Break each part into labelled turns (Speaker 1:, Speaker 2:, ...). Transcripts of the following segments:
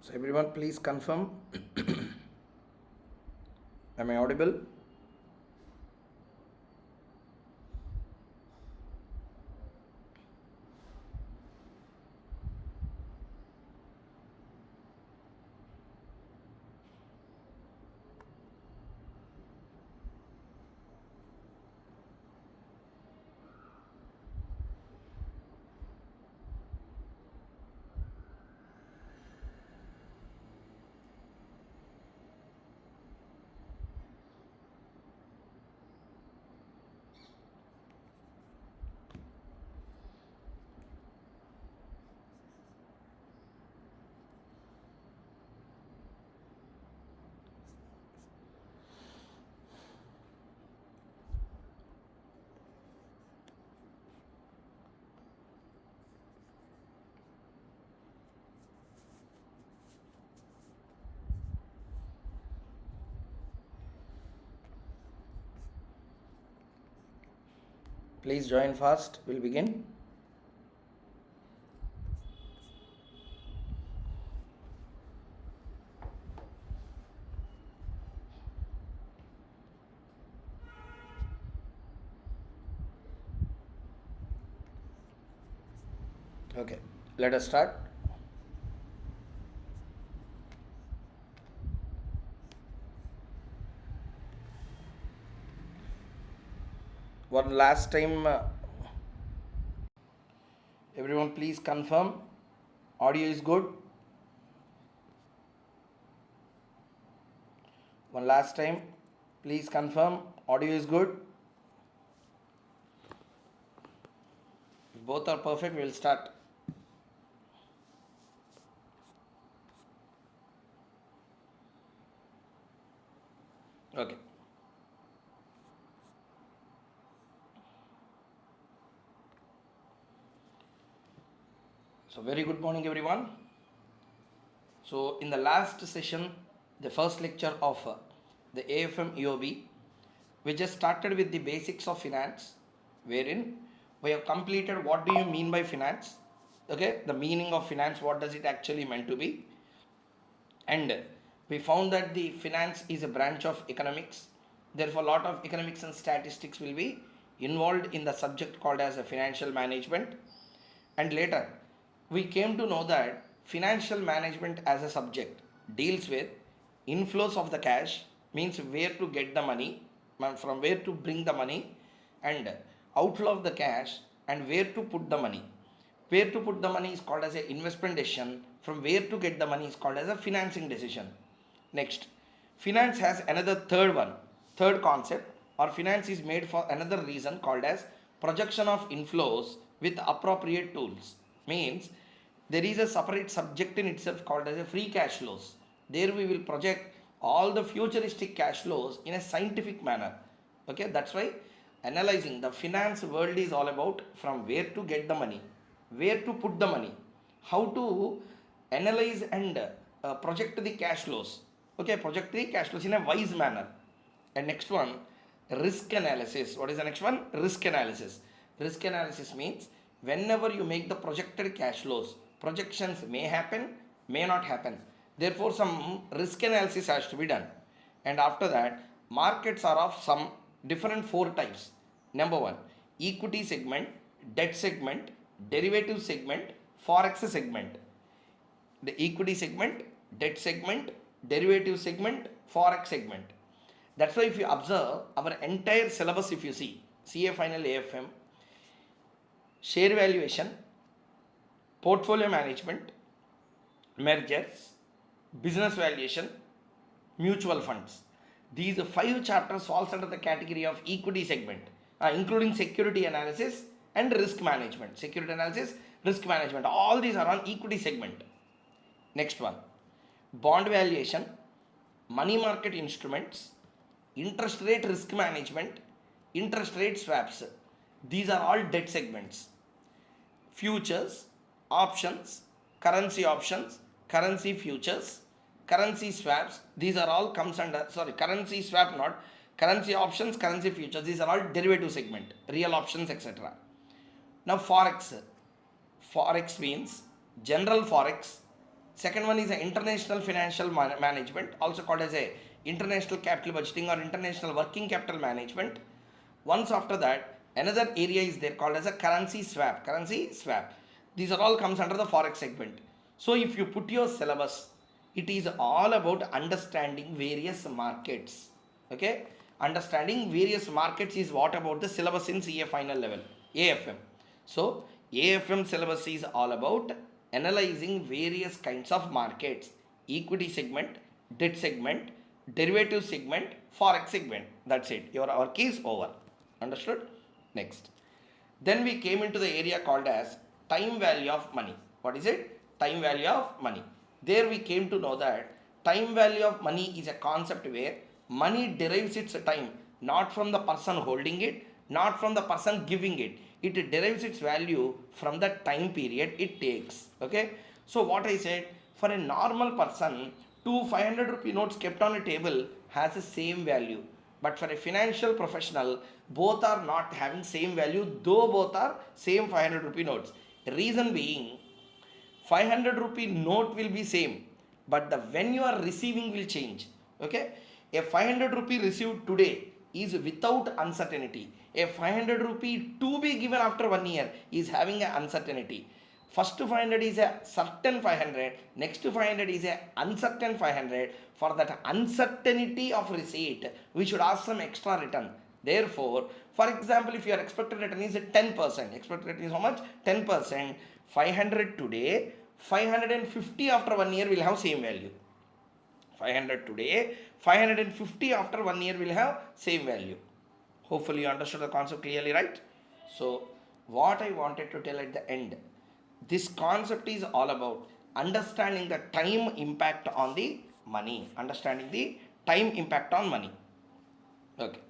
Speaker 1: So everyone please confirm. Am I audible? Please join fast. We'll begin. Okay, let us start. One last time, everyone please confirm. Audio is good. One last time, please confirm. Audio is good. If both are perfect, we'll start. Okay. So very good morning, everyone. So in the last session, the first lecture of the AFM EOB, we just started with the basics of finance, wherein we have completed what do you mean by finance, okay, the meaning of finance, what does it actually meant to be, and we found that the finance is a branch of economics. Therefore, a lot of economics and statistics will be involved in the subject called as a financial management. And later, we came to know that financial management as a subject deals with inflows of the cash, means where to get the money, from where to bring the money, and outflow of the cash, and where to put the money. Where to put the money is called as an investment decision. From where to get the money is called as a financing decision. Next, finance has another third concept, or finance is made for another reason called as projection of inflows with appropriate tools. Means there is a separate subject in itself called as a free cash flows. There we will project all the futuristic cash flows in a scientific manner. Okay, that's why analyzing the finance world is all about from where to get the money, where to put the money, how to analyze and project the cash flows. Okay, project the cash flows in a wise manner. And next one, risk analysis. What is the next one? Risk analysis. Risk analysis means whenever you make the projected cash flows, projections may happen, may not happen. Therefore, some risk analysis has to be done. And after that, markets are of some different four types. Number one, equity segment, debt segment, derivative segment, forex segment. The equity segment, debt segment, derivative segment, forex segment. That's why if you observe our entire syllabus, if you see CA Final AFM, share valuation, portfolio management, mergers, business valuation, mutual funds. These five chapters falls under the category of equity segment, including security analysis and risk management. Security analysis, risk management, all these are on equity segment. Next one, bond valuation, money market instruments, interest rate risk management, interest rate swaps. These are all debt segments. Futures, options, currency futures, currency swaps. These are all comes under, sorry, currency swap not, currency options, currency futures. These are all derivative segment, real options, etc. Now forex. Forex means general forex, Second one is a international financial management, also called as a international capital budgeting or international working capital management. Once after that, another area is there called as a currency swap. Currency swap. These are all comes under the forex segment. So if you put your syllabus, it is all about understanding various markets. Okay, understanding various markets is what about the syllabus in CA final level, AFM. So AFM syllabus is all about analyzing various kinds of markets: equity segment, debt segment, derivative segment, forex segment. That's it. Your work is over. Understood? Next. Then we came into the area called as time value of money. What is it? Time value of money. There we came to know that time value of money is a concept where money derives its time not from the person holding it, not from the person giving it. It derives its value from the time period it takes. Okay. So what I said, for a normal person, two 500 rupee notes kept on a table has the same value. But for a financial professional, both are not having same value, though both are same 500 rupee notes. Reason being, 500 rupee note will be same, but the when you are receiving will change. Okay, a 500 rupee received today is without uncertainty. A 500 rupee to be given after 1 year is having an uncertainty. First 500 is a certain 500, next 500 is a uncertain 500. For that uncertainty of receipt, we should ask some extra return. Therefore, for example, if your expected return is 10%, expected return is how much? 10%. 500 today, 550 after 1 year will have same value. 500 today, 550 after 1 year will have same value. Hopefully you understood the concept clearly, right? So what I wanted to tell at the end, this concept is all about understanding the time impact on the money. Understanding the time impact on money. Okay.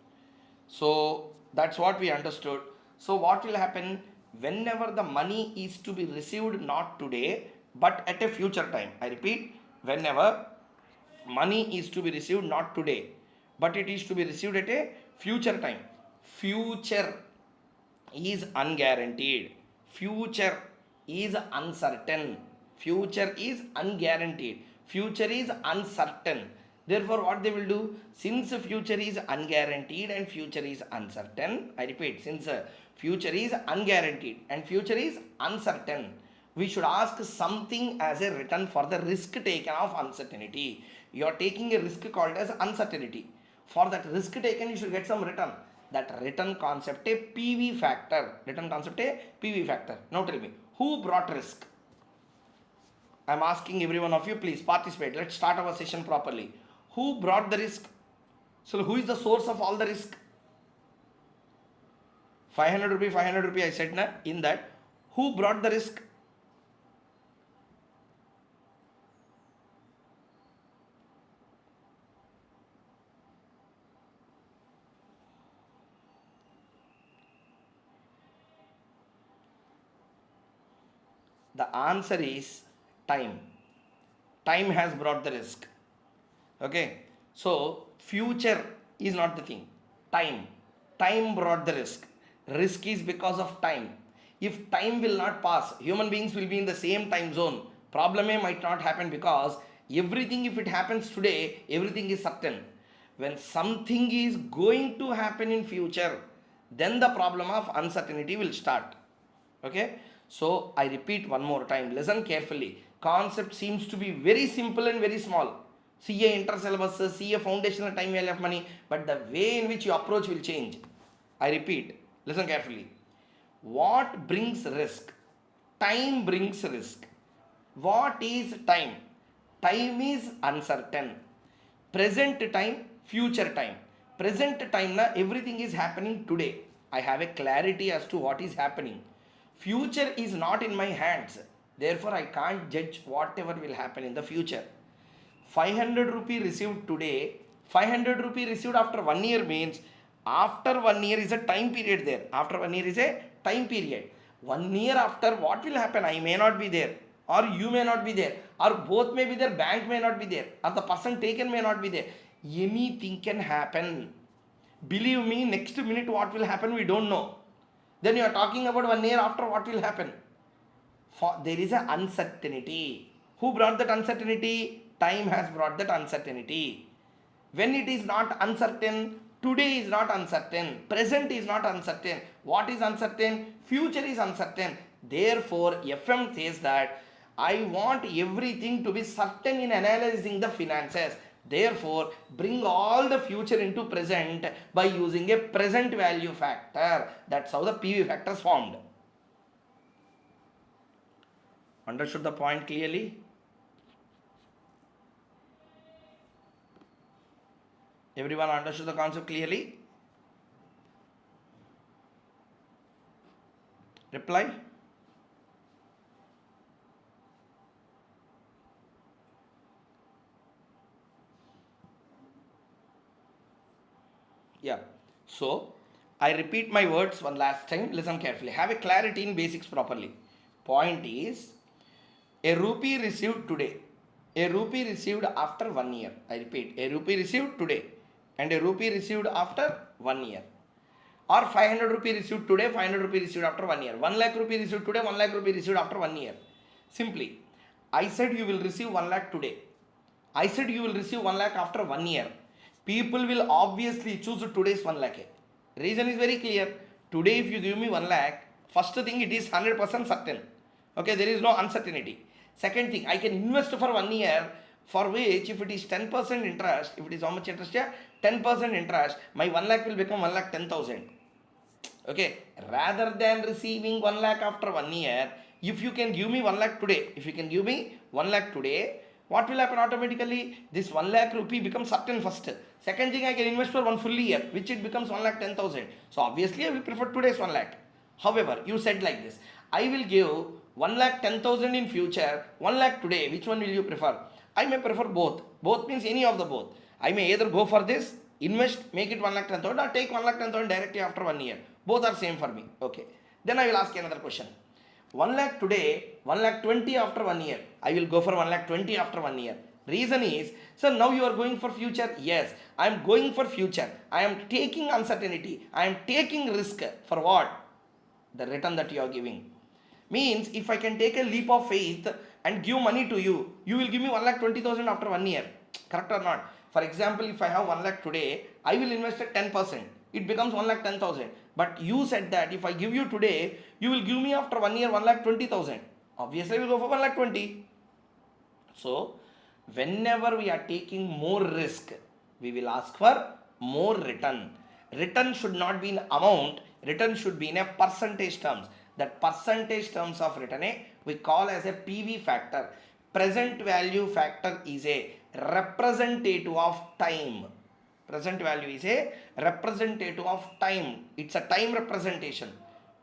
Speaker 1: So that's what we understood. So what will happen whenever the money is to be received not today but at a future time? I repeat, whenever money is to be received not today but it is to be received at a future time. Future is unguaranteed. Future is uncertain. Future is unguaranteed. Future is uncertain. Therefore, what they will do, since future is unguaranteed and future is uncertain, I repeat, since future is unguaranteed and future is uncertain, we should ask something as a return for the risk taken of uncertainty. You are taking a risk called as uncertainty. For that risk taken, you should get some return. That return concept a PV factor. Return concept a PV factor. Now tell me, who brought risk? I am asking every one of you, please participate. Let's start our session properly. Who brought the risk? So who is the source of all the risk? 500 rupee, 500 rupee I said na, in that. Who brought the risk? The answer is time. Time has brought the risk. Okay. So future is not the thing. Time. Time brought the risk. Risk is because of time. If time will not pass, human beings will be in the same time zone. Problem might not happen because everything, if it happens today, everything is certain. When something is going to happen in future, then the problem of uncertainty will start. Okay. So I repeat one more time. Listen carefully. Concept seems to be very simple and very small. CA inter-syllabus, CA foundational time value of money, but the way in which you approach will change. I repeat, listen carefully. What brings risk? Time brings risk. What is time? Time is uncertain. Present time, future time. Present time, na, everything is happening today. I have a clarity as to what is happening. Future is not in my hands. Therefore, I can't judge whatever will happen in the future. 500 rupee received today, 500 rupee received after 1 year means after 1 year is a time period there. After 1 year is a time period. 1 year after, what will happen? I may not be there, or you may not be there, or both may be there, bank may not be there, or the person taken may not be there. Anything can happen. Believe me, next minute what will happen, we don't know. Then you are talking about 1 year after what will happen. There is an uncertainty. Who brought that uncertainty? Time has brought that uncertainty. When it is not uncertain, today is not uncertain, present is not uncertain. What is uncertain? Future is uncertain. Therefore, FM says that I want everything to be certain in analyzing the finances. Therefore, bring all the future into present by using a present value factor. That's how the PV factor is formed. Understood the point clearly? Everyone understood the concept clearly? Reply? Yeah. So, I repeat my words one last time. Listen carefully. Have a clarity in basics properly. Point is, a rupee received today, a rupee received after 1 year. I repeat, a rupee received today and a rupee received after 1 year. Or 500 rupee received today, 500 rupee received after 1 year. 1 lakh rupee received today, 1 lakh rupee received after 1 year. Simply, I said you will receive 1 lakh today. I said you will receive 1 lakh after 1 year. People will obviously choose today's 1 lakh. Reason is very clear. Today, if you give me 1 lakh, first thing it is 100% certain. Okay, there is no uncertainty. Second thing, I can invest for 1 year, for which if it is 10% interest, if it is how much interest? Yeah, 10% interest, my 1 lakh will become 1 lakh 10,000. Okay, rather than receiving 1 lakh after 1 year, if you can give me 1 lakh today, if you can give me 1 lakh today, what will happen automatically? This 1 lakh rupee becomes certain first. Second thing, I can invest for one full year, which it becomes 1 lakh 10,000. So obviously, I will prefer today's 1 lakh. However, you said like this, I will give 1 lakh 10,000 in future, 1 lakh today. Which one will you prefer? I may prefer both. Both means any of the both. I may either go for this, invest, make it 1 lakh 10,000, or take 1 lakh 10,000 directly after 1 year. Both are same for me. Okay. Then I will ask you another question. 1 lakh today, 1 lakh 20 after 1 year. I will go for 1 lakh 20 after 1 year. Reason is, sir, now you are going for future. Yes, I am going for future. I am taking uncertainty. I am taking risk. For what? The return that you are giving. Means if I can take a leap of faith and give money to you, you will give me 1 lakh 20,000 after 1 year. Correct or not? For example, if I have 1 lakh today, I will invest at 10%. It becomes 1 lakh 10,000. But you said that if I give you today, you will give me after 1 year 1 lakh 20,000. Obviously, we will go for 1 lakh 20. So, whenever we are taking more risk, we will ask for more return. Return should not be in amount, return should be in a percentage terms. That percentage terms of return we call as a PV factor. Present value factor is a representative of time. Present value is a representative of time. It's a time representation.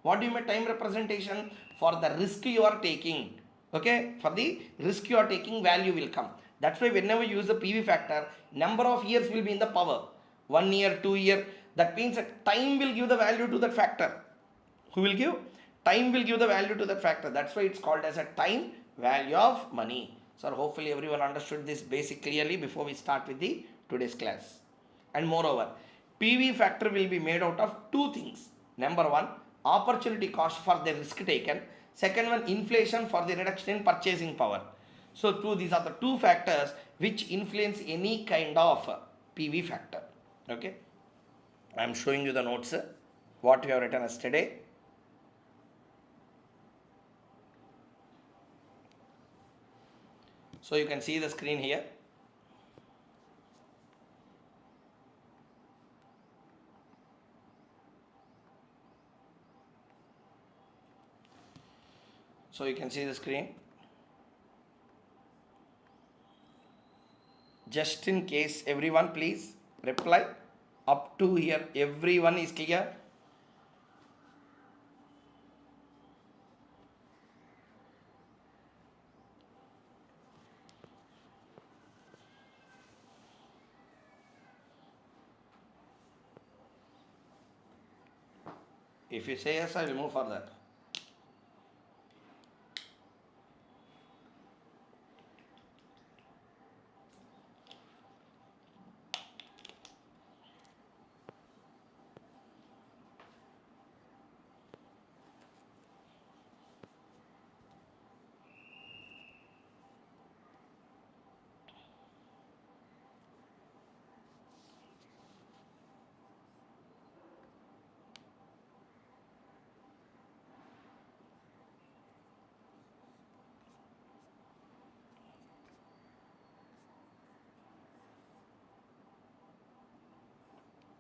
Speaker 1: What do you mean time representation? For the risk you are taking. Okay, for the risk you are taking, value will come. That's why whenever you use the PV factor, number of years will be in the power. 1 year, 2 year. That means that time will give the value to that factor. Who will give? Time will give the value to that factor. That's why it's called as a time value of money. So hopefully everyone understood this basic clearly before we start with the today's class. And moreover, PV factor will be made out of two things. Number one, opportunity cost for the risk taken. Second one, inflation for the reduction in purchasing power. So these are the two factors which influence any kind of PV factor. Okay. I am showing you the notes, what we have written yesterday. So you can see the screen here. So you can see the screen. Just in case, everyone please reply. Up to here, everyone is clear? If you say yes, I will move further.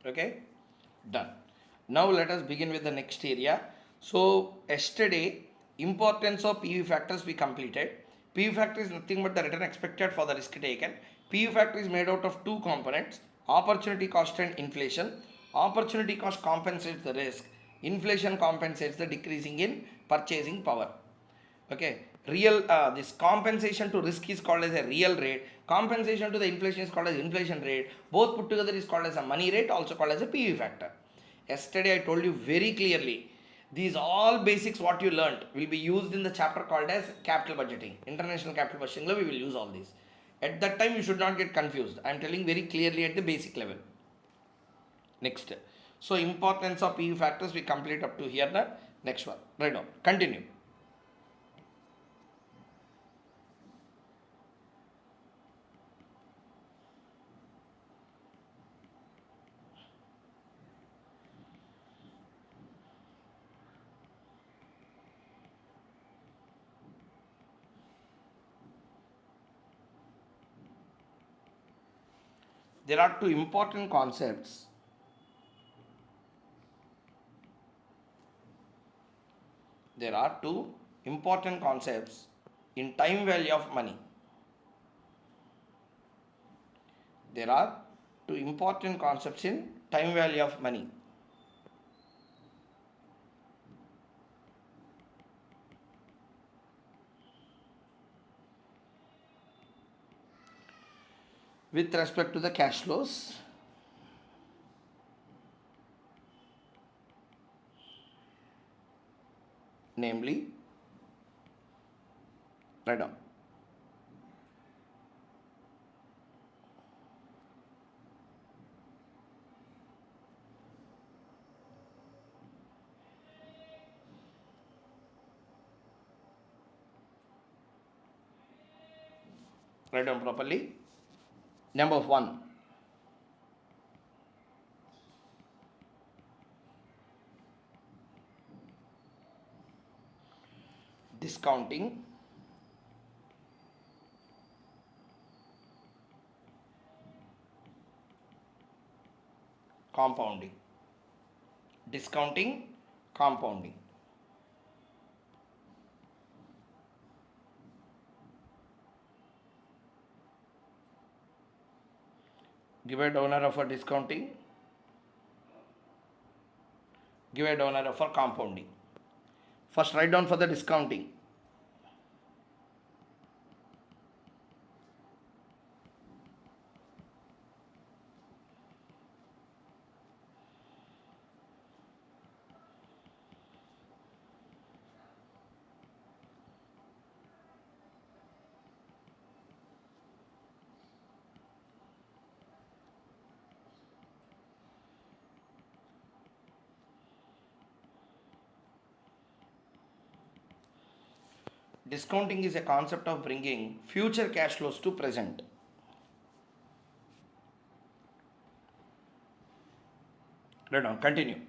Speaker 1: Okay, done. Now let us begin with the next area. So yesterday, importance of PV factors we completed. PV factor is nothing but the return expected for the risk taken. PV factor is made out of two components: opportunity cost and inflation. Opportunity cost compensates the risk. Inflation compensates the decreasing in purchasing power. Okay, real this compensation to risk is called as a real rate, compensation to the inflation is called as inflation rate, both put together is called as a money rate, also called as a PV factor. Yesterday I told you very clearly, these all basics what you learnt will be used in the chapter called as capital budgeting, international capital budgeting. We will use all these. At that time you should not get confused. I am telling very clearly at the basic level. Next, so importance of PV factors we complete up to here. The next one, right on, continue. There are two important concepts. There are two important concepts in time value of money. There are two important concepts in time value of money. With respect to the cash flows, namely, write down. Write down properly. Number one, discounting, compounding. Discounting, compounding. Give a donor for discounting, give a donor for compounding. First, write down for the discounting. Discounting is a concept of bringing future cash flows to present. Right on, continue.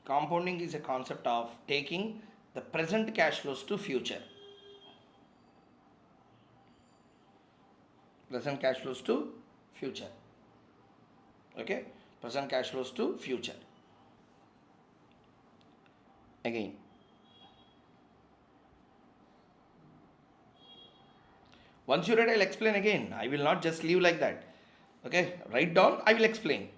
Speaker 1: Compounding is a concept of taking the present cash flows to future. Present cash flows to future. Okay? Present cash flows to future. Again. Once you read, I'll explain again. I will not just leave like that. Okay? Write down, I will explain.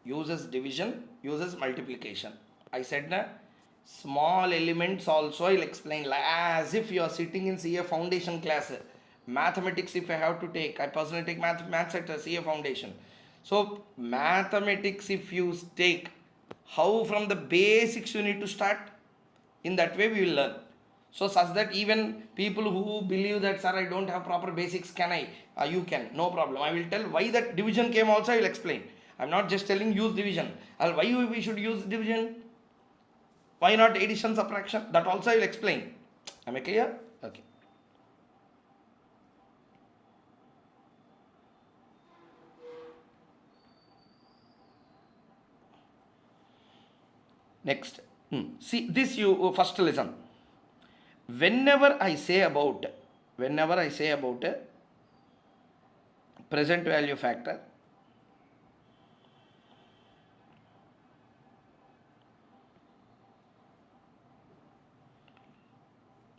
Speaker 1: Uses division, uses multiplication. I said na, small elements also I'll explain as if you are sitting in CA foundation class. Mathematics, if I have to take, I personally take maths at CA Foundation. So mathematics, if you take, how from the basics you need to start, in that way we will learn. So such that even people who believe that, sir, I don't have proper basics, can I? You can, no problem. I will tell why that division came also, I will explain. I'm not just telling use division. Why we should use division? Why not addition, subtraction? That also I will explain. Am I clear? Okay. Next. See, this you first listen. Whenever I say about, whenever I say about a present value factor,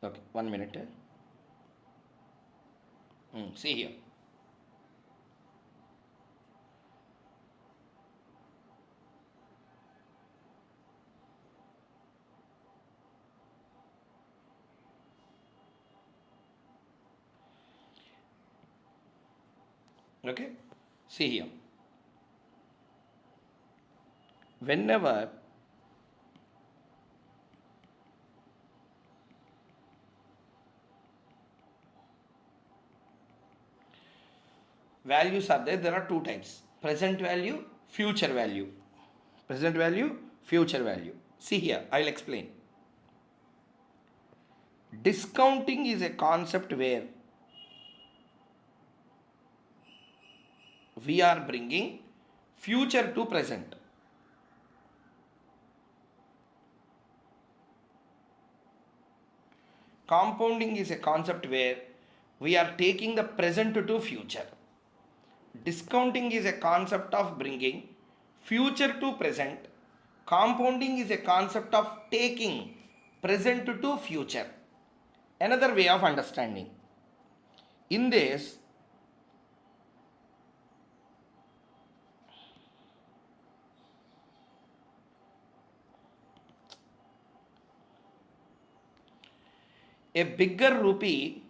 Speaker 1: okay, 1 minute. See here. Okay, see here. Whenever values are there, there are two types: present value, future value. Present value, future value. See here, I will explain. Discounting is a concept where we are bringing future to present. Compounding is a concept where we are taking the present to future. Discounting is a concept of bringing future to present. Compounding is a concept of taking present to future. Another way of understanding. In this, a bigger rupee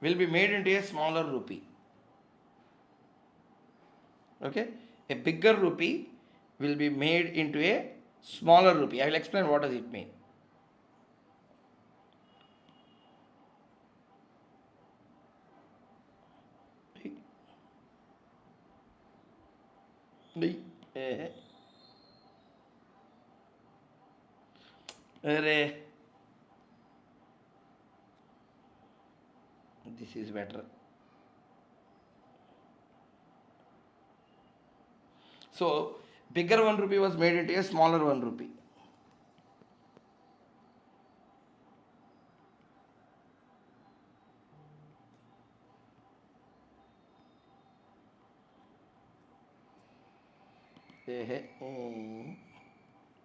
Speaker 1: will be made into a smaller rupee. Okay, a bigger rupee will be made into a smaller rupee. I will explain what does it mean. This is better. So bigger 1 rupee was made into a smaller 1 rupee.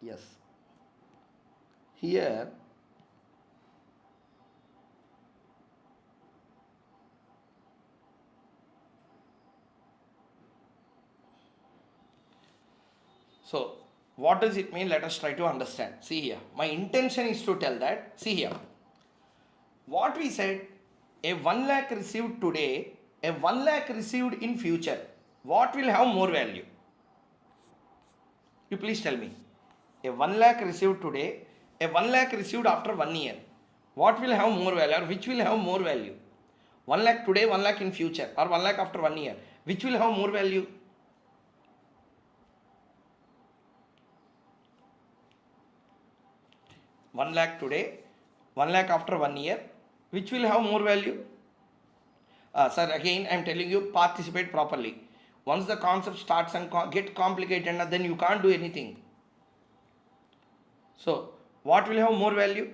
Speaker 1: Yes. Here so what does it mean? Let us try to understand. See here, my intention is to tell that, see here, what we said, a 1 lakh received today, a 1 lakh received in future, what will have more value? You please tell me. A 1 lakh received today, a 1 lakh received after 1 year, what will have more value, or which will have more value? 1 lakh today, 1 lakh in future, or 1 lakh after 1 year, which will have more value? 1 lakh today, 1 lakh after 1 year, which will have more value? Sir, again I am telling you, participate properly. Once the concept starts and get complicated, then you can't do anything. So what will have more value?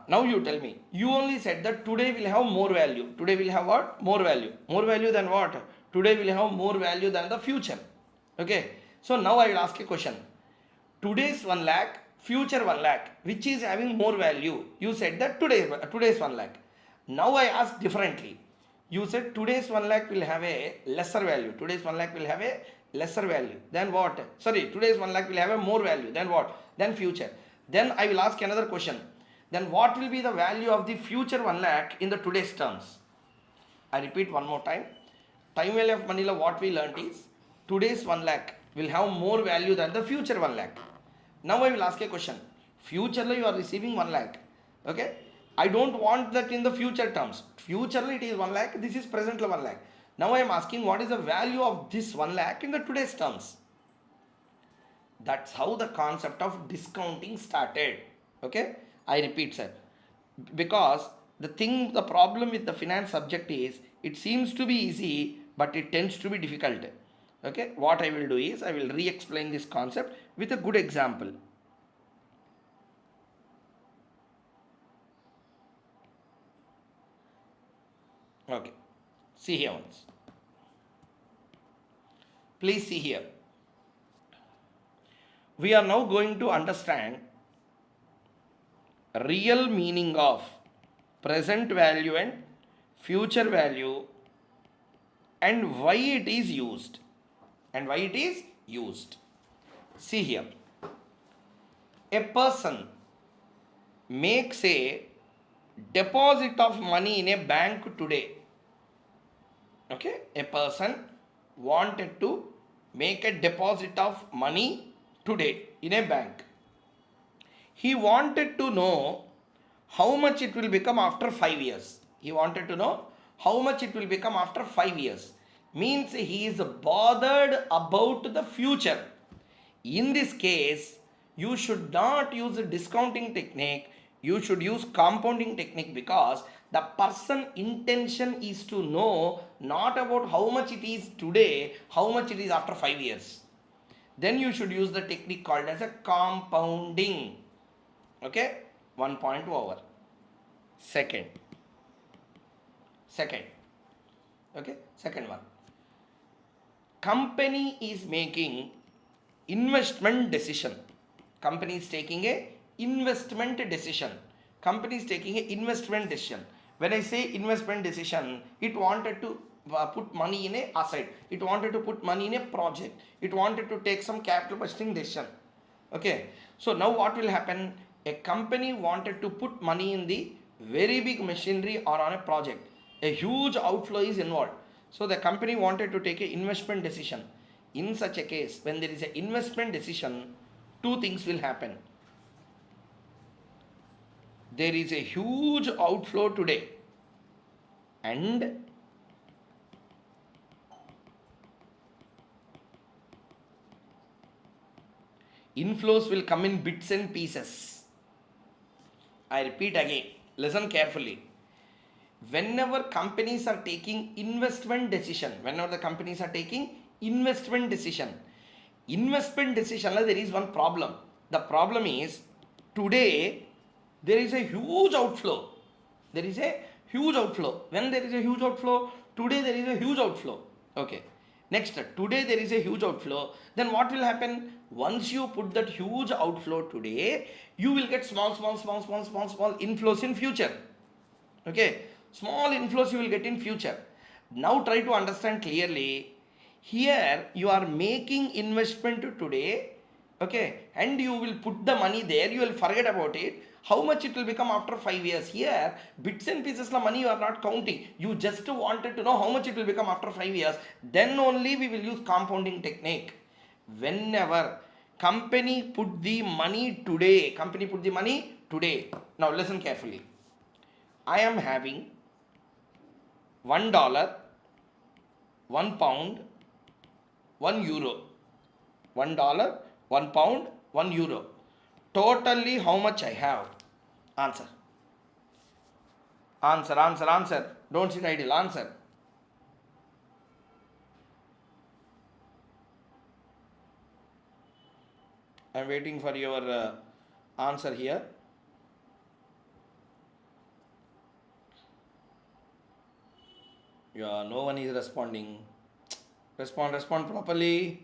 Speaker 1: Now you tell me. You only said that today will have more value. Today will have what? More value. More value than what? Today will have more value than the future. Okay. So now I will ask a question. Today's 1 lakh, future 1 lakh, which is having more value? You said that today's 1 lakh. Now I ask differently. You said today's 1 lakh will have a lesser value. Today's 1 lakh will have a lesser value. Then what? Sorry, today's 1 lakh will have a more value. Then what? Then future. Then I will ask another question. Then what will be the value of the future 1 lakh in the today's terms? I repeat one more time. Time value of money, what we learnt is today's 1 lakh will have more value than the future 1 lakh. Now I will ask a question. Future you are receiving 1 lakh. Okay. I don't want that in the future terms. Future it is 1 lakh. This is present 1 lakh. Now I am asking what is the value of this 1 lakh in the today's terms. That's how the concept of discounting started. Okay. I repeat, sir. Because the problem with the finance subject is it seems to be easy, but it tends to be difficult. Okay. What I will do is I will re-explain this concept with a good example. Okay. See here once. Please see here. We are now going to understand real meaning of present value and future value and why it is used. See here. A person makes a deposit of money in a bank today. Okay, a person wanted to make a deposit of money today in a bank. He wanted to know how much it will become after 5 years. He wanted to know how much it will become after 5 years. Means he is bothered about the future. In this case, you should not use a discounting technique. You should use compounding technique because the person intention is to know not about how much it is today, how much it is after 5 years. Then you should use the technique called as a compounding. Okay, 1 point over. Second. Okay, second one. Company is making investment decision. Company is taking a investment decision. When I say investment decision, it wanted to put money in a asset. It wanted to put money in a project. It wanted to take some capital budgeting decision. Okay. So now what will happen? A company wanted to put money in the very big machinery or on a project. A huge outflow is involved. So the company wanted to take an investment decision. In such a case, when there is an investment decision, two things will happen. There is a huge outflow today and inflows will come in bits and pieces. I repeat again, listen carefully. Whenever companies are taking investment decision, there is one problem. The problem is today there is a huge outflow. When there is a huge outflow, today there is a huge outflow. Okay. Next, today there is a huge outflow. Then what will happen? Once you put that huge outflow today, you will get small inflows in future. Okay. Small inflows you will get in future. Now try to understand clearly. Here you are making investment today. Okay. And you will put the money there. You will forget about it. How much it will become after 5 years? Here, bits and pieces of money you are not counting. You just wanted to know how much it will become after 5 years. Then only we will use compounding technique. Whenever company put the money today. Now listen carefully. I am having $1, £1, €1. $1, £1, €1. Totally how much I have? Answer. Don't sit idle. Answer. I am waiting for your answer here. Yeah, no one is responding. Respond properly.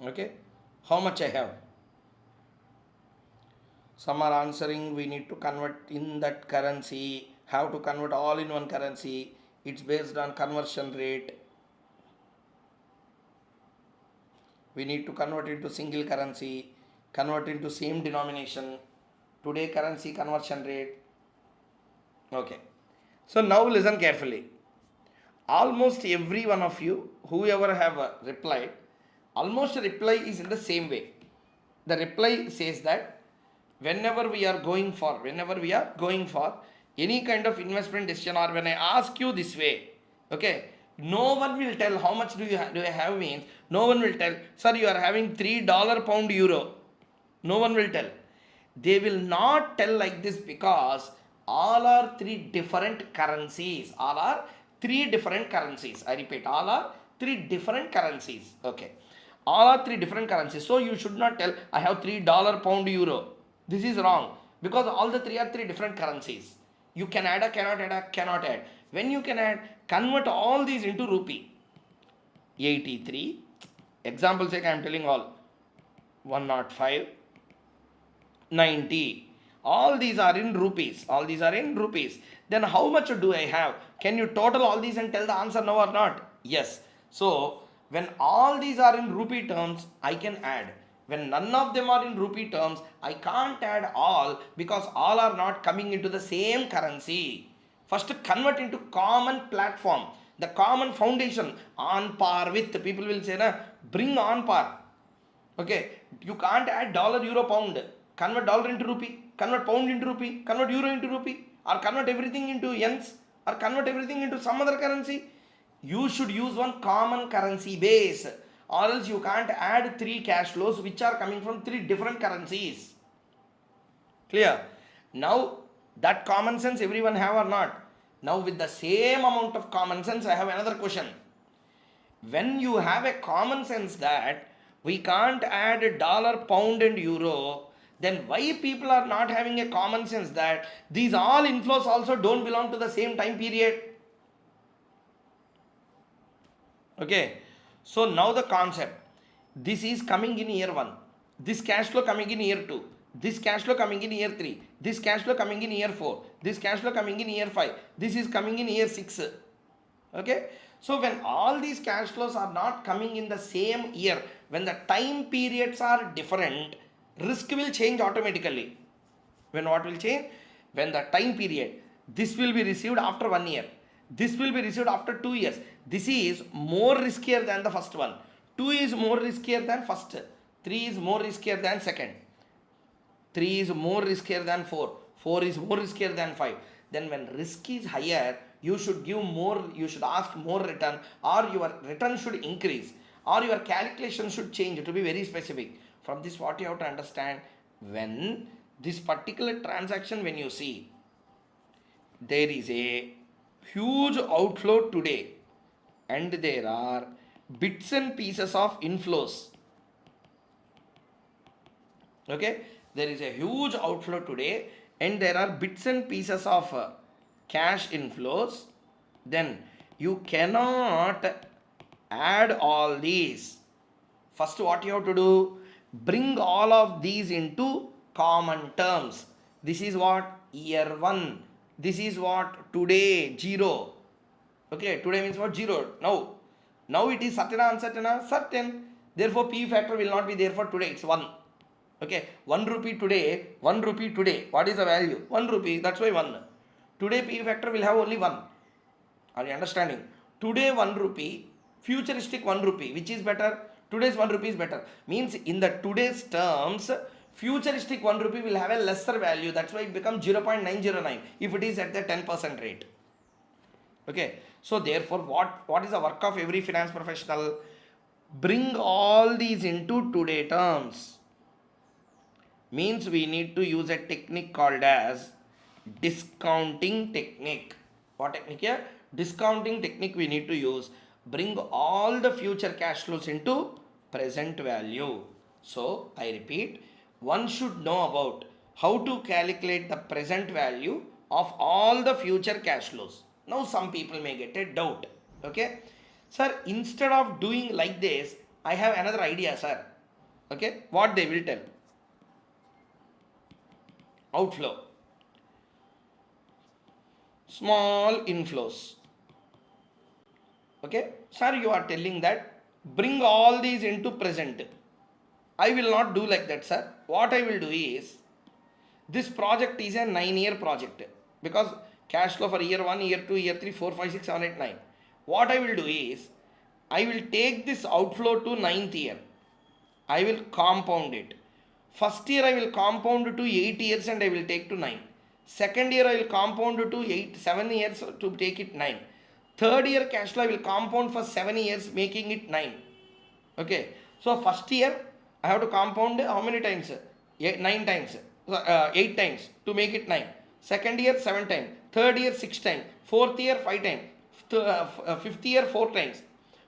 Speaker 1: Okay, how much I have? Some are answering we need to convert in that currency, have to convert all in one currency. It's based on conversion rate. We need to convert into single currency, convert into same denomination. Today currency conversion rate. Okay. So now listen carefully. Almost every one of you, whoever have replied, almost reply is in the same way. The reply says that whenever we are going for any kind of investment decision, or when I ask you this way, okay, no one will tell how much do you have means. No one will tell, sir, you are having $3 pound euro. No one will tell. They will not tell like this because all are three different currencies. All are three different currencies. I repeat, all are three different currencies. Okay. All are three different currencies. So you should not tell I have $3 pound euro. This is wrong because all the three are three different currencies. You can add, cannot add. When you can add, convert all these into rupee. 83. Example sake, I am telling all. 105. 90. All these are in rupees. All these are in rupees. Then how much do I have? Can you total all these and tell the answer no or not? Yes. So when all these are in rupee terms, I can add. When none of them are in rupee terms, I can't add all because all are not coming into the same currency. First convert into common platform. The common foundation on par with, people will say, na, bring on par. Okay, you can't add dollar, euro, pound. Convert dollar into rupee, convert pound into rupee, convert euro into rupee, or convert everything into yens, or convert everything into some other currency. You should use one common currency base, or else you can't add three cash flows which are coming from three different currencies. Clear? Now that common sense everyone have or not? Now with the same amount of common sense, I have another question. When you have a common sense that we can't add a dollar, pound and euro, then why people are not having a common sense that these all inflows also don't belong to the same time period? Okay, so now the concept, this is coming in year 1, this cash flow coming in year 2, this cash flow coming in year 3, this cash flow coming in year 4, this cash flow coming in year 5, this is coming in year 6. Okay, so when all these cash flows are not coming in the same year, when the time periods are different, risk will change automatically. When what will change? When the time period, this will be received after 1 year, this will be received after 2 years. This is more riskier than the first one. 2 is more riskier than first. 3 is more riskier than second. 3 is more riskier than 4. 4 is more riskier than 5. Then when risk is higher, you should give more, you should ask more return, or your return should increase, or your calculation should change to be very specific. From this, what you have to understand, when this particular transaction, when you see there is a huge outflow today and there are bits and pieces of inflows. Okay, there is a huge outflow today and there are bits and pieces of cash inflows, then you cannot add all these. First, what you have to do, bring all of these into common terms. This is what year 1, this is what today 0. Okay, today means what? 0. Now it is certain or uncertain? Certain. Therefore P factor will not be there for today, it's 1. Okay, 1 rupee today, 1 rupee today, what is the value? 1 rupee, that's why 1. Today P factor will have only 1. Are you understanding? Today 1 rupee, futuristic 1 rupee, which is better? Today's 1 rupee is better. Means in the today's terms, futuristic 1 rupee will have a lesser value. That's why it becomes 0.909 if it is at the 10% rate. Okay, so therefore what is the work of every finance professional? Bring all these into today terms. Means we need to use a technique called as discounting technique. What technique here? Discounting technique we need to use. Bring all the future cash flows into present value. So I repeat, one should know about how to calculate the present value of all the future cash flows. Now some people may get a doubt. Okay, sir, instead of doing like this, I have another idea, sir. Okay, what they will tell? Outflow, small inflows. Okay, sir, you are telling that bring all these into present. I will not do like that, sir. What I will do is, this project is a 9-year project, because cash flow for year 1, year 2, year 3, 4, 5, 6, 7, 8, 9. What I will do is, I will take this outflow to ninth year. I will compound it. First year I will compound to 8 years and I will take to 9. Second year I will compound to 7 years to take it 9. Third year cash flow I will compound for 7 years, making it 9. Okay, so first year I have to compound how many times? 9 times, 8 times to make it 9. Second year 7 times, third year 6 times, fourth year 5 times, fifth year 4 times,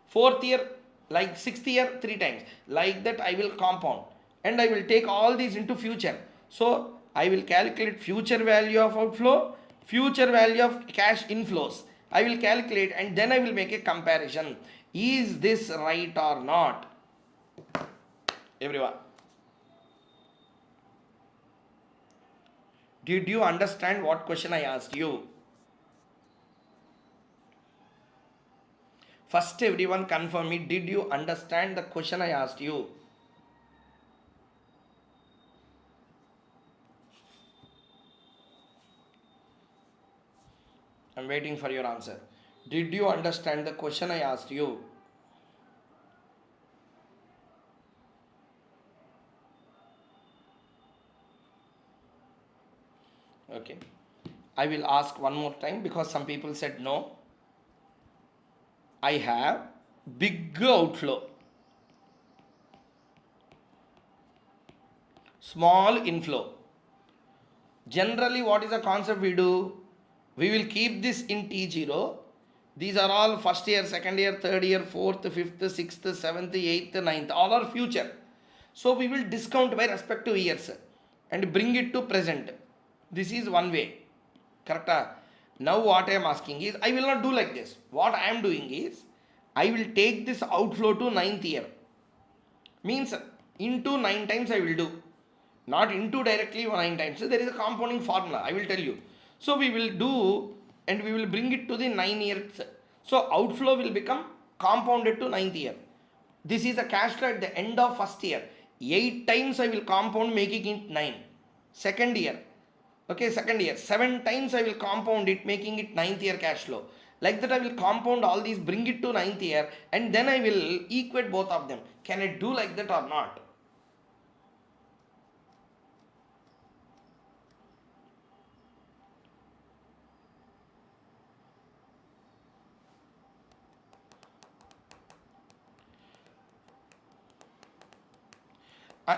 Speaker 1: fourth year, like sixth year 3 times. Like that I will compound, and I will take all these into future. So I will calculate future value of outflow, future value of cash inflows. I will calculate, and then I will make a comparison. Is this right or not? Everyone, did you understand what question I asked you? First, everyone confirm me. Did you understand the question I asked you? I'm waiting for your answer. Did you understand the question I asked you? Okay. I will ask one more time, because some people said no. I have big outflow, small inflow. Generally, what is the concept we do? We will keep this in T0. These are all first year, second year, third year, fourth, fifth, sixth, seventh, eighth, ninth. All are future. So we will discount by respective years and bring it to present. This is one way. Correct? Now what I am asking is, I will not do like this. What I am doing is, I will take this outflow to ninth year. Means into 9 times I will do. Not into directly 9 times. So there is a compounding formula. I will tell you. So we will do, and we will bring it to the 9 years. So outflow will become compounded to ninth year. This is a cash flow at the end of first year. 8 times I will compound, making it 9. Second year. Okay, second year. 7 times I will compound it, making it ninth year cash flow. Like that I will compound all these, bring it to ninth year, and then I will equate both of them. Can I do like that or not?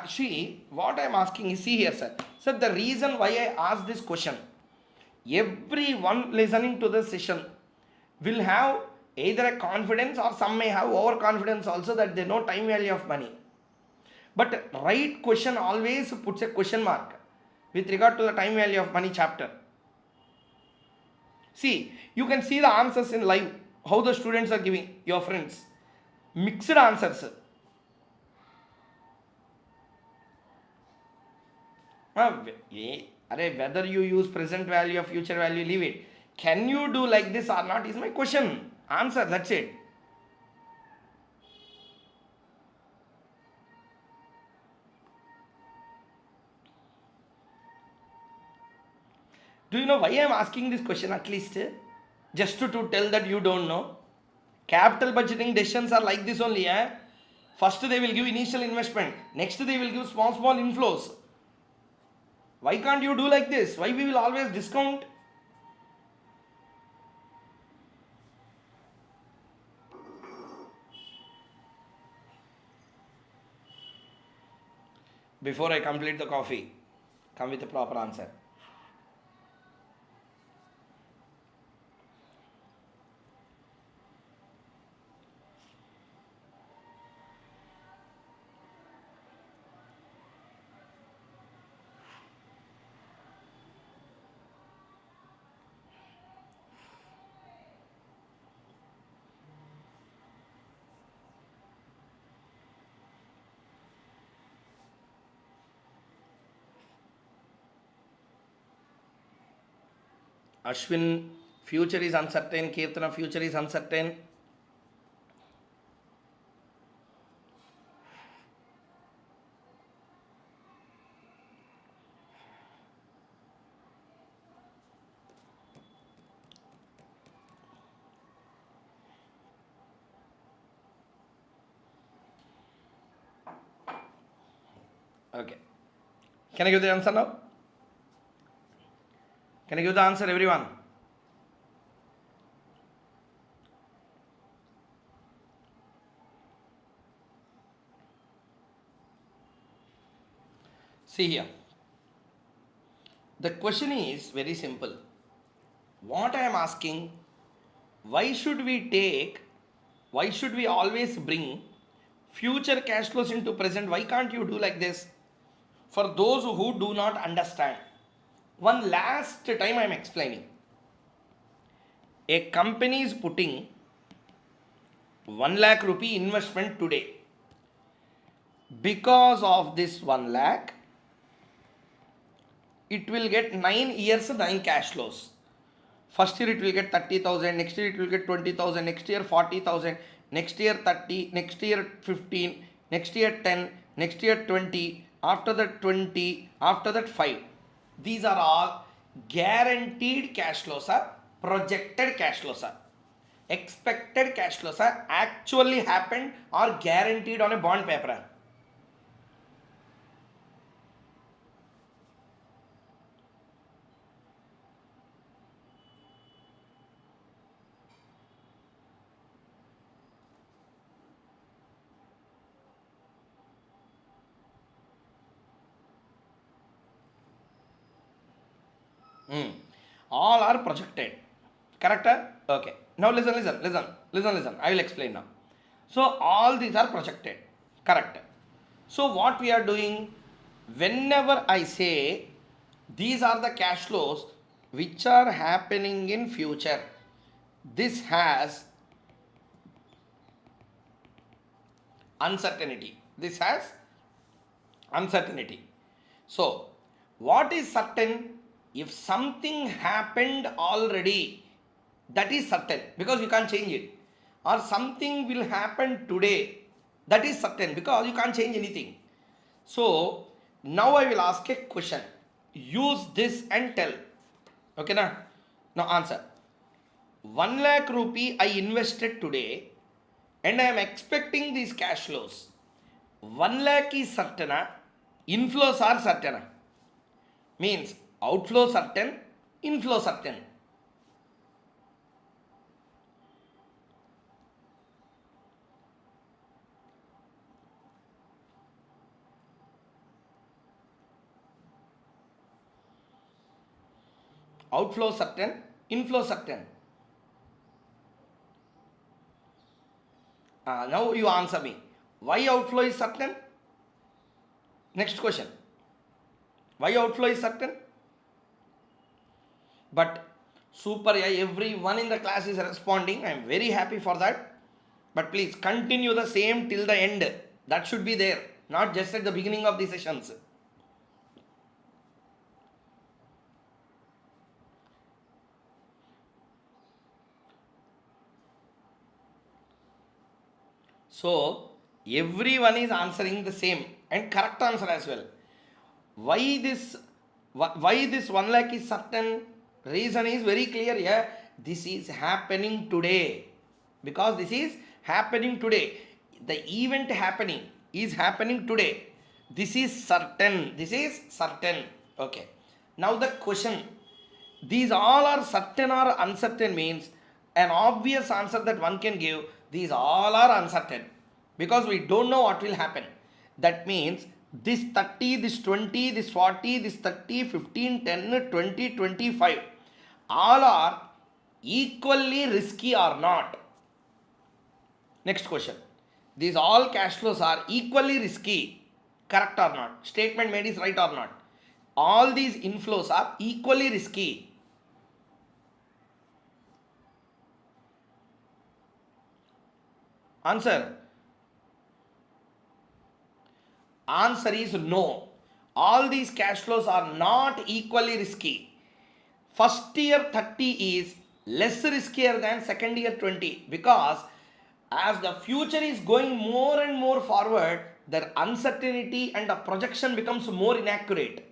Speaker 1: See, what I am asking is, see here, sir. Sir, the reason why I asked this question, everyone listening to the session will have either a confidence, or some may have overconfidence also, that they know time value of money. But right question always puts a question mark with regard to the time value of money chapter. See, you can see the answers in live, how the students are giving, your friends. Mixed answers. Whether you use present value or future value, leave it. Can you do like this or not is my question. Answer, that's it. Do you know why I am asking this question at least? Just to tell that you don't know. Capital budgeting decisions are like this only. First they will give initial investment. Next they will give small inflows. Why can't you do like this? Why we will always discount? Before I complete the coffee, come with a proper answer. Ashwin, future is uncertain. Kirtana, future is uncertain. Okay. Can I give the answer now? Can I give the answer, everyone? See here. The question is very simple. What I am asking, why should we always bring future cash flows into present? Why can't you do like this? For those who do not understand, one last time I am explaining. A company is putting 1 lakh rupee investment today. Because of this 1 lakh, it will get 9 years 9 cash flows. First year it will get 30,000, next year it will get 20,000, next year 40,000, next year 30, next year 15, next year 10, next year 20, after that 20, after that 5. These are all guaranteed cash flows, sir. Projected cash flows, sir. Expected cash flows, sir. Actually happened or guaranteed on a bond paper. All are projected. Correct? Okay. Now listen. I will explain now. So all these are projected. Correct. So what we are doing, whenever I say these are the cash flows which are happening in future, this has uncertainty. This has uncertainty. So, what is certain? If something happened already, that is certain because you can't change it. Or something will happen today, that is certain because you can't change anything. So, now I will ask a question. Use this and tell. Okay, na? Now answer. 1 lakh rupee I invested today and I am expecting these cash flows. 1 lakh is certain, inflows are certain. Means outflow certain, inflow certain. Outflow certain, inflow certain. Now you answer me. Why outflow is certain? Next question. Why outflow is certain? But super, everyone in the class is responding. I am very happy for that. But please continue the same till the end. That should be there, not just at the beginning of the sessions. So everyone is answering the same and correct answer as well. Why this 1 lakh is certain? Reason is very clear here. This is happening today. Because this is happening today. The event happening is happening today. This is certain. This is certain. Okay. Now the question. These all are certain or uncertain means an obvious answer that one can give. These all are uncertain. Because we don't know what will happen. That means this 30, this 20, this 40, this 30, 15, 10, 20, 25 all are equally risky or not? Next question. These all cash flows are equally risky. Correct or not? Statement made is right or not? All these inflows are equally risky. Answer. Answer is no. All these cash flows are not equally risky. first year 30 is less riskier than second year 20, because as the future is going more and more forward, the uncertainty and the projection becomes more inaccurate.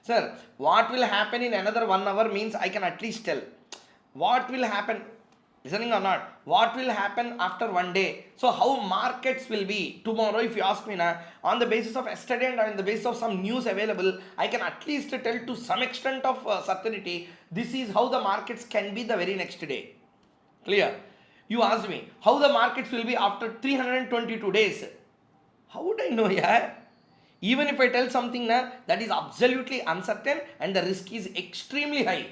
Speaker 1: Sir, what will happen in another 1 hour means I can at least tell. What will happen, listening or not, what will happen after 1 day? So how markets will be tomorrow, if you ask me now, on the basis of yesterday and on the basis of some news available, I can at least tell to some extent of certainty, this is how the markets can be the very next day. Clear? You asked me how the markets will be after 322 days. How would I know? Yeah, even if I tell something na, that is absolutely uncertain and the risk is extremely high.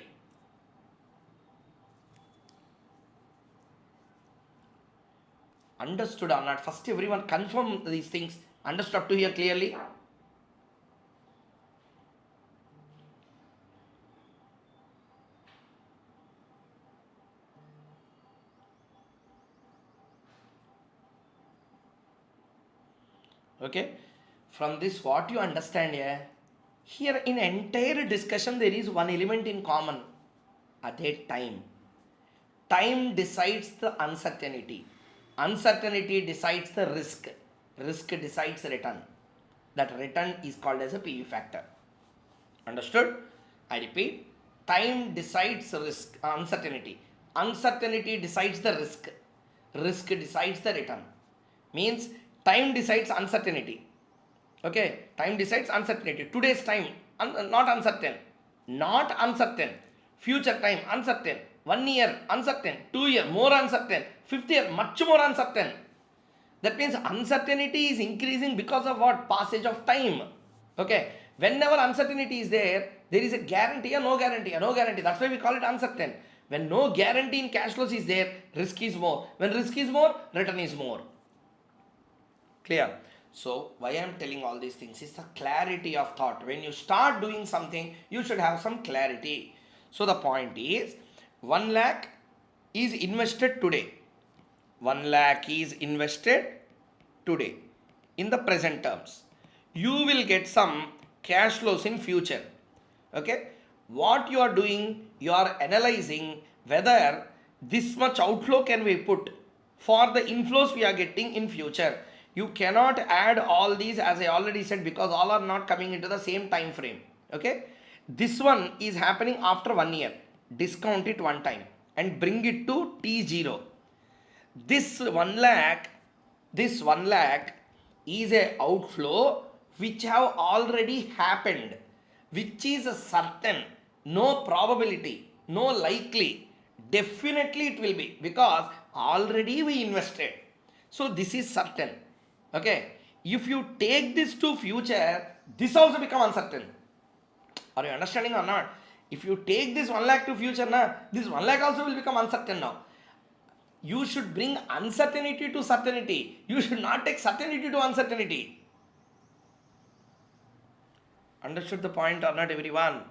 Speaker 1: Understood or not? First everyone confirm these things. Understood up to here clearly? Okay, from this what you understand here? Here in entire discussion there is one element in common, at that time. Time decides the uncertainty. Uncertainty decides the risk. Risk decides return. That return is called as a PV factor. Understood? I repeat. Time decides risk, uncertainty. Uncertainty decides the risk. Risk decides the return. Means time decides uncertainty. Okay, time decides uncertainty. Today's time, not uncertain. Not uncertain. Future time, uncertain. 1 year, uncertain. 2 year, more uncertain. 5th year, much more uncertain. That means uncertainty is increasing because of what? Passage of time. Okay, whenever uncertainty is there, there is a guarantee or no guarantee, or no guarantee. That's why we call it uncertain. When no guarantee in cash flows is there, risk is more. When risk is more, return is more. Clear? So why I am telling all these things is the clarity of thought. When you start doing something, you should have some clarity. So the point is, 1 lakh is invested today. 1 lakh is invested today in the present terms. You will get some cash flows in future. Okay, what you are doing, you are analyzing whether this much outflow can we put for the inflows we are getting in future. You cannot add all these, as I already said, because all are not coming into the same time frame. Okay, this one is happening after 1 year. Discount it one time and bring it to T0. This 1 lakh is a outflow which have already happened, which is a certain, no probability, no likely, definitely it will be, because already we invested. So this is certain. Okay, if you take this to future, this also become uncertain. Are you understanding or not? If you take this 1 lakh to future, this 1 lakh also will become uncertain now. You should bring uncertainty to certainty. You should not take certainty to uncertainty. Understood the point or not, everyone?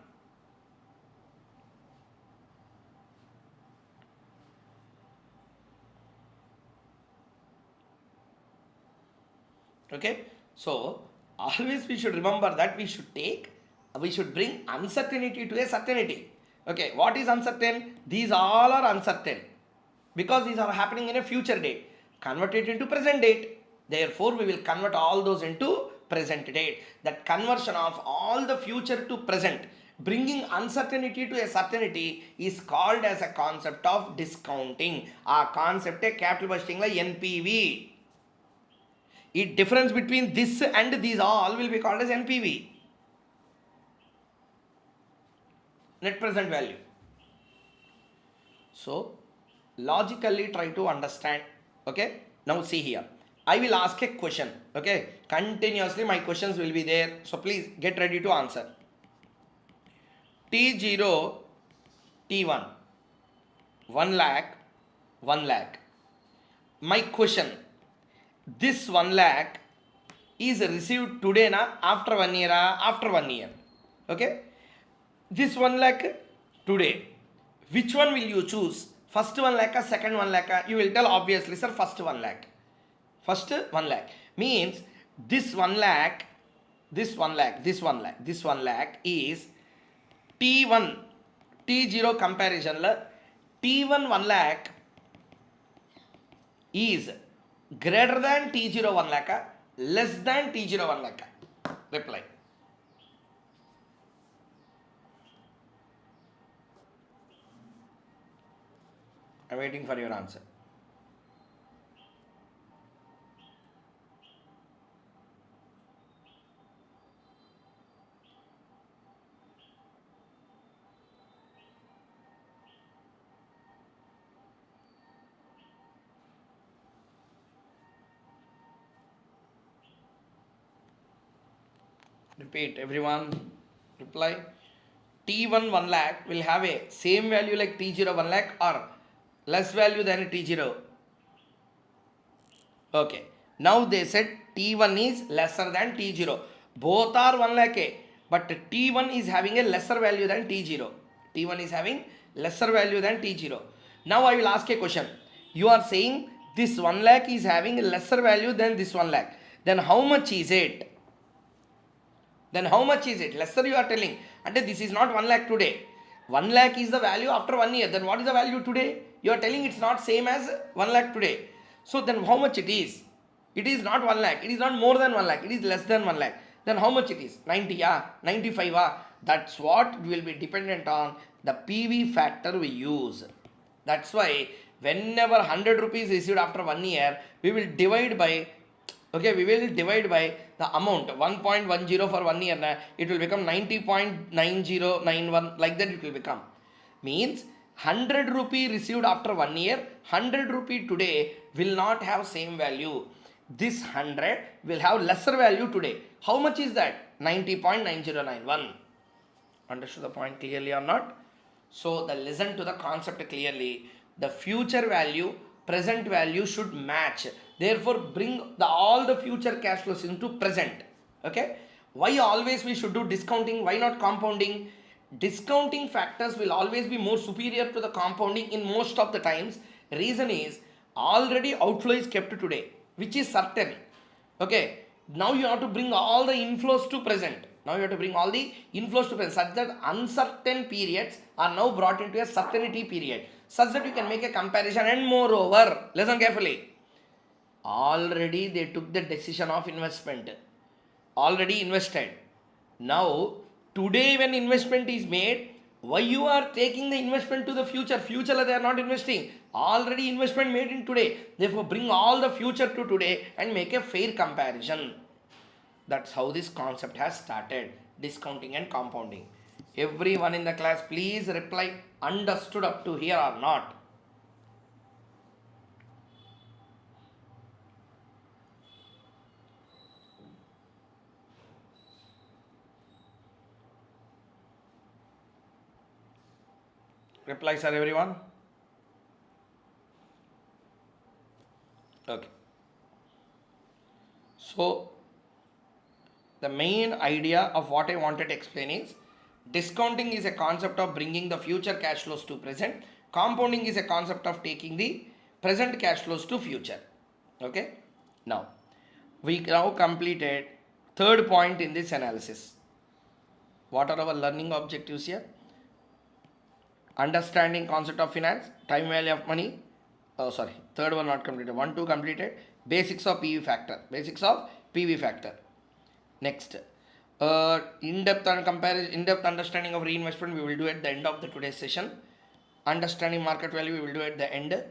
Speaker 1: Okay, so always we should remember that we should bring uncertainty to a certainty. Okay, what is uncertain? These all are uncertain because these are happening in a future date. Convert it into present date. Therefore, we will convert all those into present date. That conversion of all the future to present, bringing uncertainty to a certainty, is called as a concept of discounting. A concept a capital budgeting like NPV. It difference between this and these all will be called as NPV, net present value. So logically try to understand. Okay, now see here, I will ask a question. Okay, continuously my questions will be there, so please get ready to answer. T0, T1, 1 lakh, 1 lakh. My question, this 1 lakh is received today na, after 1 year, after 1 year. Okay, this 1 lakh today, which one will you choose? First 1 lakh, second 1 lakh? You will tell obviously, sir, first 1 lakh. First 1 lakh means this 1 lakh, this 1 lakh, this 1 lakh, this 1 lakh is T1 T0 comparison la T1 1 lakh is greater than T0 1 lakh, less than T0 1 lakh. Reply. I'm waiting for your answer. Repeat, everyone. Reply. T1 1 lakh will have a same value like T0 1 lakh or less value than T0. Okay. Now they said T1 is lesser than T0. Both are 1 lakh A, but T1 is having a lesser value than T0. T1 is having lesser value than T0. Now I will ask a question. You are saying this 1 lakh is having a lesser value than this 1 lakh. Then how much is it? Then how much is it? Lesser you are telling. And this is not 1 lakh today. 1 lakh is the value after 1 year. Then what is the value today? You are telling it's not same as 1 lakh today. So then how much it is? It is not 1 lakh. It is not more than 1 lakh. It is less than 1 lakh. Then how much it is? 90 95 That's what will be dependent on the PV factor we use. That's why whenever 100 rupees received after 1 year, we will divide by the amount 1.10 for 1 year. It will become 90.9091, like that it will become. Means 100 rupee received after 1 year, 100 rupee today will not have same value. This 100 will have lesser value today. How much is that? 90.9091. Understood the point clearly or not? So listen to the concept clearly. The future value, present value should match. Therefore, bring all the future cash flows into present. Okay? Why always we should do discounting? Why not compounding? Discounting factors will always be more superior to the compounding in most of the times. Reason is already outflow is kept today, which is certain. Okay? Now you have to bring all the inflows to present. Such that uncertain periods are now brought into a certainty period, such that you can make a comparison. And moreover, listen carefully, already they took the decision of investment, already invested. Now today when investment is made, why you are taking the investment to the future? They are not investing, already investment made in today. Therefore bring all the future to today and make a fair comparison. That's how this concept has started, discounting and compounding. Everyone in the class, please reply understood up to here or not. Reply, sir, everyone. Okay. So the main idea of what I wanted to explain is, discounting is a concept of bringing the future cash flows to present. Compounding is a concept of taking the present cash flows to future. Okay. Now, we now completed third point in this analysis. What are our learning objectives here? Understanding concept of finance, time value of money. Third one not completed. 1, 2 completed. Basics of PV factor. Next, in-depth understanding of reinvestment we will do at the end of the today's session. Understanding market value we will do at the end.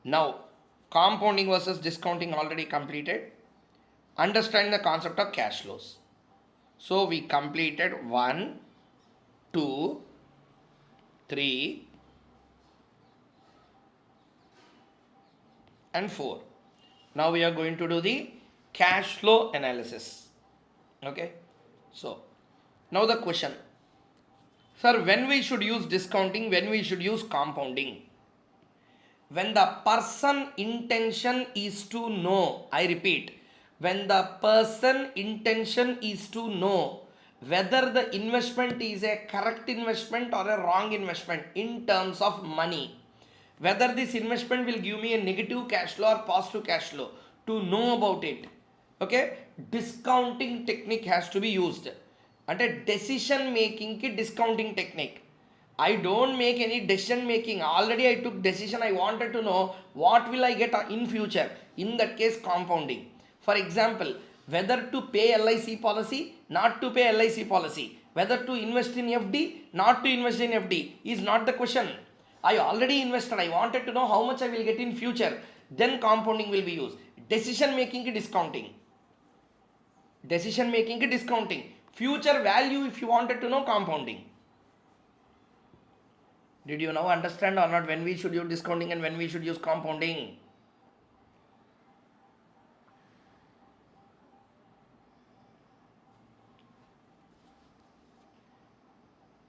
Speaker 1: Now, compounding versus discounting already completed. Understanding the concept of cash flows. So we completed 1, 2, 3 and 4. Now we are going to do the cash flow analysis. Okay. So now the question, sir, when we should use discounting, when we should use compounding? When the person intention is to know, I repeat, when the person intention is to know whether the investment is a correct investment or a wrong investment in terms of money, whether this investment will give me a negative cash flow or positive cash flow, to know about it. Okay, discounting technique has to be used. And a decision making ki discounting technique. I don't make any decision making. Already I took decision. I wanted to know what will I get in future. In that case, compounding. For example, whether to pay LIC policy, not to pay LIC policy, whether to invest in FD, not to invest in FD is not the question. I already invested. I wanted to know how much I will get in future. Then compounding will be used. Decision making discounting. Decision making discounting. Future value if you wanted to know compounding. Did you now understand or not when we should use discounting and when we should use compounding?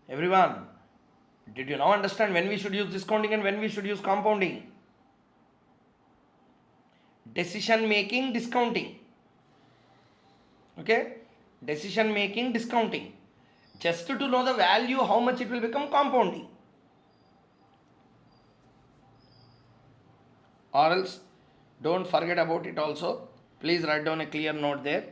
Speaker 1: Everyone, did you now understand when we should use discounting and when we should use compounding? Decision making, discounting. Okay? Decision making, discounting. Just to know the value, how much it will become compounding. Or else, don't forget about it also. Please write down a clear note there.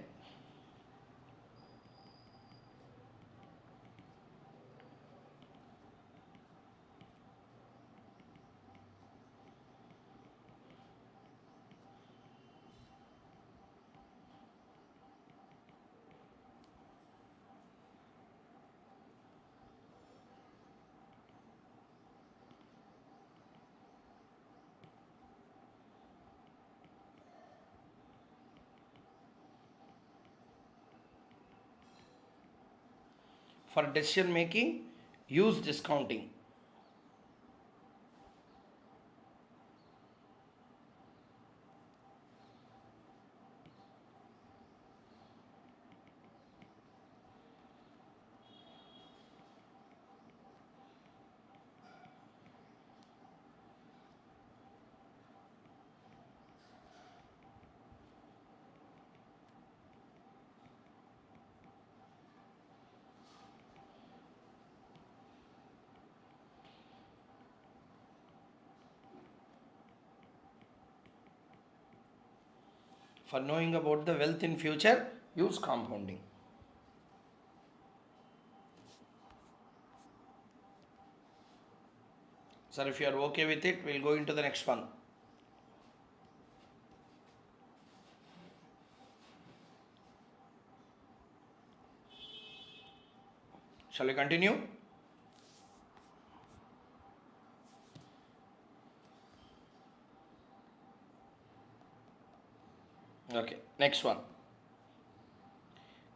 Speaker 1: For decision making, use discounting. For knowing about the wealth in future, use compounding. Sir, if you are okay with it, we'll go into the next one. Shall we continue? Okay, next one.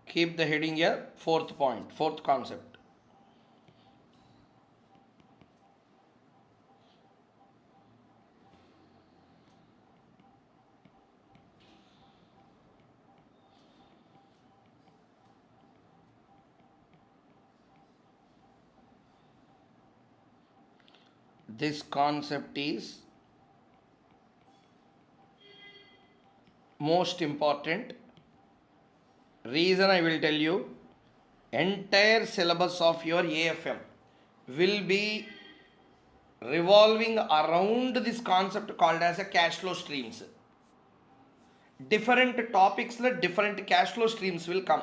Speaker 1: Keep the heading here, fourth point, fourth concept. This concept is most important. Reason I will tell you, entire syllabus of your AFM will be revolving around this concept called as a cash flow streams. Different topics, different cash flow streams will come.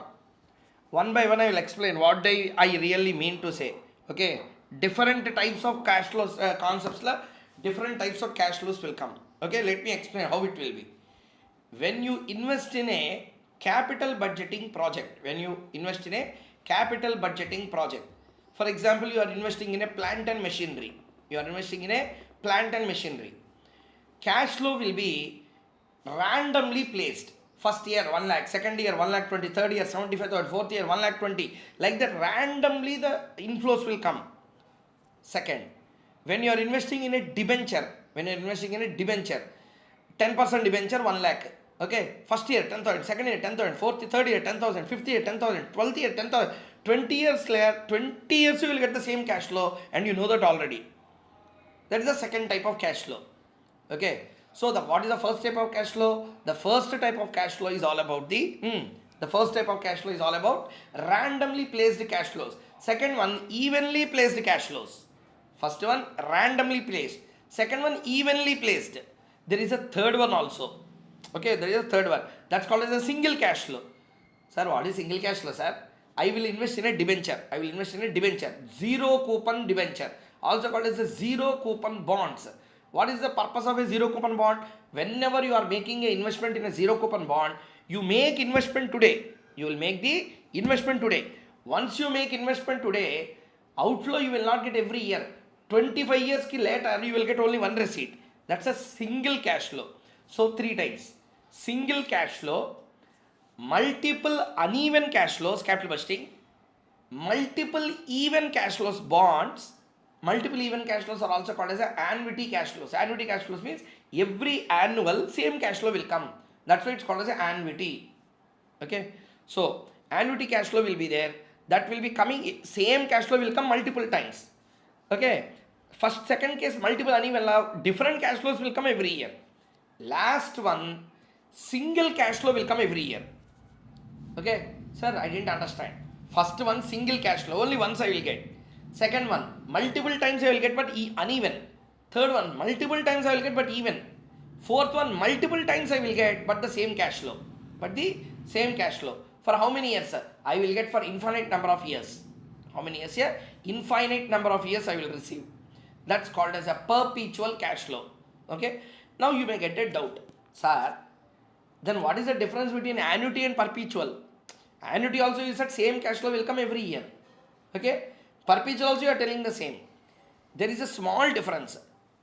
Speaker 1: One by one I will explain what I really mean to say. Okay, different types of cash flows concepts, different types of cash flows will come. Okay, let me explain how it will be. When you invest in a capital budgeting project, for example, you are investing in a plant and machinery, cash flow will be randomly placed. First year 1 lakh, second year 1 lakh 20, third year 75,000, fourth year 1 lakh 20, like that randomly the inflows will come. Second, when you are investing in a debenture, 10% debenture 1 lakh. Okay, first year 10,000, second year 10,000, fourth, third year 10,000, fifth year 10,000, 12th year 10,000, 20 years later, 20 years you will get the same cash flow, and you know that already. That is the second type of cash flow. Okay, so what is the first type of cash flow? The first type of cash flow is all about randomly placed cash flows. Second one, evenly placed cash flows. First one, randomly placed. Second one, evenly placed. There is a third one also. Okay, there is a third one. That's called as a single cash flow. Sir, what is single cash flow, sir? I will invest in a debenture. I will invest in a debenture. Zero coupon debenture. Also called as a zero coupon bonds. What is the purpose of a zero coupon bond? Whenever you are making an investment in a zero coupon bond, you make investment today. You will make the investment today. Once you make investment today, outflow you will not get every year. 25 years later, you will get only one receipt. That's a single cash flow. So, three types. Single cash flow, multiple uneven cash flows, capital budgeting, multiple even cash flows, bonds. Multiple even cash flows are also called as annuity cash flows. Annuity cash flows means every annual same cash flow will come. That's why it's called as annuity. Okay, so annuity cash flow will be there. That will be coming, same cash flow will come multiple times. Okay, first, second case, multiple uneven, different cash flows will come every year. Last one, single cash flow will come every year. Okay, sir, I didn't understand. First one, single cash flow, only once I will get. Second one, multiple times I will get but uneven. Third one, multiple times I will get but even. Fourth one, multiple times I will get but the same cash flow. But the same cash flow. For how many years, sir? I will get for infinite number of years. How many years here? Infinite number of years I will receive. That's called as a perpetual cash flow. Okay. Now you may get a doubt. Sir, then what is the difference between annuity and perpetual? Annuity also you said same cash flow will come every year. Okay. Perpetual also you are telling the same. There is a small difference.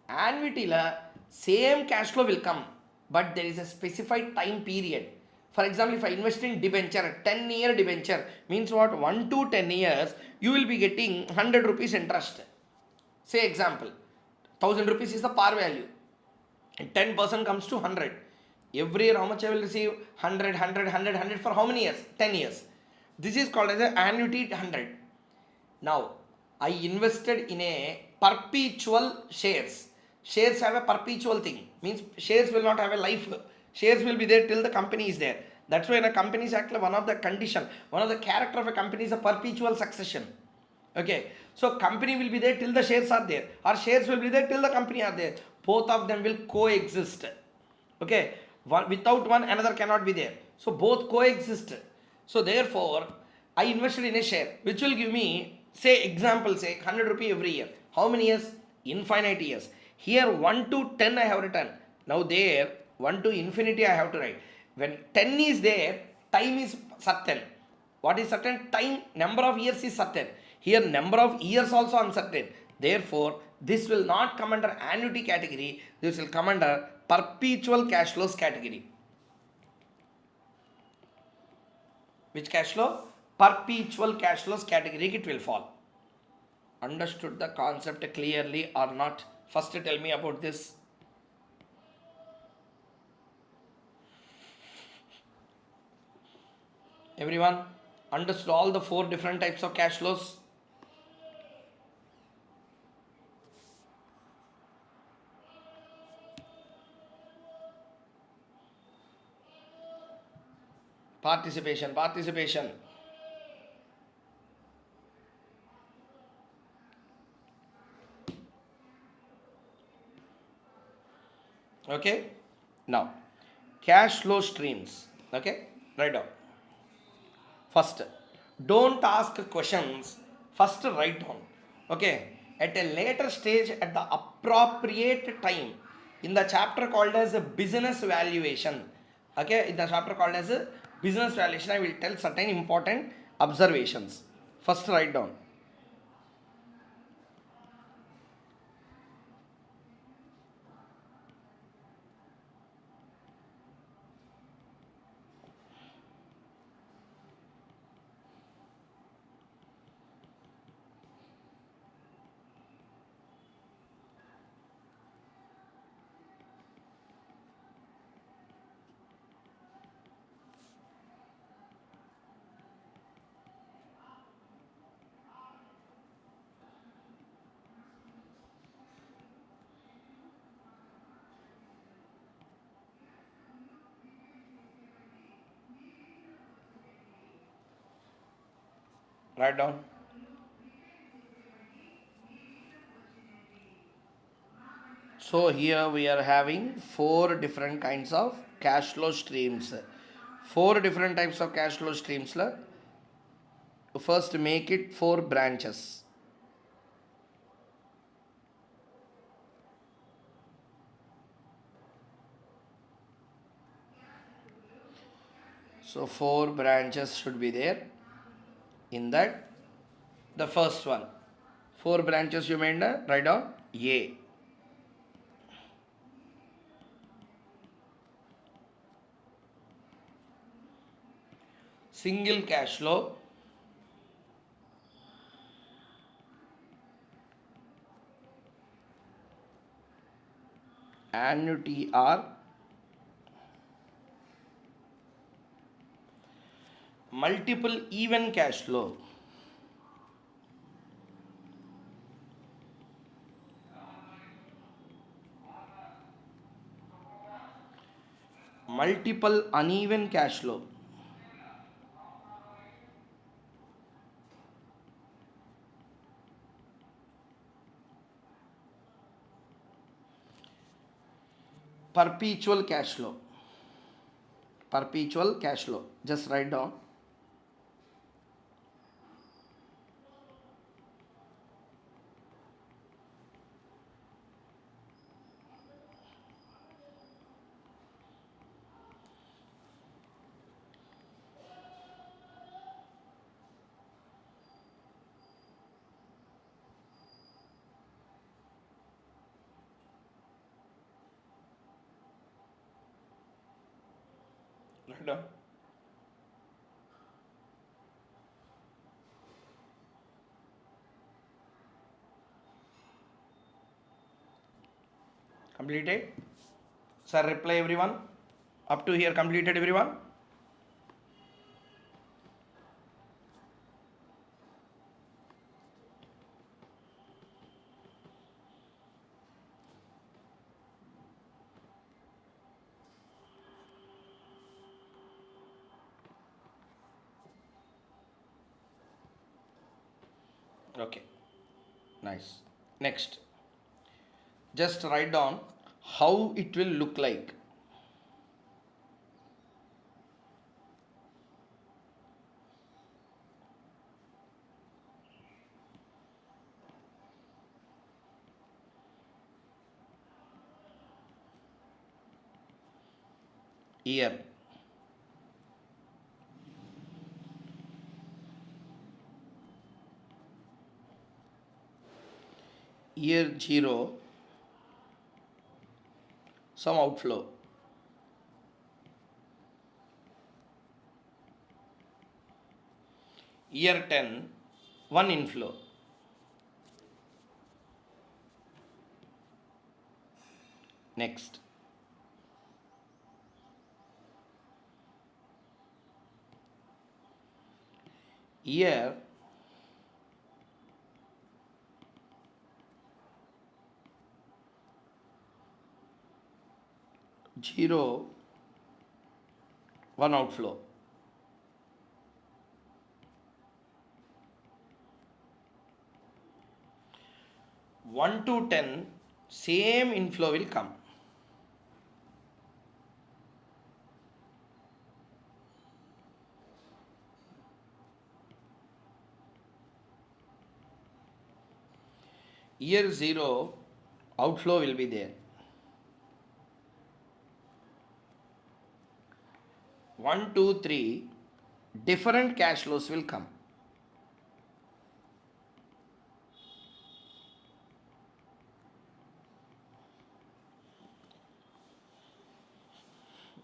Speaker 1: Annuity la same cash flow will come, but there is a specified time period. For example, if I invest in debenture, 10-year debenture means what? 1 to 10 years, you will be getting 100 rupees interest. Say example, 1000 rupees is the par value. 10% comes to 100. Every year how much I will receive? 100, 100, 100, 100 for how many years? 10 years. This is called as an annuity 100. Now, I invested in a perpetual shares. Shares have a perpetual thing. Means shares will not have a life. Shares will be there till the company is there. That's why in a Companies Act, one of the condition, one of the character of a company is a perpetual succession. Okay, so company will be there till the shares are there, or shares will be there till the company are there. Both of them will coexist. Okay, one without one another cannot be there. So both coexist. So therefore, I invested in a share which will give me, say example, say 100 rupee every year. How many years? Infinite years. Here 1 to 10 I have written. Now there 1 to infinity I have to write. When 10 is there, time is certain. What is certain? Time, number of years is certain. Here number of years also uncertain. Therefore, this will not come under annuity category. This will come under perpetual cash flows category. Which cash flow? Perpetual cash flows category it will fall. Understood the concept clearly or not? First tell me about this. Everyone understood all the 4 different types of cash flows? Participation, participation. Okay. Now, cash flow streams. Okay. Write down. First, don't ask questions. First, write down. Okay. At a later stage, at the appropriate time, in the chapter called as a business valuation. Okay. In the chapter called as a business valuation, I will tell certain important observations. First, write down. Write down. So here we are having 4 different kinds of cash flow streams. 4 different types of cash flow streams. First make it 4 branches. So 4 branches should be there in that. The first one, 4 branches you made, write down A. Single cash flow, annuity are multiple even cash flow. Multiple uneven cash flow. Perpetual cash flow. Perpetual cash flow. Just write down. Write down. Completed? Sir, reply everyone. Up to here completed everyone? Okay. Nice. Next. Just write down how it will look like. Year. Year 0, some outflow. Year 10, one inflow. Next. Year 0, one outflow. One to 10, same inflow will come. Year 0, outflow will be there. 1, 2, 3, different cash flows will come.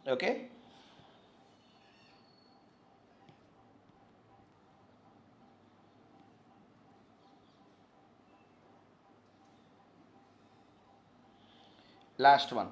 Speaker 1: Okay? Last one.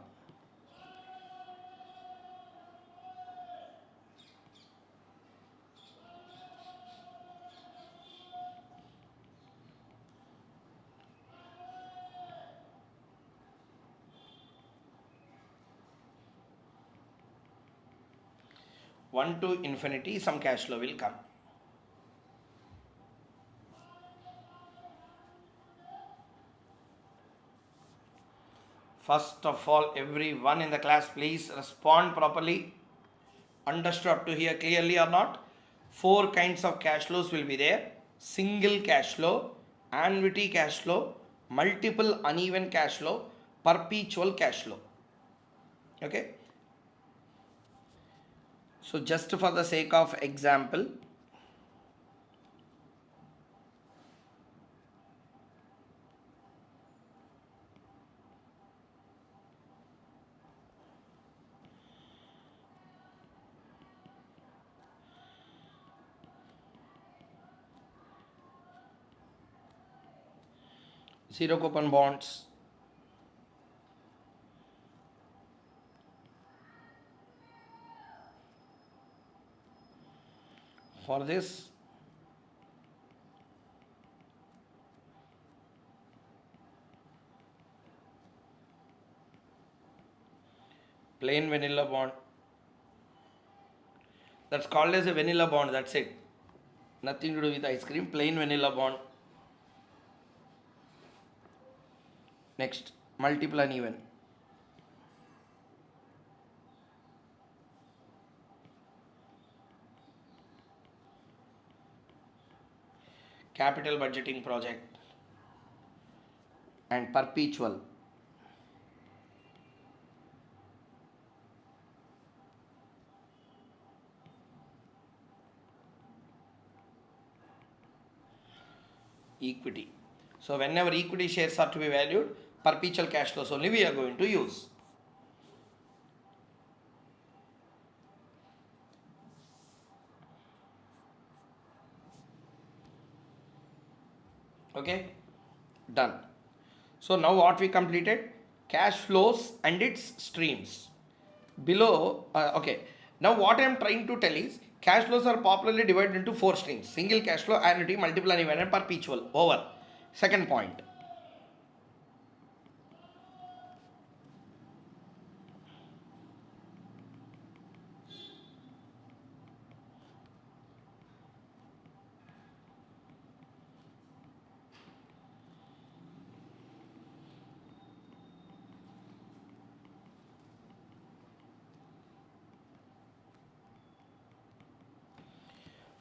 Speaker 1: One to infinity, some cash flow will come. First of all, everyone in the class, please respond properly. Understood up to here clearly or not? four kinds of cash flows will be there: single cash flow, annuity cash flow, multiple uneven cash flow, perpetual cash flow. Okay. So just for the sake of example, zero coupon bonds, for this plain vanilla bond, that's called as a vanilla bond, that's it, nothing to do with ice cream, plain vanilla bond. Next, multiple uneven, capital budgeting project, and perpetual. Equity. So whenever equity shares are to be valued, perpetual cash flows only we are going to use. Okay, done. So now what we completed? Cash flows and its streams. Below, okay. Now what I am trying to tell is cash flows are popularly divided into four streams: single cash flow, annuity, multiple uneven, and perpetual. Over. Second point.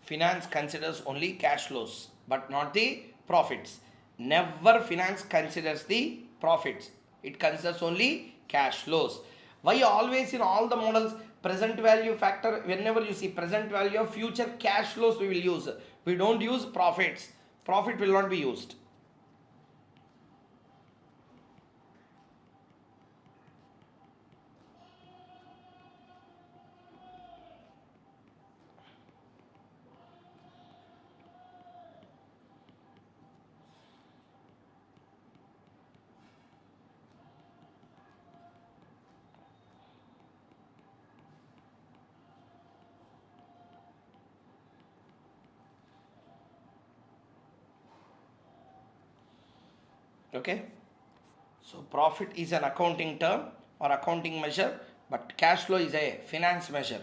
Speaker 1: Finance considers only cash flows but not the profits. Never finance considers the profits. It considers only cash flows. Why always in all the models present value factor, whenever you see present value of future cash flows we will use. We don't use profits. Profit will not be used. Okay. So profit is an accounting term or accounting measure, but cash flow is a finance measure.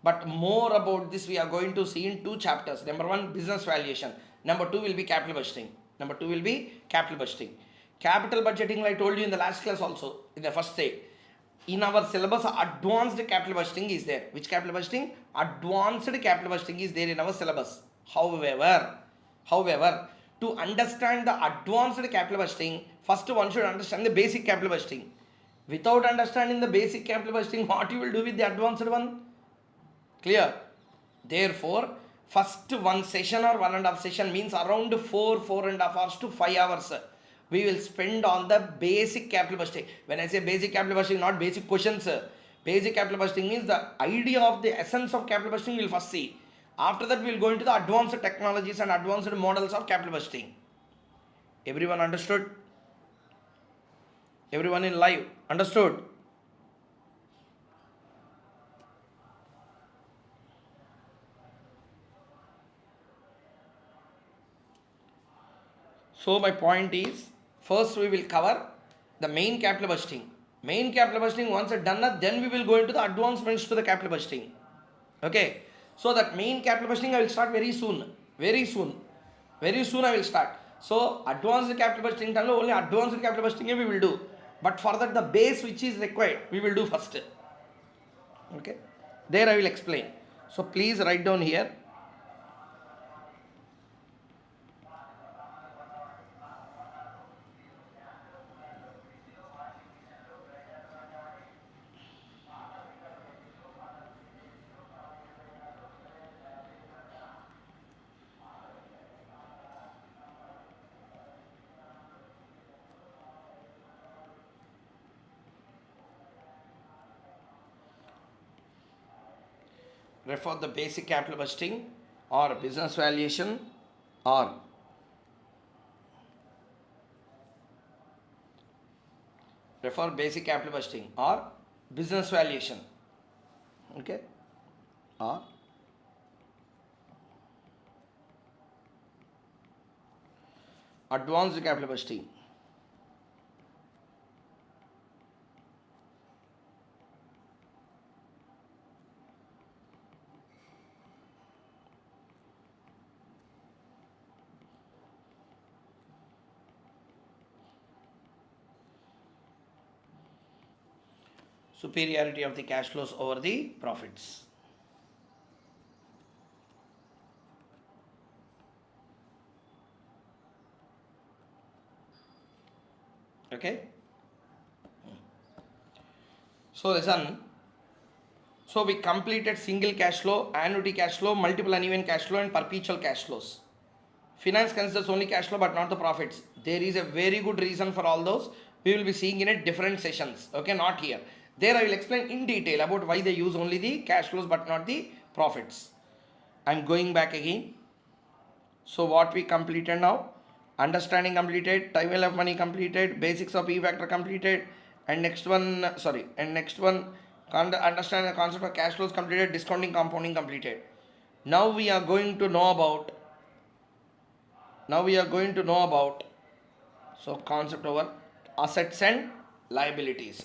Speaker 1: But more about this we are going to see in two chapters. Number one, business valuation. Number two will be capital budgeting. Number two will be capital budgeting. Capital budgeting, I told you in the last class also, in the first day. In our syllabus, advanced capital budgeting is there. Which capital budgeting? Advanced capital budgeting is there in our syllabus. However, to understand the advanced capital budgeting, first one should understand the basic capital budgeting. Without understanding the basic capital budgeting, what you will do with the advanced one? Clear? Therefore, first one session or 1.5 session means around 4.5 hours to 5 hours. We will spend on the basic capital budgeting. When I say basic capital budgeting, not basic questions. Basic capital budgeting means the idea of the essence of capital budgeting we will first see. After that, we will go into the advanced technologies and advanced models of capital budgeting. Everyone understood? Everyone in live understood? So my point is, first we will cover the main capital budgeting. Main capital budgeting once done, then we will go into the advancements to the capital budgeting. Okay. So that main capital budgeting I will start very soon. Very soon I will start. So advanced capital budgeting only advanced capital budgeting we will do. But for that the base which is required we will do first. Okay. There I will explain. So please write down here. refer the basic capital budgeting or business valuation or refer basic capital budgeting or business valuation, okay, or advanced capital budgeting. Superiority of the cash flows over the profits. Okay. So listen. So we completed single cash flow, annuity cash flow, multiple uneven cash flow, and perpetual cash flows. Finance considers only cash flow but not the profits. There is a very good reason for all those. We will be seeing in a different sessions. Okay, not here. There I will explain in detail about why they use only the cash flows but not the profits. I am going back again. So what we completed now? Understanding completed, time value of money completed, basics of E factor completed, and next one, understanding the concept of cash flows completed, discounting compounding completed. Now we are going to know about so concept over assets and liabilities.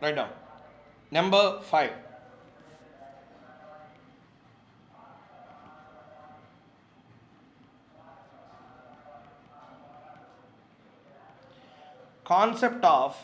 Speaker 1: Write down. Number 5. Concept of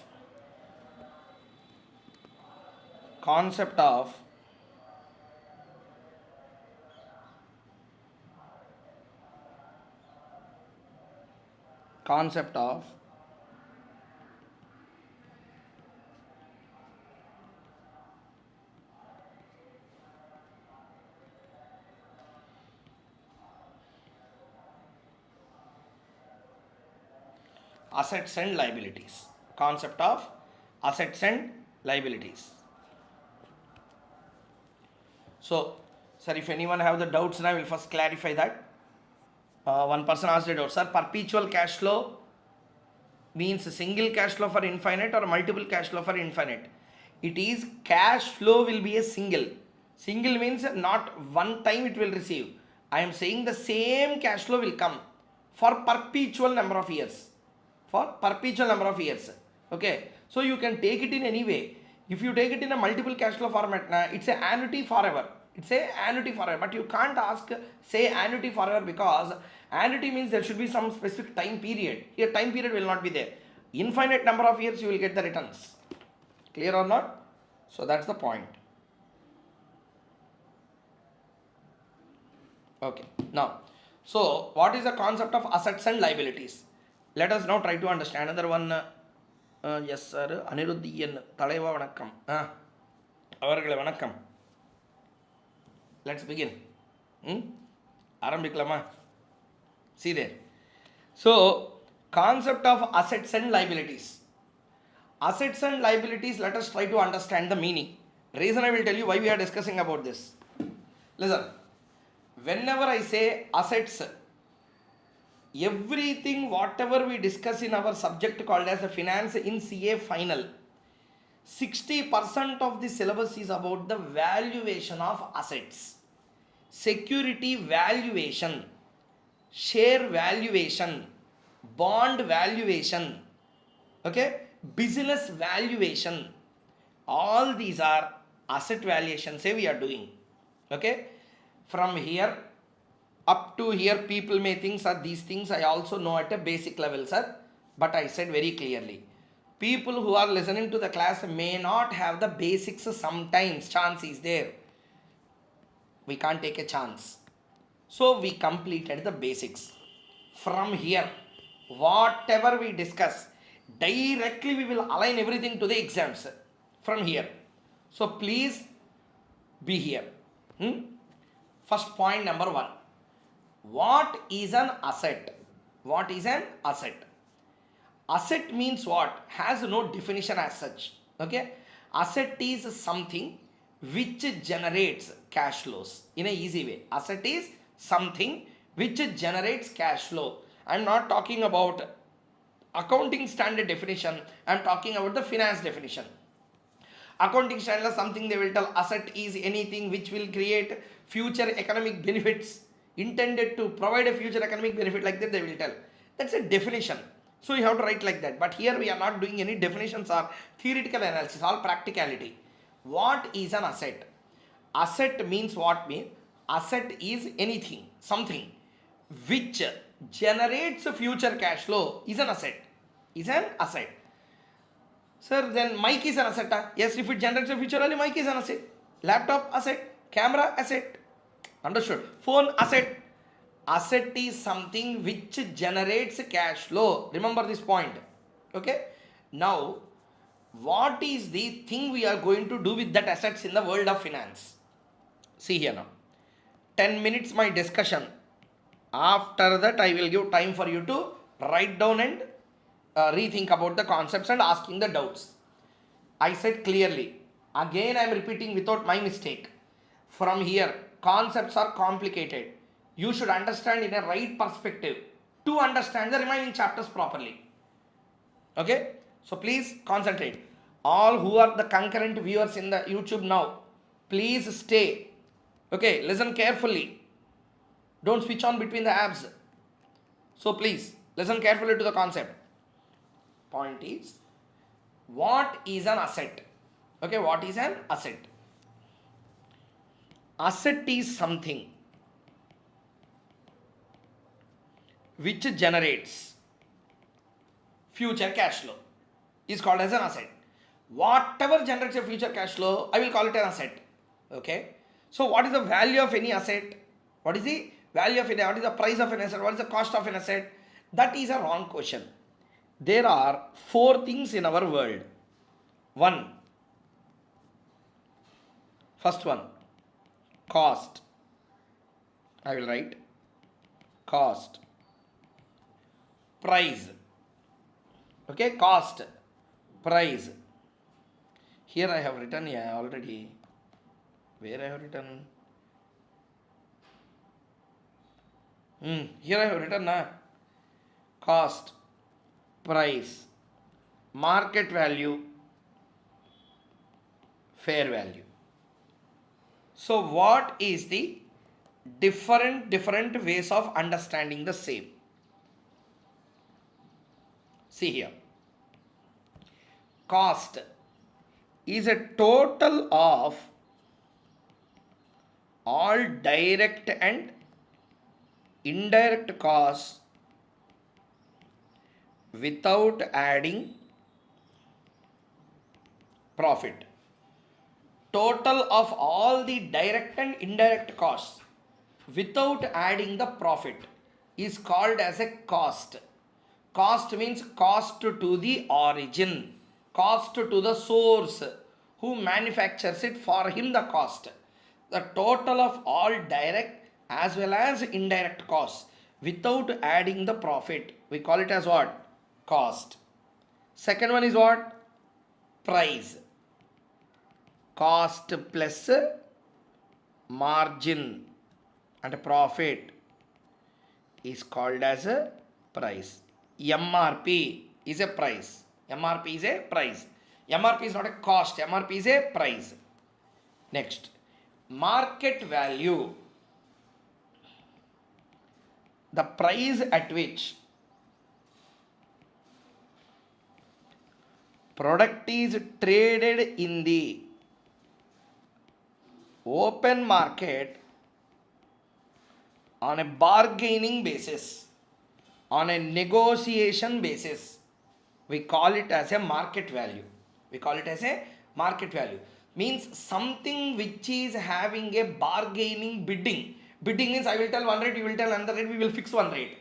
Speaker 1: assets and liabilities. Concept of assets and liabilities. So, sir, if anyone have the doubts now, I will first clarify that. One person asked a doubt, sir, perpetual cash flow means single cash flow for infinite or multiple cash flow for infinite. It is cash flow will be a single. Single means not one time it will receive. I am saying the same cash flow will come for perpetual number of years. Okay. So you can take it in any way. If you take it in a multiple cash flow format, it's an annuity forever. But you can't say annuity forever because annuity means there should be some specific time period. Here time period will not be there. Infinite number of years you will get the returns. Clear or not? So that's the point. Okay. Now, so what is the concept of assets and liabilities? Let us now try to understand. Another one. Yes sir. Aniruddhiyan Talaiva Vanakkam. Avargale Vanakkam. Let's begin. Arambiklama. See there. So, concept of assets and liabilities. Assets and liabilities, let us try to understand the meaning. Reason I will tell you why we are discussing about this. Listen, whenever I say assets, everything whatever we discuss in our subject called as the finance in CA final, 60% of the syllabus is about the valuation of assets, security valuation, share valuation, bond valuation, okay, business valuation. All these are asset valuations we are doing. Okay, from here up to here people may think, sir, these things I also know at a basic level, sir, but I said very clearly, people who are listening to the class may not have the basics. Sometimes chance is there, we can't take a chance. So we completed the basics. From here, whatever we discuss, directly we will align everything to the exams from here. So please be here. First point number one. What is an asset? What is an asset? Asset means what? Has no definition as such. Okay? Asset is something which generates cash flows in a easy way. Asset is something which generates cash flow. I'm not talking about accounting standard definition. I'm talking about the finance definition. Accounting standard something they will tell asset is anything which will create future economic benefits, intended to provide a future economic benefit, like that they will tell. That's a definition. So you have to write like that. But here we are not doing any definitions or theoretical analysis, all practicality. What is an asset? Asset means what mean? Asset is anything, something which generates future cash flow is an asset. Is an asset. Sir, then mic is an asset. Yes, if it generates a future value, mic is an asset. Laptop asset, camera asset. Understood? Phone asset. Asset is something which generates cash flow. Remember this point. Okay? Now, what is the thing we are going to do with that assets in the world of finance? See here now. 10 minutes my discussion. After that, I will give time for you to write down and rethink about the concepts and asking the doubts. I said clearly. Again, I am repeating without my mistake. From here, concepts are complicated. You should understand in a right perspective to understand the remaining chapters properly. Okay? So please concentrate. All who are the concurrent viewers in the YouTube now, please stay. Okay, listen carefully. Don't switch on between the apps. So please, listen carefully to the concept. Point is, what is an asset? Okay, what is an asset? Asset is something which generates future cash flow is called as an asset. Whatever generates a future cash flow, I will call it an asset. Okay. So what is the value of any asset? What is the value of an asset? What is the price of an asset? What is the cost of an asset? That is a wrong question. There are 4 things in our world. First one, cost. I will write cost. Price. Okay, cost, price. Here I have written, already. Where I have written? Here I have written cost, price, market value, fair value. So what is the different ways of understanding the same? See here. Cost is a total of all direct and indirect costs without adding profit. Total of all the direct and indirect costs without adding the profit is called as a cost. Cost means cost to the origin, cost to the source who manufactures it, for him the cost. The total of all direct as well as indirect costs without adding the profit, we call it as what? Cost. Second one is what? Price. Cost plus margin and profit is called as a price. MRP is a price. MRP is a price. MRP is not a cost. MRP is a price. Next, market value. The price at which product is traded in the open market on a bargaining basis, on a negotiation basis, we call it as a market value. We call it as a market value. Means something which is having a bargaining bidding. Bidding means I will tell one rate, you will tell another rate, we will fix one rate.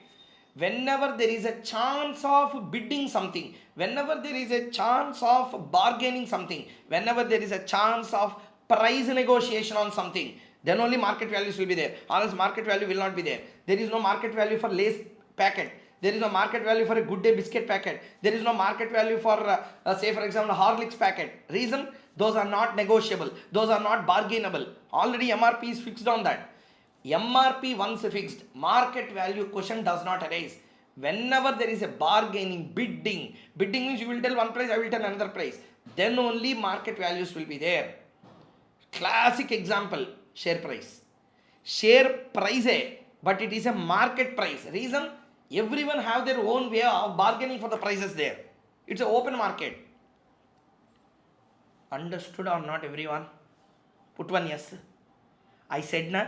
Speaker 1: Whenever there is a chance of bidding something, whenever there is a chance of bargaining something, whenever there is a chance of price negotiation on something, Then only market values will be there. Or else market value will not be there. There is no market value for Lay's packet. There is no market value for a Good Day biscuit packet. There is no market value for, say for example, Horlicks packet. Reason? Those are not negotiable. Those are not bargainable. Already MRP is fixed on that. MRP once fixed, market value question does not arise. Whenever there is a bargaining, bidding means you will tell one price, I will tell another price. Then only market values will be there. Classic example, share price. Share price, but it is a market price. Reason? Everyone have their own way of bargaining for the prices there. It's an open market. Understood or not everyone? Put one yes. I said na,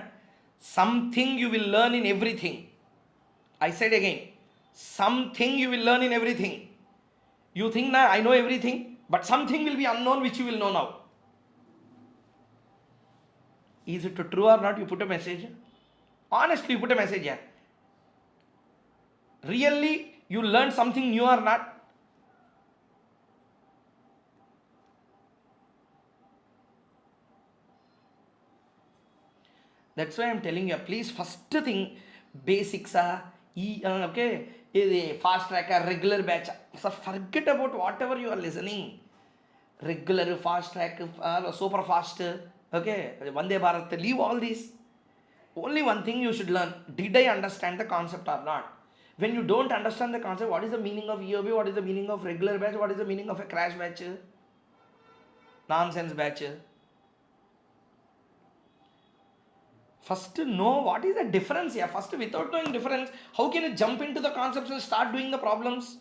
Speaker 1: something you will learn in everything. I said again, something you will learn in everything. You think na, I know everything, but something will be unknown which you will know now. Is it true or not? You put a message. Honestly, you put a message here. Really, you learn something new or not? That's why I'm telling you, please, first thing, basics, okay, fast track, regular batch. So forget about whatever you are listening. Regular, fast track, super fast, okay, Vande Bharat, leave all this. Only one thing you should learn, did I understand the concept or not? When you don't understand the concept, what is the meaning of EOB, what is the meaning of regular batch, what is the meaning of a crash batch, nonsense batch? First know what is the difference here. First, without knowing difference, how can you jump into the concepts and start doing the problems?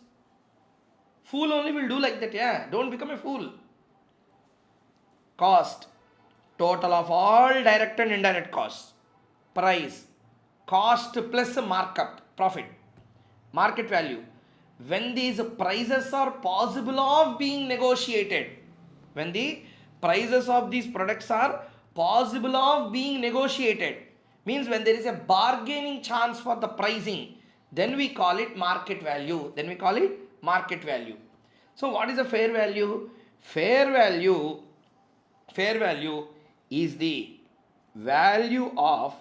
Speaker 1: Fool only will do like that, yeah. Don't become a fool. Cost, total of all direct and indirect costs. Price, cost plus markup, profit. Market value. When these prices are possible of being negotiated, when the prices of these products are possible of being negotiated, means when there is a bargaining chance for the pricing, then we call it market value. So what is a fair value? Fair value is the value of,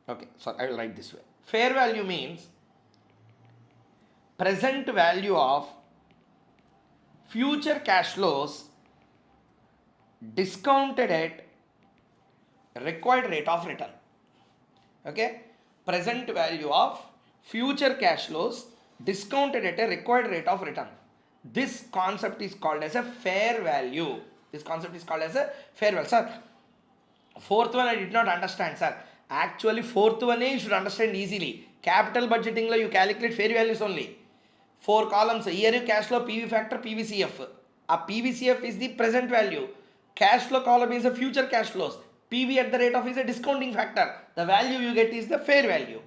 Speaker 1: okay, sorry, I will write this way. Fair value means present value of future cash flows discounted at required rate of return. Okay, present value of future cash flows discounted at a required rate of return. This concept is called as a fair value. Sir, fourth one I did not understand, sir. Actually, fourth one you should understand easily. Capital budgeting lo you calculate fair values only. 4 columns, year cash flow, PV factor, PVCF. A PVCF is the present value. Cash flow column is the future cash flows. PV at the rate of is a discounting factor. The value you get is the fair value.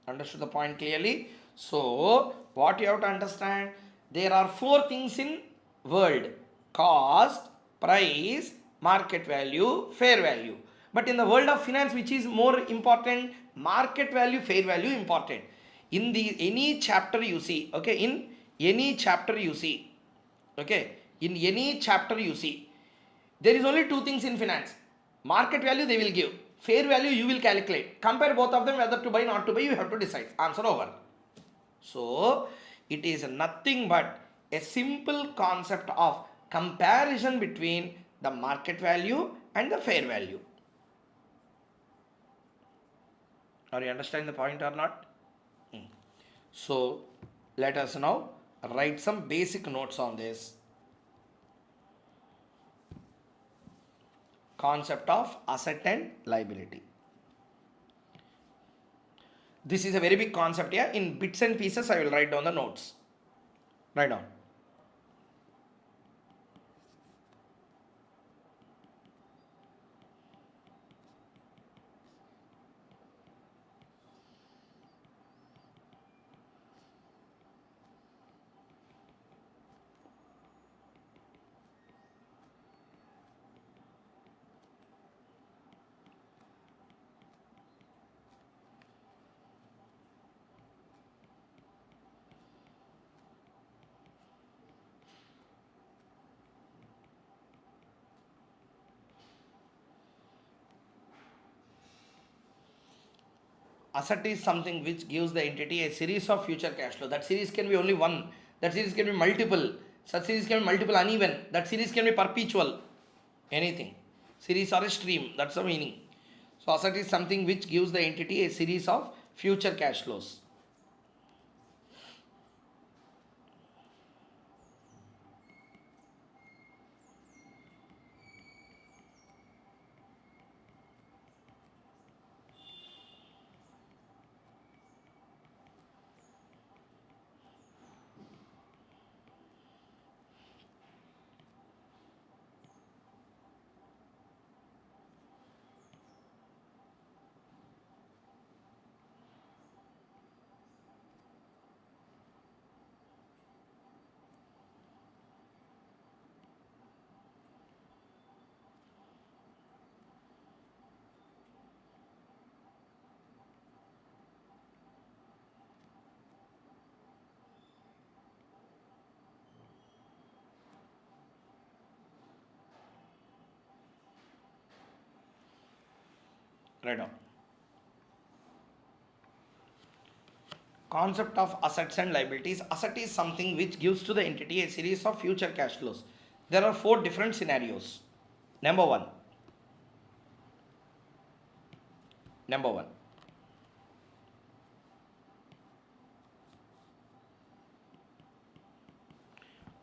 Speaker 1: Understood the point clearly? So, what you have to understand? There are 4 things in world. Cost, price, market value, fair value. But in the world of finance, which is more important? Market value, fair value important. In the any chapter you see, okay, in any chapter you see, there is only 2 things in finance. Market value they will give, fair value you will calculate. Compare both of them, whether to buy, not to buy, you have to decide. Answer over. So, it is nothing but a simple concept of comparison between the market value and the fair value. Are you understanding the point or not? So, let us now write some basic notes on this. Concept of asset and liability. This is a very big concept here. In bits and pieces, I will write down the notes. Write down. Asset is something which gives the entity a series of future cash flow. That series can be only one. That series can be multiple. Such series can be multiple uneven. That series can be perpetual. Anything. Series or a stream. That's the meaning. So asset is something which gives the entity a series of future cash flows. Right on. Concept of assets and liabilities. Asset is something which gives to the entity a series of future cash flows. There are four different scenarios. Number one. Number one.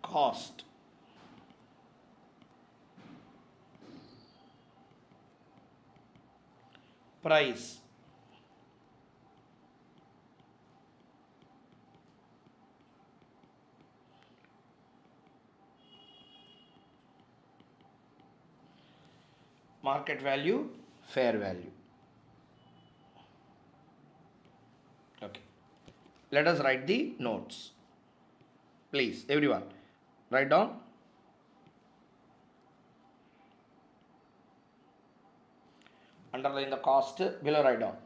Speaker 1: Cost. Price. Market value. Fair value. Okay. Let us write the notes. Please, everyone, write down. Underline the cost, below write down.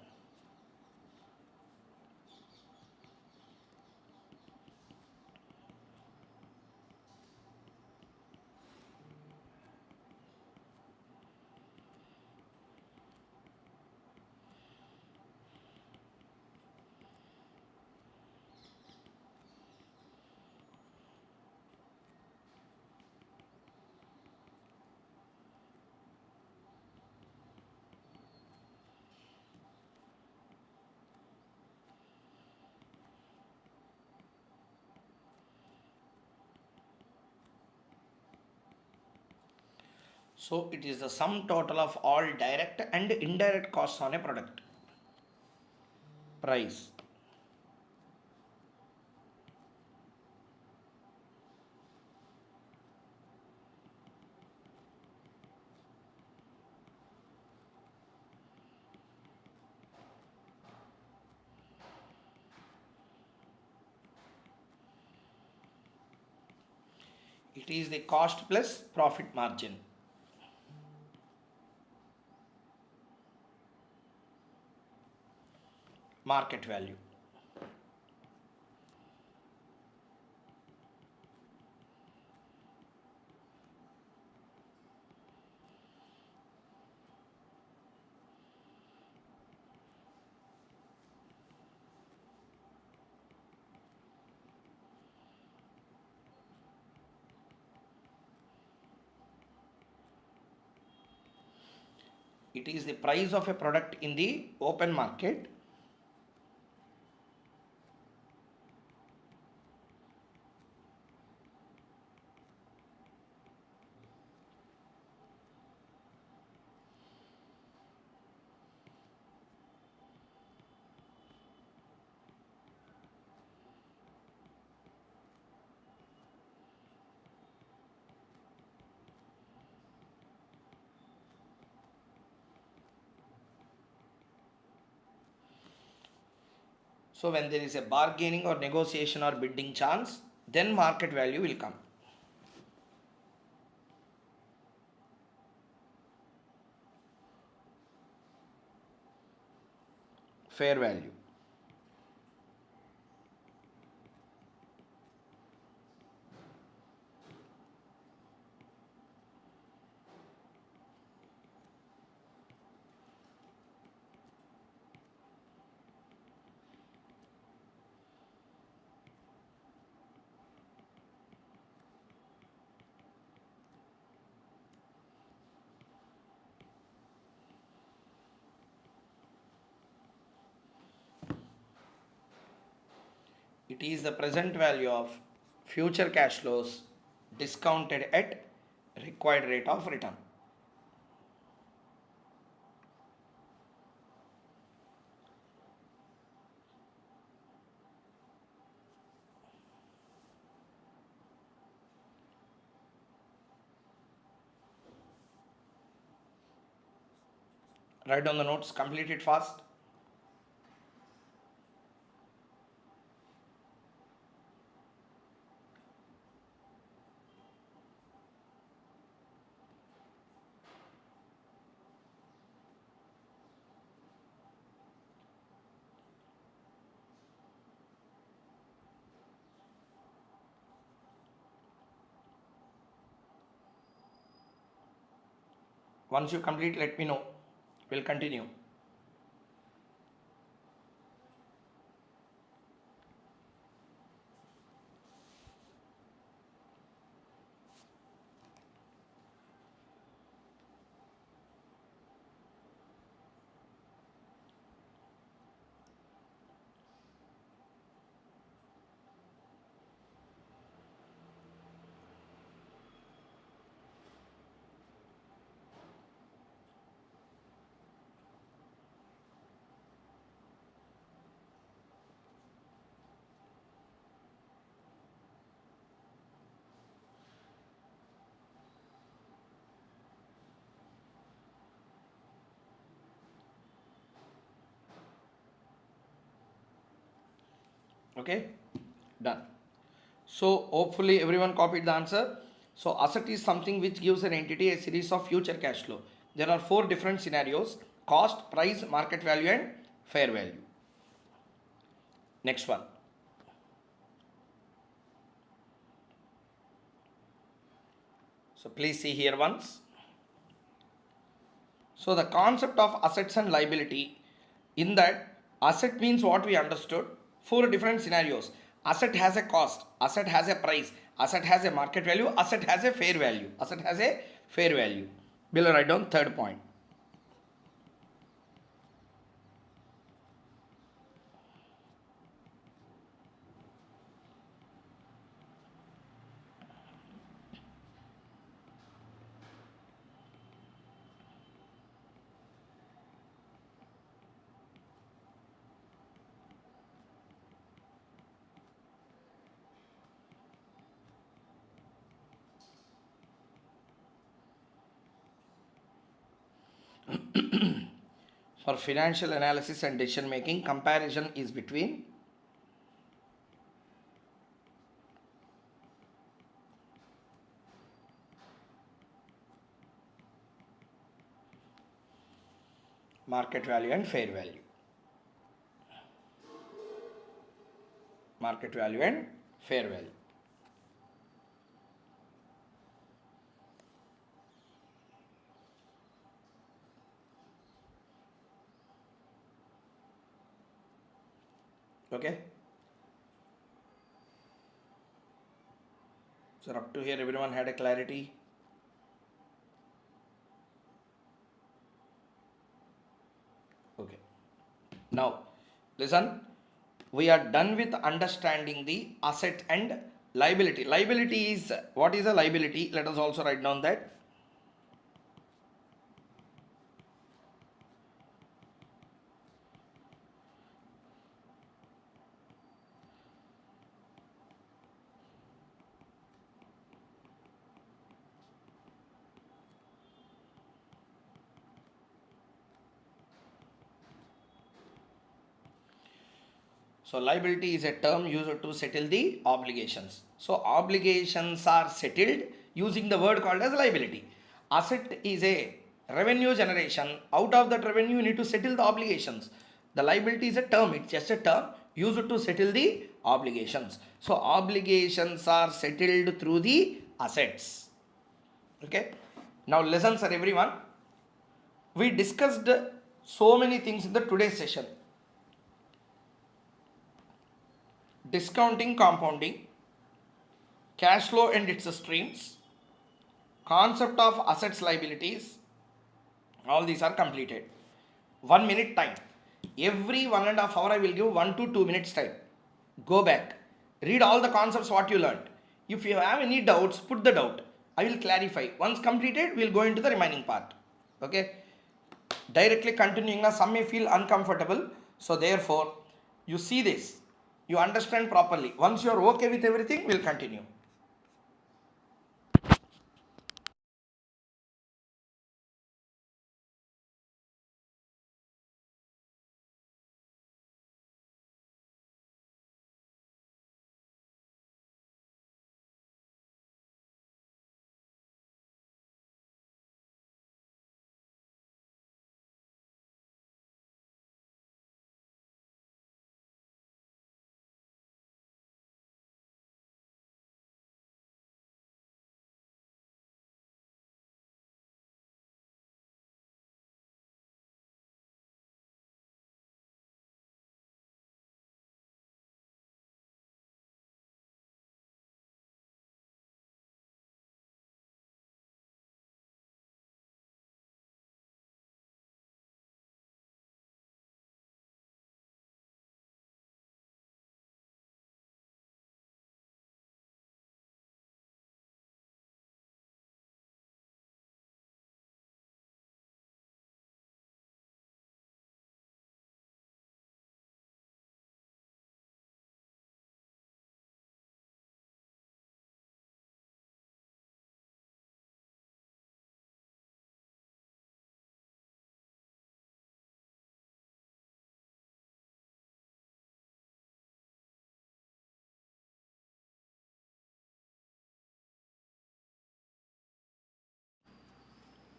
Speaker 1: So it is the sum total of all direct and indirect costs on a product. Price. It is the cost plus profit margin. Market value. It is the price of a product in the open market. So when there is a bargaining or negotiation or bidding chance, then market value will come. Fair value. It is the present value of future cash flows discounted at required rate of return. Write down the notes, complete it fast. Once you complete, let me know. We'll continue. Okay, done. So hopefully everyone copied the answer. So asset is something which gives an entity a series of future cash flow. There are four different scenarios: cost, price, market value and fair value. Next one. So please see here once. So the concept of assets and liability, in that asset means what we understood, four different scenarios. Asset has a cost, asset has a price, asset has a market value, asset has a fair value. Asset has a fair value. Below write down third point. For financial analysis and decision making, comparison is between market value and fair value. Market value and fair value. Okay. So up to here everyone had a clarity. Okay. Now listen, we are done with understanding the asset and liability. Liability is, what is a liability? Let us also write down that. So liability is a term used to settle the obligations. So obligations are settled using the word called as liability. Asset is a revenue generation. Out of that revenue, you need to settle the obligations. The liability is a term. It's just a term used to settle the obligations. So obligations are settled through the assets. Okay. Now lessons are everyone. We discussed so many things in the today's session. Discounting, compounding, cash flow and its streams, concept of assets, liabilities, all these are completed. 1 minute time. Every 1.5 hours I will give 1 to 2 minutes time. Go back. Read all the concepts what you learned. If you have any doubts, put the doubt. I will clarify. Once completed, we will go into the remaining part. Okay. Directly continuing now, some may feel uncomfortable. So therefore, you see this. You understand properly. Once you are okay with everything, we'll continue.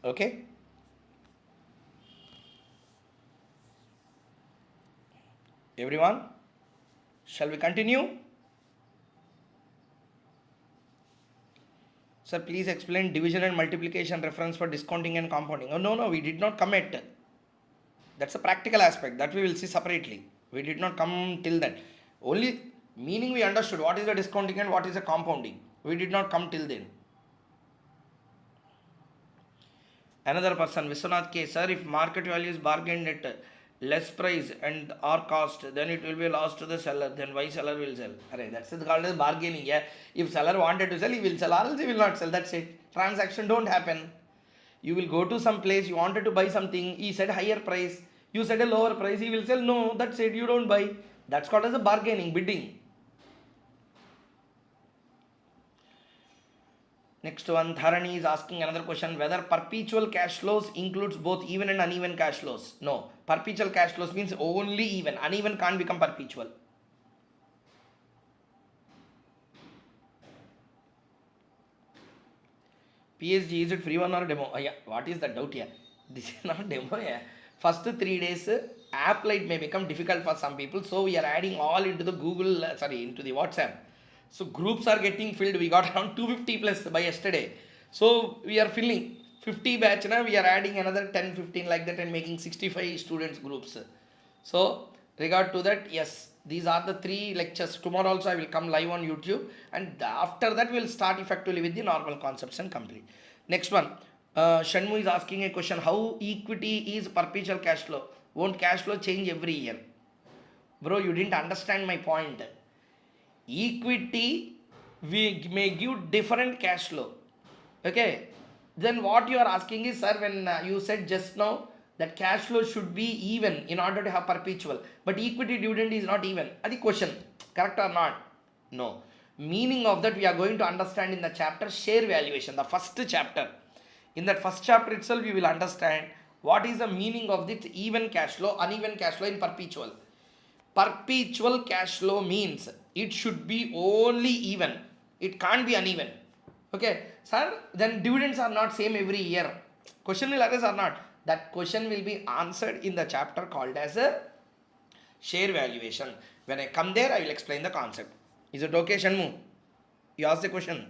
Speaker 1: Okay. Everyone, shall we continue? Sir, please explain division and multiplication reference for discounting and compounding. Oh, no, we did not come at. That's a practical aspect that we will see separately. We did not come till that. Only meaning we understood what is the discounting and what is the compounding. We did not come till then. Another person, Vishwanath K. Sir, if market value is bargained at less price and or cost, then it will be lost to the seller. Then why seller will sell? Array, that's called as bargaining. Yeah. If seller wanted to sell, he will sell, or else he will not sell. That's it. Transaction don't happen. You will go to some place, you wanted to buy something, he said higher price, you said a lower price, he will sell. No, that's it, you don't buy. That's called as a bargaining, bidding. Next one, Dharani is asking another question, whether perpetual cash flows includes both even and uneven cash flows. No, perpetual cash flows means only even. Uneven can't become perpetual. PSG, is it free one or demo? Yeah, what is the doubt here? This is not demo. Yeah. First 3 days, app light may become difficult for some people. So we are adding all into the Google, into the WhatsApp. So groups are getting filled. We got around 250 plus by yesterday. So we are filling 50 batch. Now we are adding another 10, 15 like that and making 65 students groups. So regard to that, yes, these are the 3 lectures. Tomorrow also I will come live on YouTube, and after that we will start effectively with the normal concepts and complete. Next one, Shanmu is asking a question, how equity is perpetual cash flow? Won't cash flow change every year? Bro, you didn't understand my point. Equity we may give different cash flow. Okay, then what you are asking is, sir, when you said just now that cash flow should be even in order to have perpetual, but equity dividend is not even. That's the question, correct or not? No. Meaning of that we are going to understand in the chapter share valuation, the first chapter. In that first chapter itself we will understand what is the meaning of this even cash flow, uneven cash flow in perpetual. Perpetual cash flow means it should be only even, it can't be uneven. Okay, sir, then dividends are not same every year. Question will arise or not? That question will be answered in the chapter called as a share valuation. When I come there, I will explain the concept. Is it okay, Shanmu? You ask the question.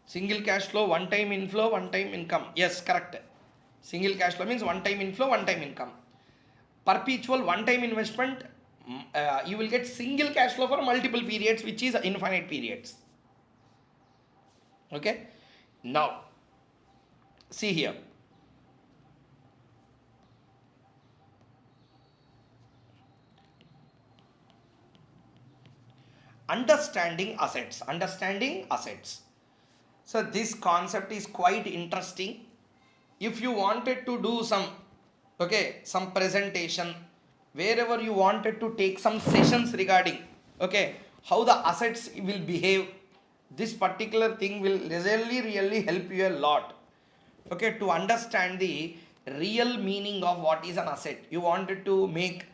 Speaker 1: Single cash flow, one time inflow, one time income. Yes, correct. Single cash flow means one time inflow, one time income. Perpetual one time investment, you will get single cash flow for multiple periods, which is infinite periods. Okay. Now, see here. Understanding assets. So this concept is quite interesting. If you wanted to do some presentation, wherever you wanted to take some sessions regarding how the assets will behave, this particular thing will really help you a lot, to understand the real meaning of what is an asset. You wanted to make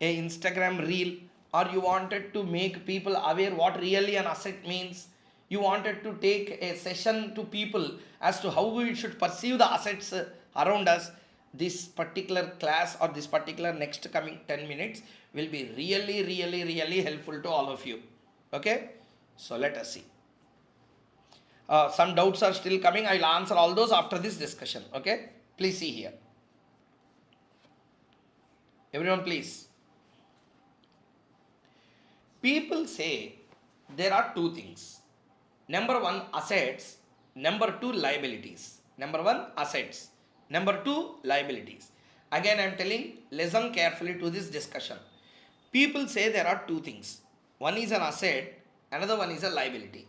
Speaker 1: a Instagram reel, or you wanted to make people aware what really an asset means. You wanted to take a session to people as to how we should perceive the assets around us. This particular class or this particular next coming 10 minutes will be really helpful to all of you. Okay, so let us see. Some doubts are still coming. I will answer all those after this discussion. Okay, please see here. Everyone, please. People say there are two things. Number one, assets. Number two, liabilities. Number one, assets. Number two, liabilities. Again, I am telling, listen carefully to this discussion. People say there are two things. One is an asset, another one is a liability.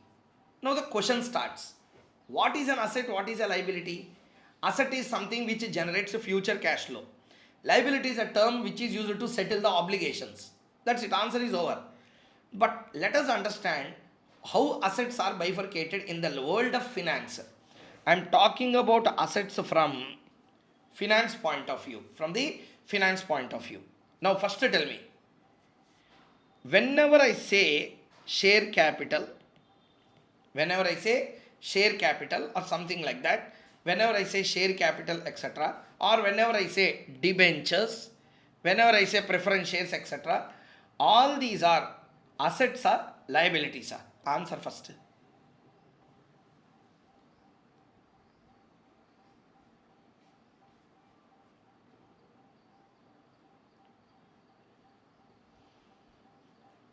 Speaker 1: Now the question starts. What is an asset? What is a liability? Asset is something which generates a future cash flow. Liability is a term which is used to settle the obligations. That's it. Answer is over. But let us understand how assets are bifurcated in the world of finance. I am talking about assets from finance point of view. From the finance point of view. Now first tell me. Whenever I say share capital or something like that, whenever I say share capital etc., or whenever I say debentures, whenever I say preference shares etc., all these are assets or liabilities are? Answer first.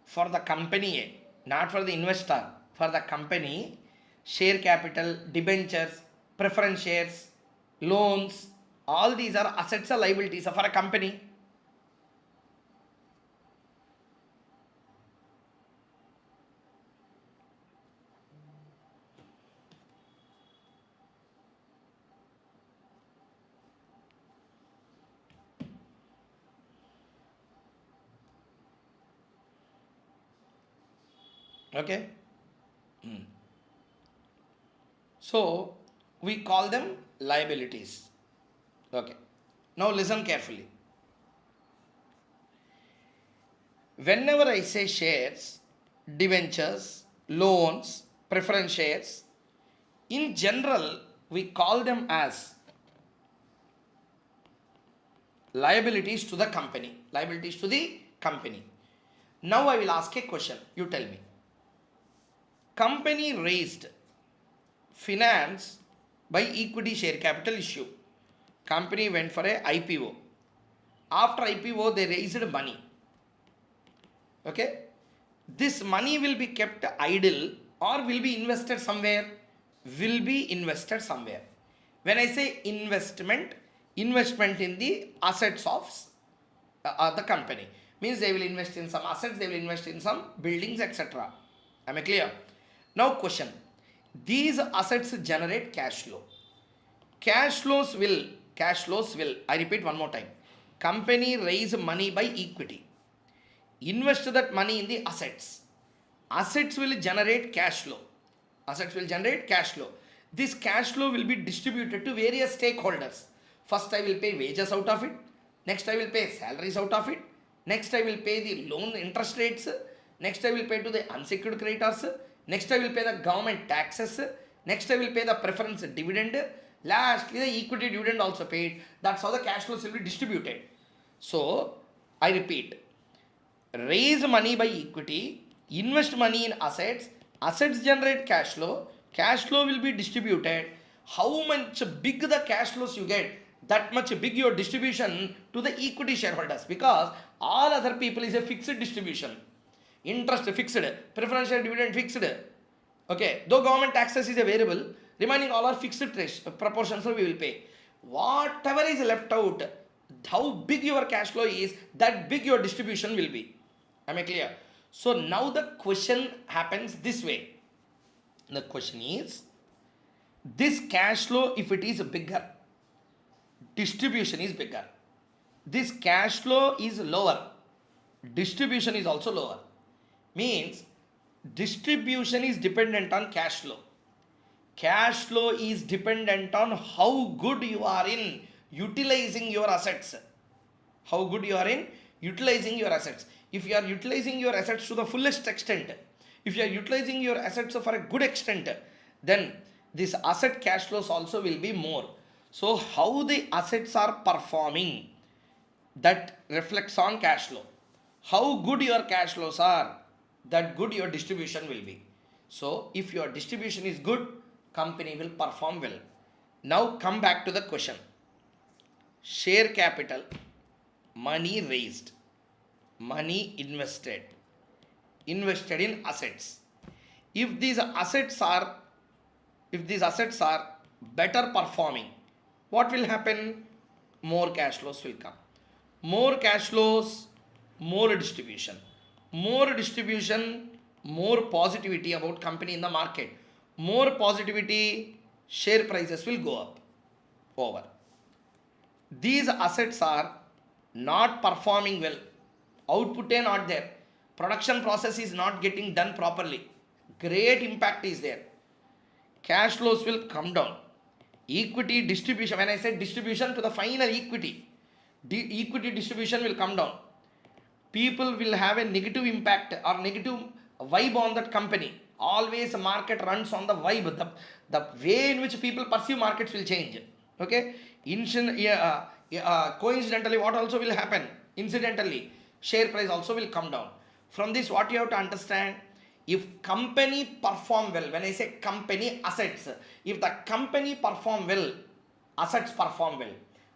Speaker 1: For the company, not for the investor, for the company, share capital, debentures, preference shares, loans, all these are assets or liabilities for a company. Okay. So we call them liabilities. Okay. Now listen carefully. Whenever I say shares, debentures, loans, preference shares, in general we call them as liabilities to the company. Liabilities to the company. Now I will ask a question. You tell me. Company raised finance by equity share capital issue. Company went for a IPO. After IPO, they raised money. Okay? This money will be kept idle or will be invested somewhere? Will be invested somewhere. When I say investment in the assets of the company. Means they will invest in some assets, they will invest in some buildings, etc. Am I clear? Now question. These assets generate cash flow. Cash flows will, I repeat one more time. Company raise money by equity. Invest that money in the assets. Assets will generate cash flow. This cash flow will be distributed to various stakeholders. First I will pay wages out of it. Next I will pay salaries out of it. Next I will pay the loan interest rates. Next I will pay to the unsecured creditors. Next I will pay the government taxes. Next I will pay the preference dividend. Lastly the equity dividend also paid. That's how the cash flows will be distributed. So I repeat. Raise money by equity. Invest money in assets. Assets generate cash flow. Cash flow will be distributed. How much big the cash flows you get, that much big your distribution to the equity shareholders, because all other people is a fixed distribution. Interest fixed, preferential dividend fixed, Okay, though government taxes is a variable, remaining all are fixed proportions, so we will pay. Whatever is left out, how big your cash flow is, that big your distribution will be. Am I clear? So now the question happens this way. The question is, this cash flow, if it is bigger, distribution is bigger. This cash flow is lower, distribution is also lower. Means distribution is dependent on cash flow. Cash flow is dependent on how good you are in utilizing your assets. How good you are in utilizing your assets. If you are utilizing your assets to the fullest extent, if you are utilizing your assets for a good extent, then this asset cash flows also will be more. So how the assets are performing, that reflects on cash flow. How good your cash flows are, that good your distribution will be. So if your distribution is good, company will perform well. Now come back to the question. Share capital, money raised, money invested in assets. If these assets are better performing, what will happen? More cash flows will come. More cash flows, more distribution. More distribution, more positivity about company in the market. More positivity, share prices will go up. Over. These assets are not performing well. Output is not there. Production process is not getting done properly. Great impact is there. Cash flows will come down. Equity distribution, when I said distribution to the final equity, equity distribution will come down. People will have a negative impact or negative vibe on that company. Always market runs on the vibe. The way in which people perceive markets will change. Okay? Coincidentally, what also will happen? Incidentally, share price also will come down. From this, what you have to understand, if company perform well, when I say company assets, if the company perform well, assets perform well.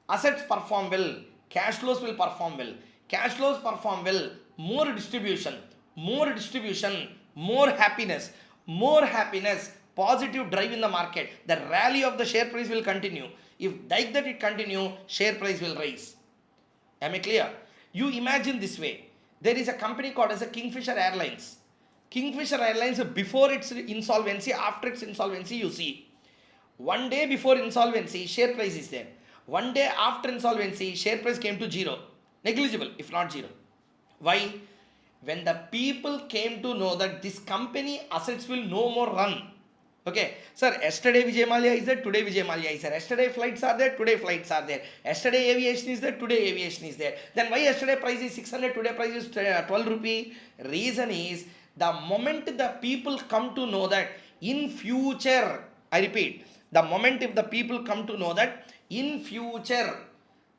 Speaker 1: Assets perform well, cash flows will perform well. Cash flows perform well, more distribution, more happiness, positive drive in the market. The rally of the share price will continue. If like that it continue, share price will rise. Am I clear? You imagine this way. There is a company called as a Kingfisher Airlines. Kingfisher Airlines, before its insolvency, after its insolvency, you see. One day before insolvency, share price is there. One day after insolvency, share price came to zero. Negligible, if not zero. Why? When the people came to know that this company assets will no more run. Okay, sir, yesterday Vijay Mallya is there, today Vijay Mallya is there. Yesterday flights are there, today flights are there. Yesterday aviation is there, today aviation is there. Then why yesterday price is 600, today price is 12 rupee? Reason is, the moment the people come to know that in future, I repeat, the moment if the people come to know that in future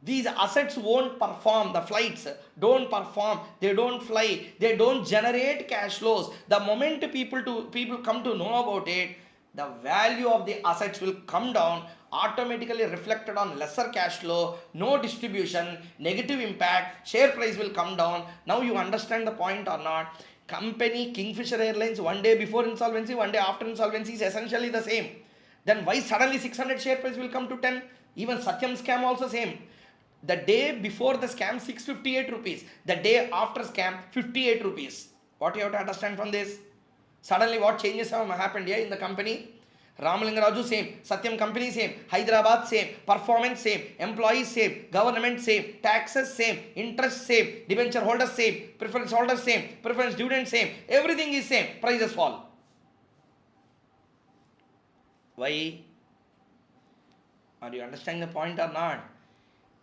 Speaker 1: these assets won't perform, the flights don't perform, they don't fly, they don't generate cash flows, the moment people come to know about it, the value of the assets will come down, automatically reflected on lesser cash flow, no distribution, negative impact, share price will come down. Now you understand the point or not? Company Kingfisher Airlines, one day before insolvency, one day after insolvency is essentially the same. Then why suddenly 600 share price will come to 10? Even Satyam scam also same. The day before the scam 658 rupees, the day after scam 58 rupees. What you have to understand from this? Suddenly what changes have happened here in the company? Ramalingaraju same, Satyam company same, Hyderabad same, performance same, employees same, government same, taxes same, interest same, debenture holders same, preference holders same, preference dividend same, everything is same, prices fall. Why? Are you understanding the point or not?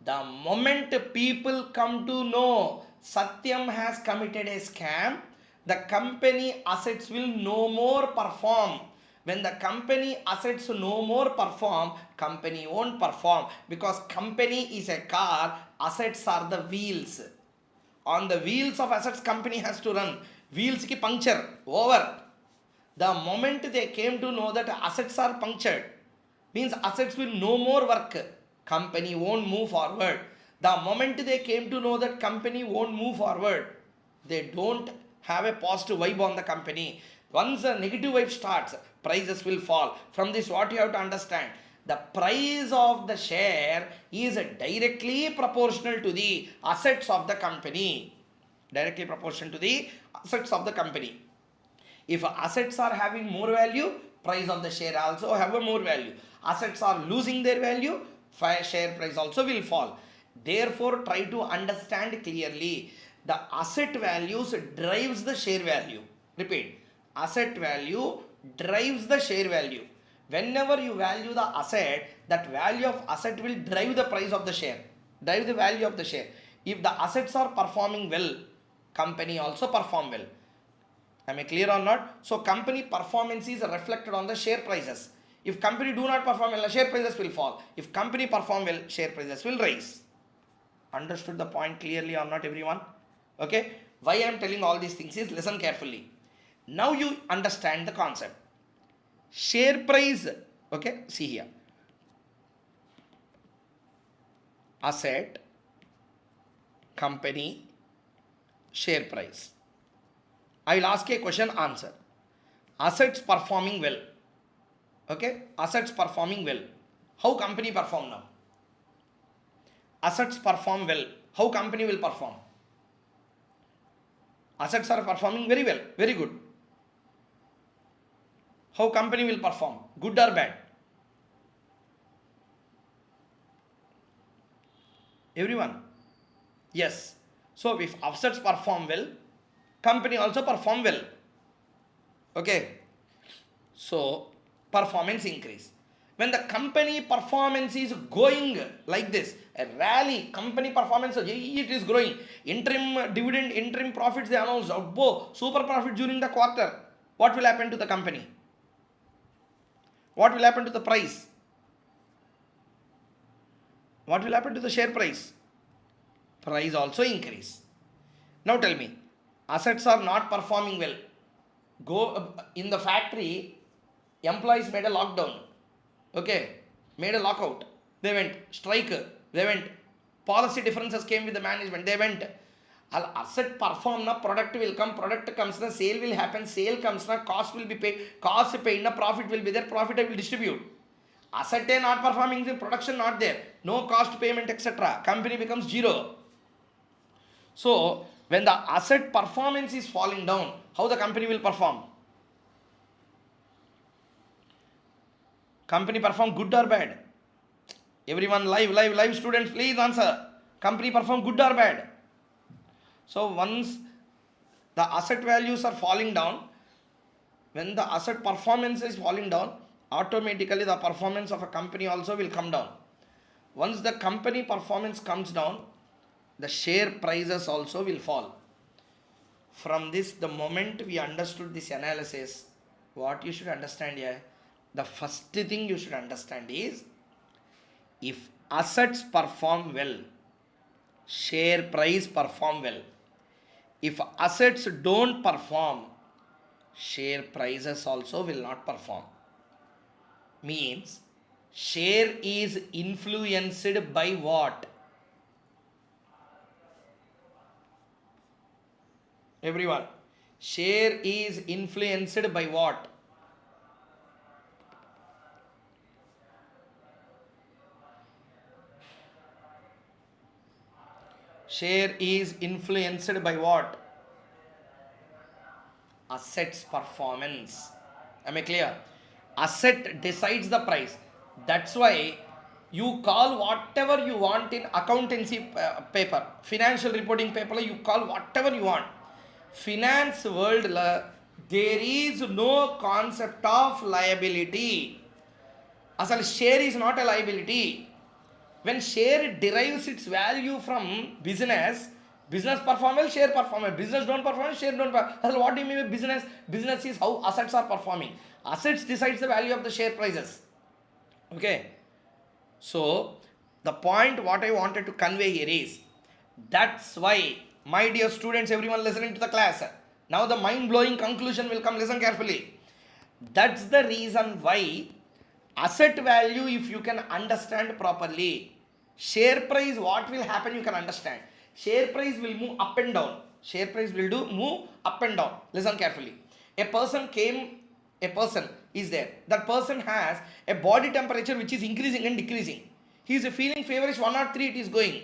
Speaker 1: The moment people come to know Satyam has committed a scam, the company assets will no more perform. When the company assets no more perform, company won't perform, because company is a car, assets are the wheels. On the wheels of assets, company has to run. Wheels ki puncture, over. The moment they came to know that assets are punctured, means assets will no more work, company won't move forward. The moment they came to know that company won't move forward, they don't have a positive vibe on the company. Once the negative wave starts, prices will fall. From this, what you have to understand, the price of the share is directly proportional to the assets of the company. Directly proportional to the assets of the company. If assets are having more value, price of the share also have a more value. Assets are losing their value, share price also will fall. Therefore, try to understand clearly. The asset values drives the share value. Repeat. Asset value drives the share value. Whenever you value the asset, that value of asset will drive the price of the share. Drive the value of the share. If the assets are performing well, company also perform well. Am I clear or not? So company performance is reflected on the share prices. If company do not perform well, share prices will fall. If company perform well, share prices will rise. Understood the point clearly or not, everyone? Okay. Why I am telling all these things is, listen carefully. Now you understand the concept. Share price. Okay. See here. Asset, company, share price. I will ask a question, answer. Assets performing well. Okay. Assets performing well. How company perform now? Assets perform well. How company will perform? Assets are performing very well. Very good. How company will perform? Good or bad? Everyone? Yes. So if assets perform well, company also perform well. Okay. So performance increase. When the company performance is going like this, a rally, company performance, it is growing. Interim dividend, interim profits they announce, super profit during the quarter. What will happen to the company? What will happen to the price? What will happen to the share price? Price also increase. Now tell me, assets are not performing well. Go in the factory, employees made a lockdown. Okay, made a lockout. They went strike. They went policy differences came with the management. They went. Asset perform na, product will come. Product comes na, sale will happen. Sale comes na, cost will be paid. Cost paid na, profit will be there. Profit I will distribute. Asset not performing, the production not there. No cost payment, etc. Company becomes zero. So when the asset performance is falling down, how the company will perform? Company perform good or bad? Everyone live students, please answer. Company perform good or bad? So once the asset values are falling down, when the asset performance is falling down, automatically the performance of a company also will come down. Once the company performance comes down, the share prices also will fall. From this, the moment we understood this analysis, what you should understand here, the first thing you should understand is, if assets perform well, share price perform well. If assets don't perform, share prices also will not perform. Means share is influenced by what? Everyone, share is influenced by what? Share is influenced by what? Assets performance. Am I clear? Asset decides the price. That's why you call whatever you want in accountancy paper, financial reporting paper, you call whatever you want. Finance world, there is no concept of liability. Asal share is not a liability. When share derives its value from business, business perform well, share perform well. Business don't perform, share don't perform. What do you mean by business? Business is how assets are performing. Assets decides the value of the share prices. Okay. So the point what I wanted to convey here is, that's why, my dear students, everyone listening to the class, now the mind-blowing conclusion will come. Listen carefully. That's the reason why asset value, if you can understand properly, share price, what will happen you can understand. Share price will move up and down. Share price will move up and down. Listen carefully. A person came, a person is there. That person has a body temperature which is increasing and decreasing. He is feeling feverish 103, it is going.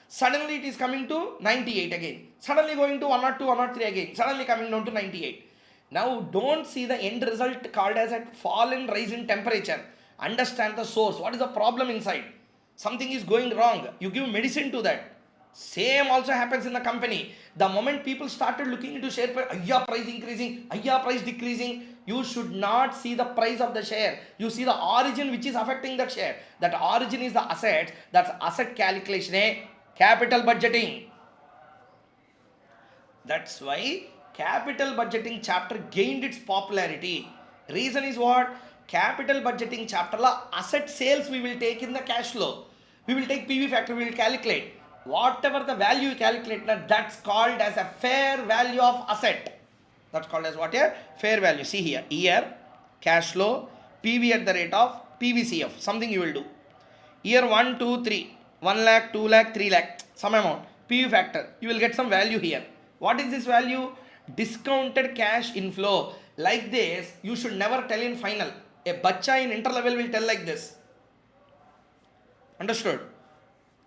Speaker 1: Suddenly it is coming to 98 again. Suddenly going to 102, 103 again. Suddenly coming down to 98. Now don't see the end result called as a fall and rise in temperature. Understand the source. What is the problem inside? Something is going wrong. You give medicine to that. Same also happens in the company. The moment people started looking into share price, price increasing, price decreasing, you should not see the price of the share. You see the origin which is affecting that share. That origin is the asset. That's asset calculation, capital budgeting. That's why capital budgeting chapter gained its popularity. Reason is what? Capital budgeting chapter la asset sales we will take in the cash flow. We will take PV factor, we will calculate. Whatever the value you calculate, that's called as a fair value of asset. That's called as what here? Fair value. See here, year, cash flow, PV at the rate of PVCF. Something you will do. Year 1, 2, 3. 1 lakh, 2 lakh, 3 lakh. Some amount. PV factor. You will get some value here. What is this value? Discounted cash inflow. Like this, you should never tell in final. A bacha in interlevel will tell like this. Understood?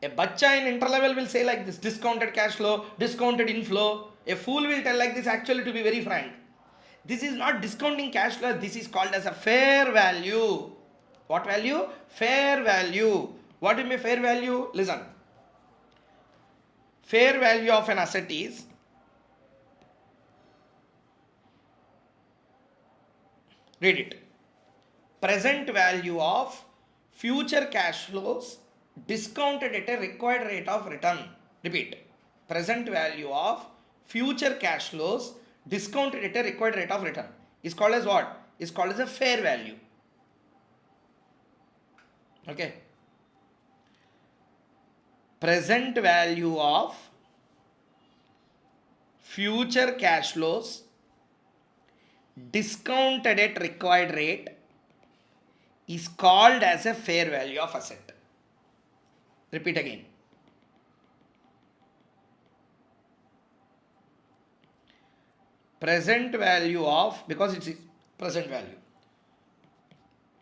Speaker 1: A bacha in interlevel will say like this. Discounted cash flow, discounted inflow. A fool will tell like this, actually, to be very frank. This is not discounting cash flow. This is called as a fair value. What value? Fair value. What is my fair value? Listen. Fair value of an asset is read it. Present value of future cash flows discounted at a required rate of return. Repeat. Present value of future cash flows discounted at a required rate of return is called as what? Is called as a fair value. Okay. Present value of future cash flows discounted at required rate is called as a fair value of asset. Repeat again. Present value of, because it's present value,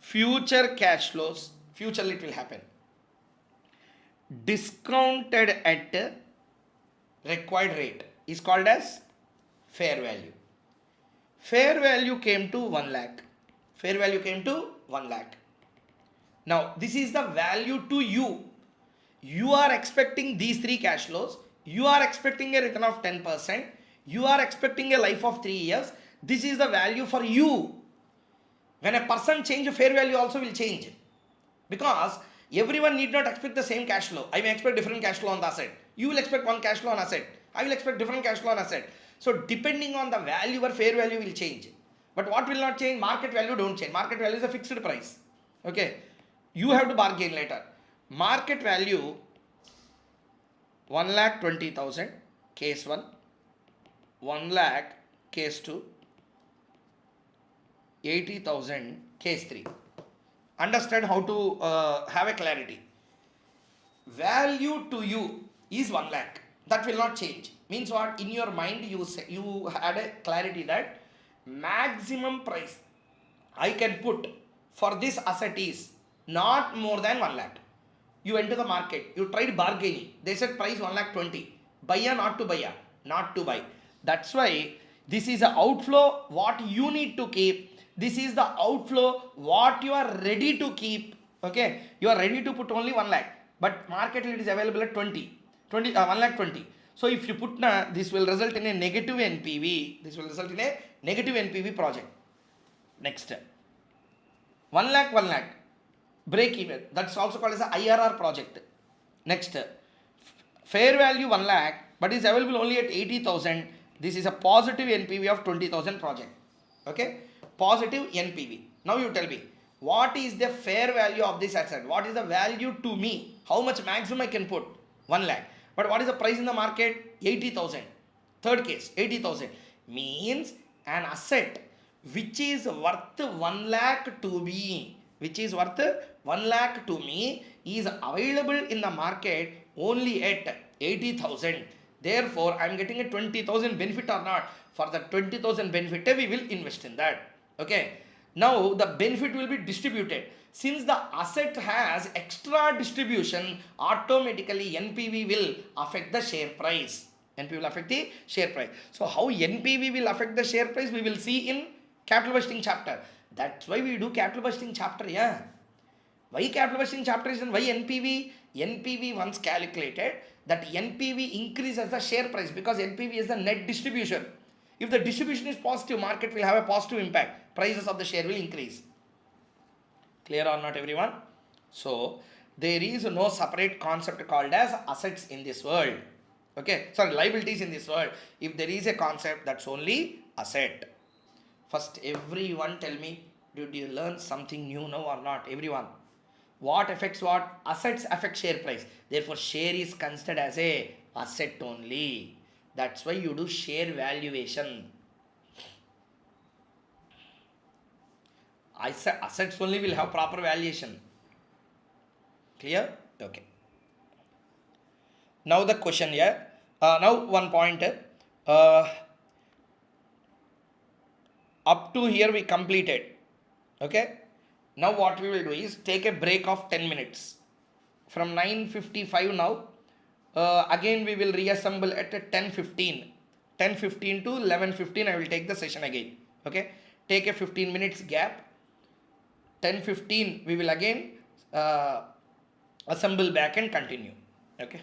Speaker 1: future cash flows, future it will happen, discounted at required rate is called as fair value. Fair value came to 1 lakh. Fair value came to 1 lakh. Now, this is the value to you. You are expecting these three cash flows. You are expecting a return of 10%. You are expecting a life of 3 years. This is the value for you. When a person changes, fair value also will change. Because everyone need not expect the same cash flow. I may expect different cash flow on the asset. You will expect one cash flow on asset. I will expect different cash flow on asset. So depending on the value, your fair value will change. But what will not change? Market value don't change. Market value is a fixed price. Okay. You have to bargain later. Market value 1,20,000 case 1, 1 lakh case 2, 80,000 case 3. Understand how to have a clarity. Value to you is 1 lakh. That will not change. Means what? In your mind you had a clarity that maximum price I can put for this asset is not more than 1 lakh. You went to the market, you tried bargaining. They said price 1,20,000. Buy or not to buy? Not to buy. That's why this is an outflow what you need to keep. This is the outflow what you are ready to keep. Okay, you are ready to put only 1 lakh, but market it is available at 1,20,000. So if you put this will result in a negative NPV. This will result in a negative NPV project. Next, 1 lakh. Break even. That's also called as a IRR project. Next, fair value 1 lakh, but is available only at 80,000. This is a positive NPV of 20,000 project. Okay, positive NPV. Now you tell me, what is the fair value of this asset? What is the value to me? How much maximum I can put? 1 lakh. But what is the price in the market? 80,000. Third case, 80,000. Means an asset which is worth 1 lakh to me, which is worth 1 lakh to me, is available in the market only at 80,000. Therefore, I am getting a 20,000 benefit or not. For the 20,000 benefit, we will invest in that. Okay. Now the benefit will be distributed. Since the asset has extra distribution, automatically NPV will affect the share price. NPV will affect the share price. So how NPV will affect the share price, we will see in capital budgeting chapter. That's why we do capital budgeting chapter. Yeah. Why capital budgeting chapter is and why NPV? NPV once calculated, that NPV increases the share price because NPV is the net distribution. If the distribution is positive, market will have a positive impact. Prices of the share will increase. Clear or not, everyone? So there is no separate concept called as assets in this world. Okay, sorry, liabilities in this world. If there is a concept, that's only asset. First, everyone tell me, did you learn something new now or not? Everyone. What affects what? Assets affect share price. Therefore, share is considered as a asset only. That's why you do share valuation. I said assets only will have proper valuation. Clear? Okay. Now the question here. Now one point. Uh, Up to here we completed. Okay. Now what we will do is take a break of 10 minutes. From 9:55 now. Again we will reassemble at 10:15. 10:15 to 11:15 I will take the session again. Okay. Take a 15 minutes gap. 10:15 we will again assemble back and continue. Okay.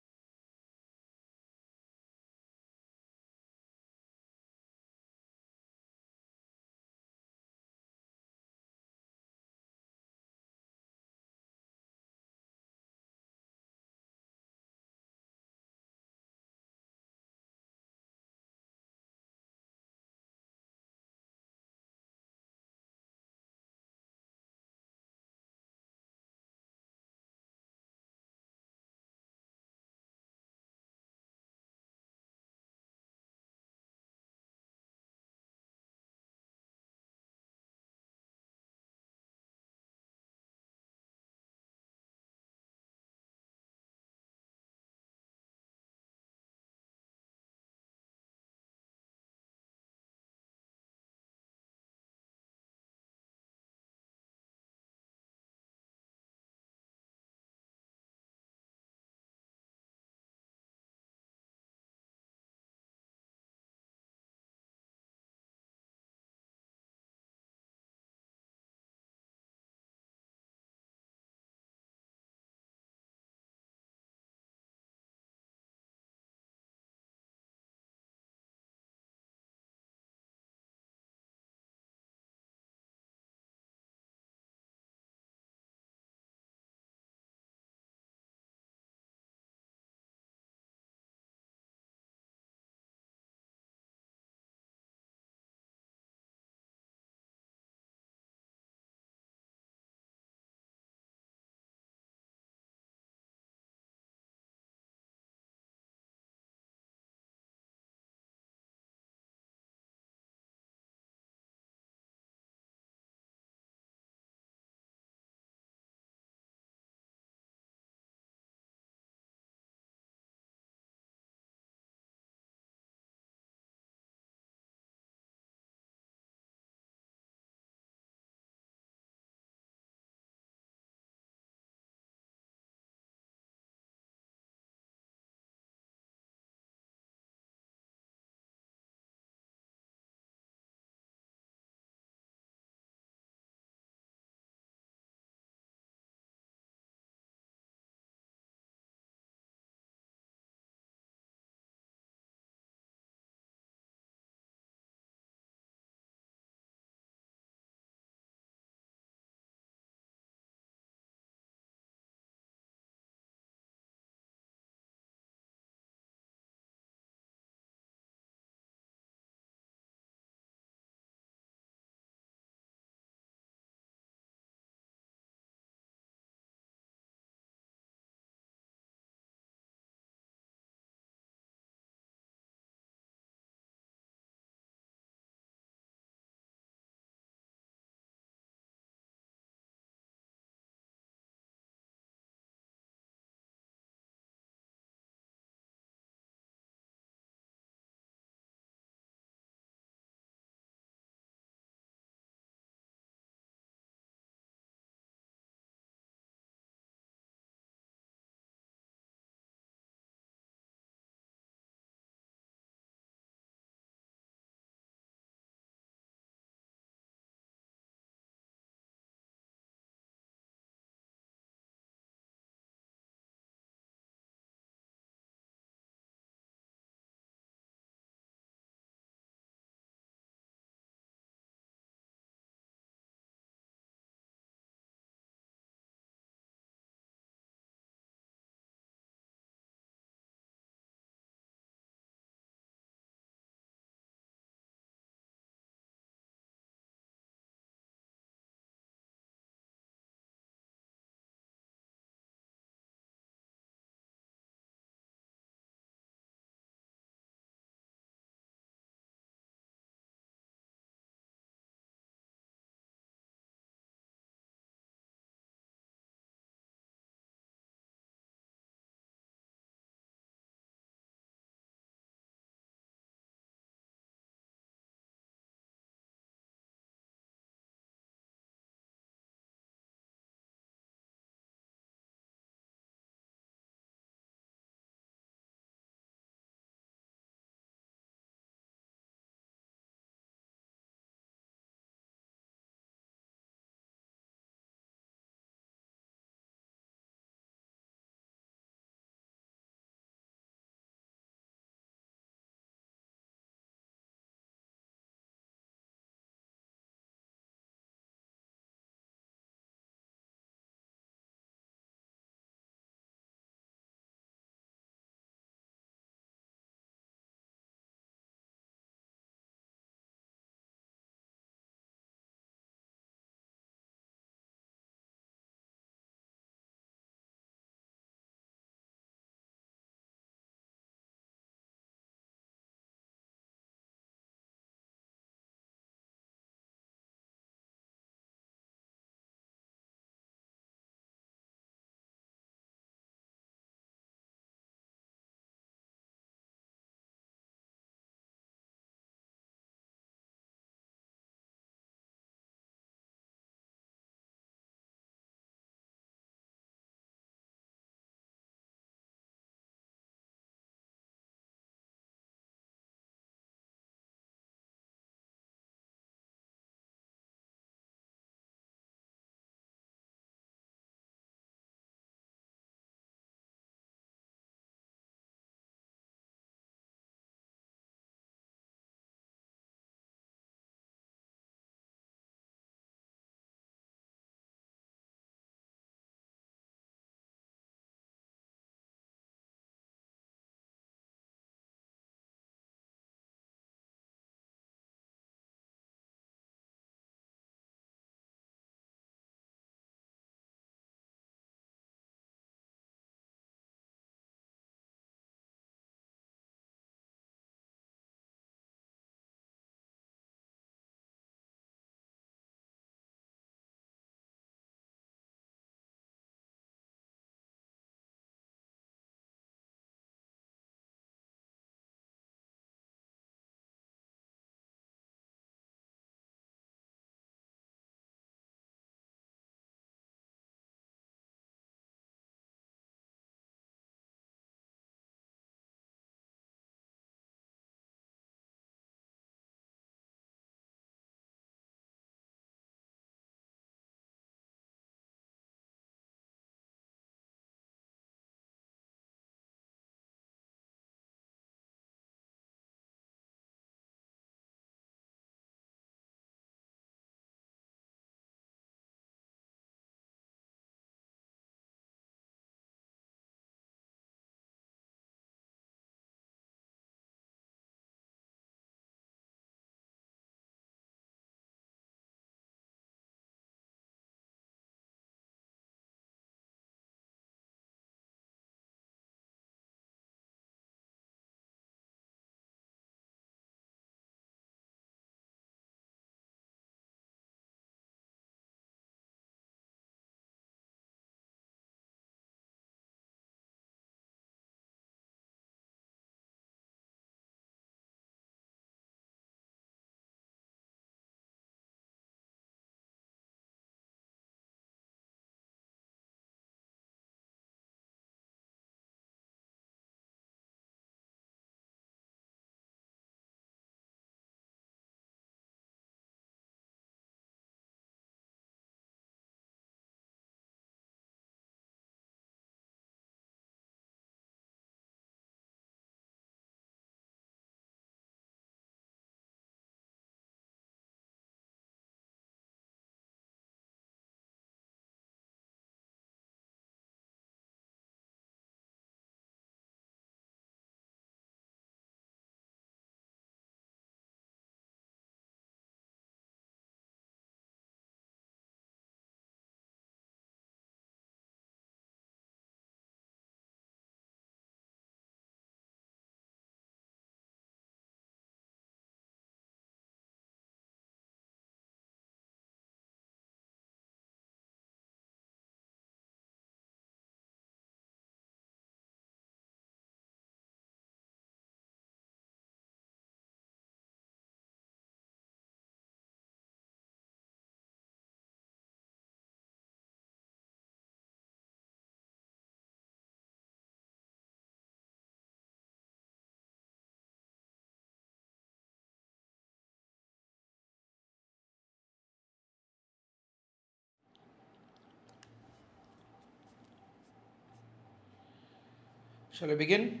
Speaker 1: Shall we begin?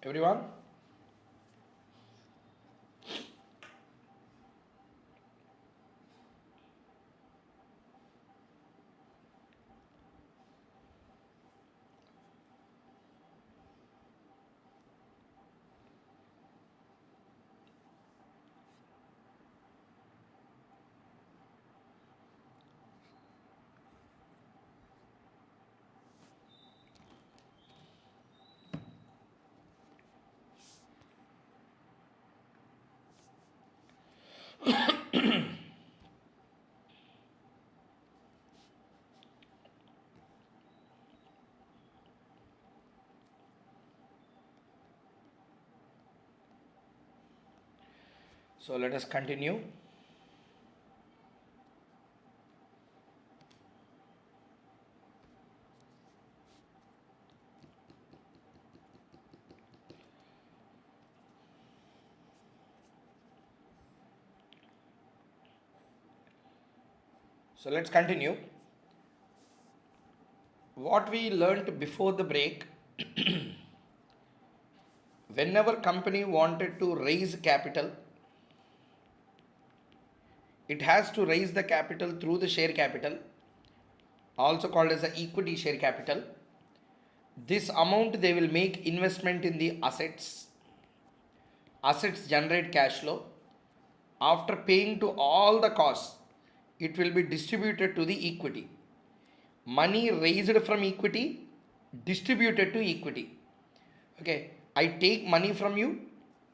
Speaker 1: Everyone? So let us continue. So let's continue. What we learned before the break, whenever company wanted to raise capital, it has to raise the capital through the share capital, also called as the equity share capital. This amount they will make investment in the assets. Assets generate cash flow. After paying to all the costs, it will be distributed to the equity. Money raised from equity, distributed to equity. Okay, I take money from you,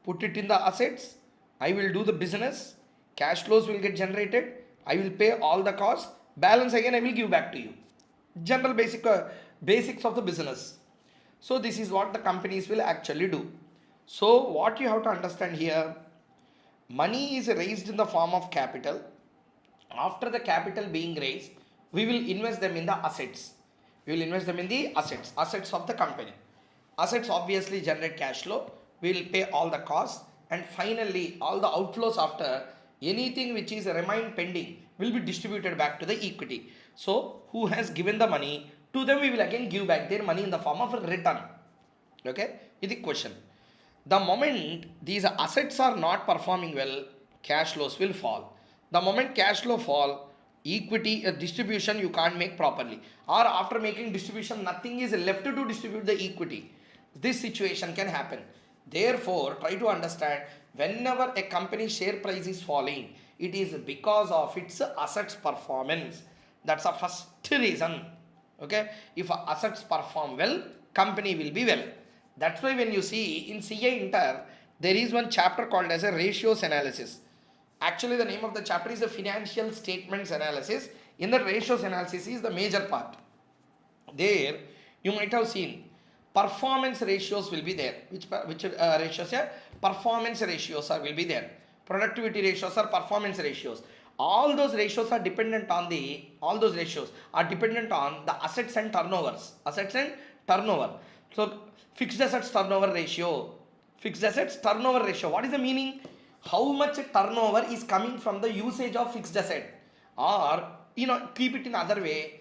Speaker 1: put it in the assets, I will do the business, cash flows will get generated, I will pay all the costs, balance again I will give back to you. General basics of the business. So this is what the companies will actually do. So what you have to understand here, money is raised in the form of capital. After the capital being raised, we will invest them in the assets. We will invest them in the assets of the company. Assets obviously generate cash flow. We will pay all the costs, and finally all the outflows after, anything which is remain pending will be distributed back to the equity. So who has given the money to them, we will again give back their money in the form of a return. Okay, is the question. The moment these assets are not performing well, cash flows will fall. The moment cash flow fall, equity distribution you can't make properly, or after making distribution nothing is left to distribute the equity. This situation can happen. Therefore, try to understand, whenever a company's share price is falling, it is because of its assets performance. That's the first reason. Okay, if assets perform well, company will be well. That's why when you see in CA Inter, there is one chapter called as a ratios analysis. Actually, the name of the chapter is the financial statements analysis. In the ratios analysis is the major part. There, you might have seen performance ratios will be there. Which ratios here? Performance ratios will be there. Productivity ratios are performance ratios. All those ratios are dependent on the assets and turnovers. Assets and turnover. So fixed assets turnover ratio. Fixed assets turnover ratio. What is the meaning? How much turnover is coming from the usage of fixed asset? Or keep it in other way.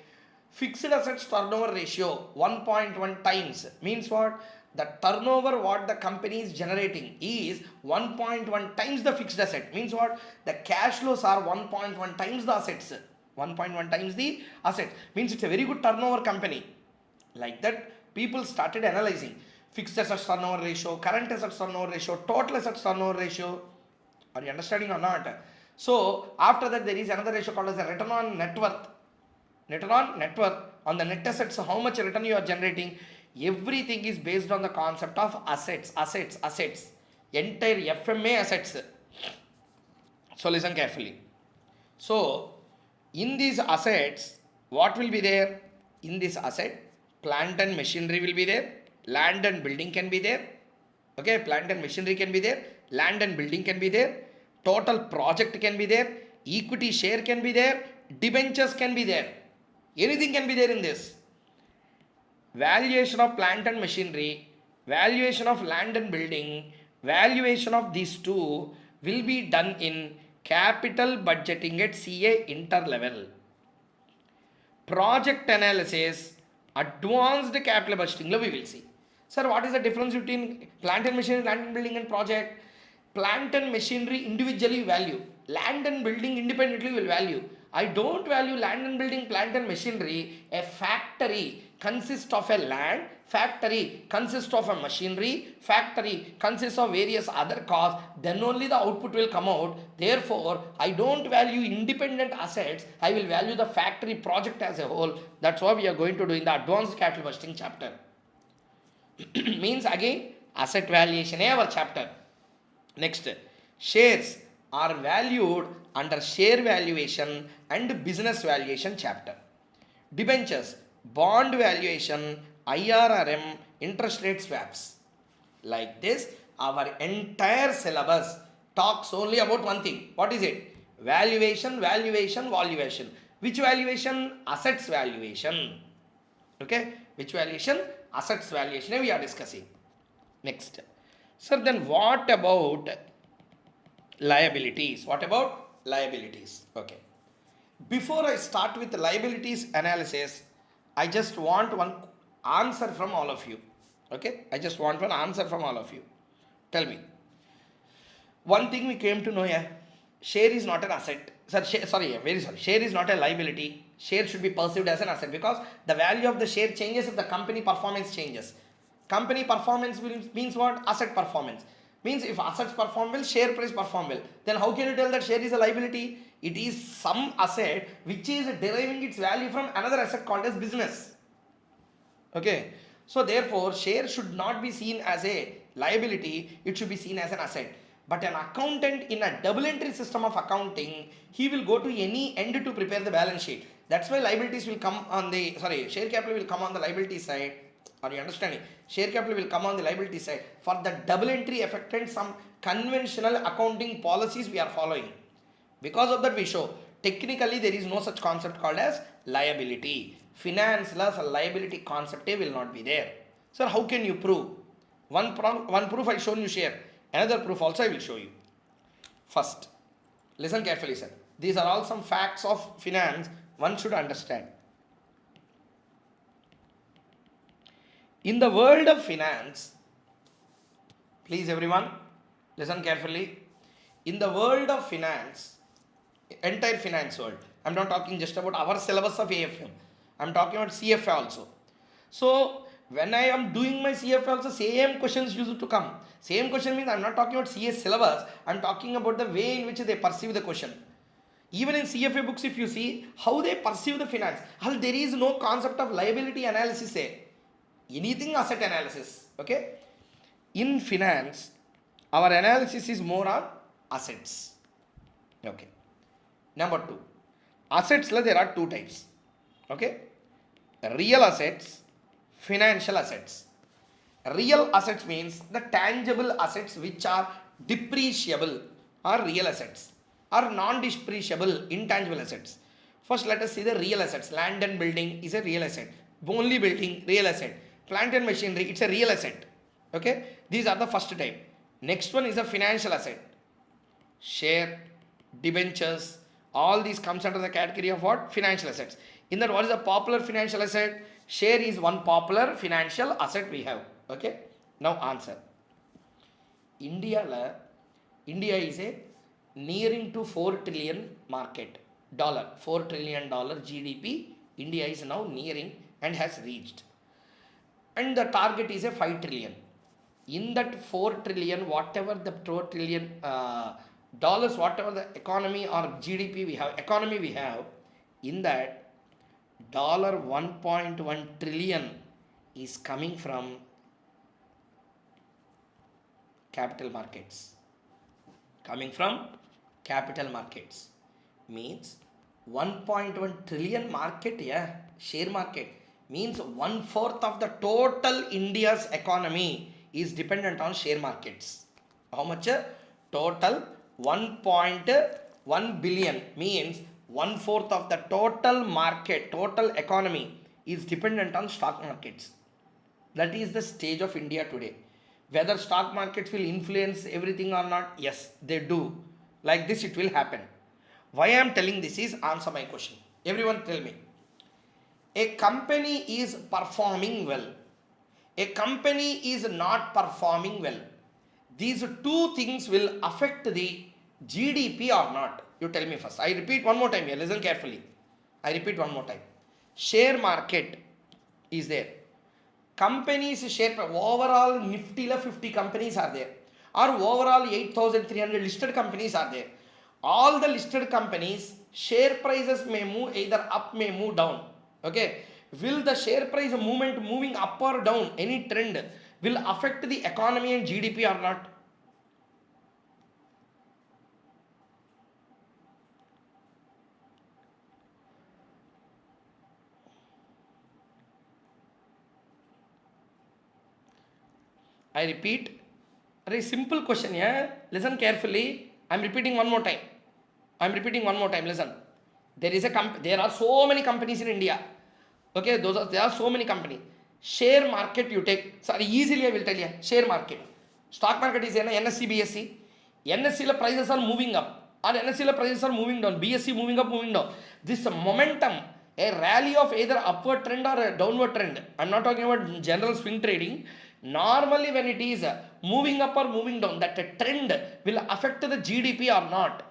Speaker 1: Fixed assets turnover ratio 1.1 times means what? The turnover what the company is generating is 1.1 times the fixed asset. Means what? The cash flows are 1.1 times the assets. 1.1 times the assets. Means it's a very good turnover company. Like that, people started analyzing fixed assets turnover ratio, current assets turnover ratio, total assets turnover ratio. Are you understanding or not? So after that, there is another ratio called as a return on net worth. Return on net worth on the net assets, how much return you are generating. Everything is based on the concept of assets. Entire FMA assets. So listen carefully. So in these assets, what will be there? In this asset, plant and machinery will be there. Land and building can be there. Okay, plant and machinery can be there. Land and building can be there. Total project can be there. Equity share can be there. Debentures can be there. Anything can be there in this. Valuation of plant and machinery, valuation of land and building, valuation of these two will be done in capital budgeting at CA Inter level. Project analysis Advanced capital budgeting lo we will see. Sir, what is the difference between plant and machinery, land and building and project? Plant and machinery individually value, land and building independently will value. I don't value land and building, plant and machinery. A factory consists of a land, factory consists of a machinery, factory consists of various other costs, then only the output will come out. Therefore I don't value independent assets, I will value the factory project as a whole. That's what we are going to do in the advanced capital budgeting chapter. Means again asset valuation our chapter. Next, shares are valued under share valuation and business valuation chapter. Debentures, bond valuation, IRRM, interest rate swaps. Like this, our entire syllabus talks only about one thing. What is it? Valuation, valuation, valuation. Which valuation? Assets valuation. Okay? Which valuation? Assets valuation we are discussing. Next. Sir, then what about liabilities? What about liabilities? Okay. Before I start with the liabilities analysis, I just want one answer from all of you. Okay? I just want one answer from all of you. Tell me. One thing we came to know here, share is not an asset. Sir, very sorry. Share is not a liability. Share should be perceived as an asset because the value of the share changes if the company performance changes. Company performance means what? Asset performance. Means if assets perform well, share price perform well. Then how can you tell that share is a liability? It is some asset which is deriving its value from another asset called as business. Okay. So therefore, share should not be seen as a liability. It should be seen as an asset. But an accountant in a double entry system of accounting, he will go to any end to prepare the balance sheet. That's why liabilities will come on the, share capital will come on the liability side. Are you understanding? Share capital will come on the liability side. For the double entry effect and some conventional accounting policies we are following. Because of that we show. Technically there is no such concept called as liability. Finance loss liability concept will not be there. Sir, how can you prove? One proof I shown you share. Another proof also I will show you. First, listen carefully, sir. These are all some facts of finance one should understand. In the world of finance, please everyone, listen carefully. In the world of finance, entire finance world, I am not talking just about our syllabus of AFM. I am talking about CFA also. So, when I am doing my CFA also, same questions used to come. Same question means I am not talking about CS syllabus, I am talking about the way in which they perceive the question. Even in CFA books, if you see how they perceive the finance, there is no concept of liability analysis there. Anything asset analysis. Okay. In finance, our analysis is more on assets. Okay. Number 2. Assets, there are two types. Okay. Real assets, financial assets. Real assets means the tangible assets which are depreciable are real assets, or non-depreciable intangible assets. First, let us see the real assets. Land and building is a real asset. Only building, real asset. Plant and machinery, it's a real asset. Okay, these are the first type. Next one is a financial asset. Share, debentures, all these comes under the category of what? Financial assets. In that, what is a popular financial asset? Share is one popular financial asset we have. Okay, now answer. India is a nearing to 4 trillion market. $4 trillion GDP. India is now nearing and has reached. And the target is a 5 trillion. In that 4 trillion, whatever the 4 trillion dollars, whatever the economy or GDP we have, in that $1.1 trillion is coming from capital markets. Means 1.1 trillion market, share market. Means 1/4 of the total India's economy is dependent on share markets. How much? Total 1.1 billion means 1/4 of the total market, total economy is dependent on stock markets. That is the stage of India today. Whether stock markets will influence everything or not, yes, they do. Like this, it will happen. Why I am telling this is answer my question. Everyone tell me. A company is performing well, a company is not performing well. These two things will affect the GDP or not? You tell me first. I repeat one more time here. Listen carefully. I repeat one more time. Share market is there. Companies share overall Nifty 50 companies are there, or overall 8,300 listed companies are there. All the listed companies share prices may move either up, may move down. Okay, will the share price movement moving up or down, any trend will affect the economy and GDP or not? I repeat, very simple question here. Listen carefully. I'm repeating one more time. I'm repeating one more time. Listen. There are so many companies in India. Okay, there are so many companies. Share market you take. Sorry, easily I will tell you. Share market. Stock market is NSE, BSE. NSE prices are moving up, or NSE prices are moving down. BSE moving up, moving down. This momentum, a rally of either upward trend or a downward trend. I'm not talking about general swing trading. Normally, when it is moving up or moving down, that trend will affect the GDP or not.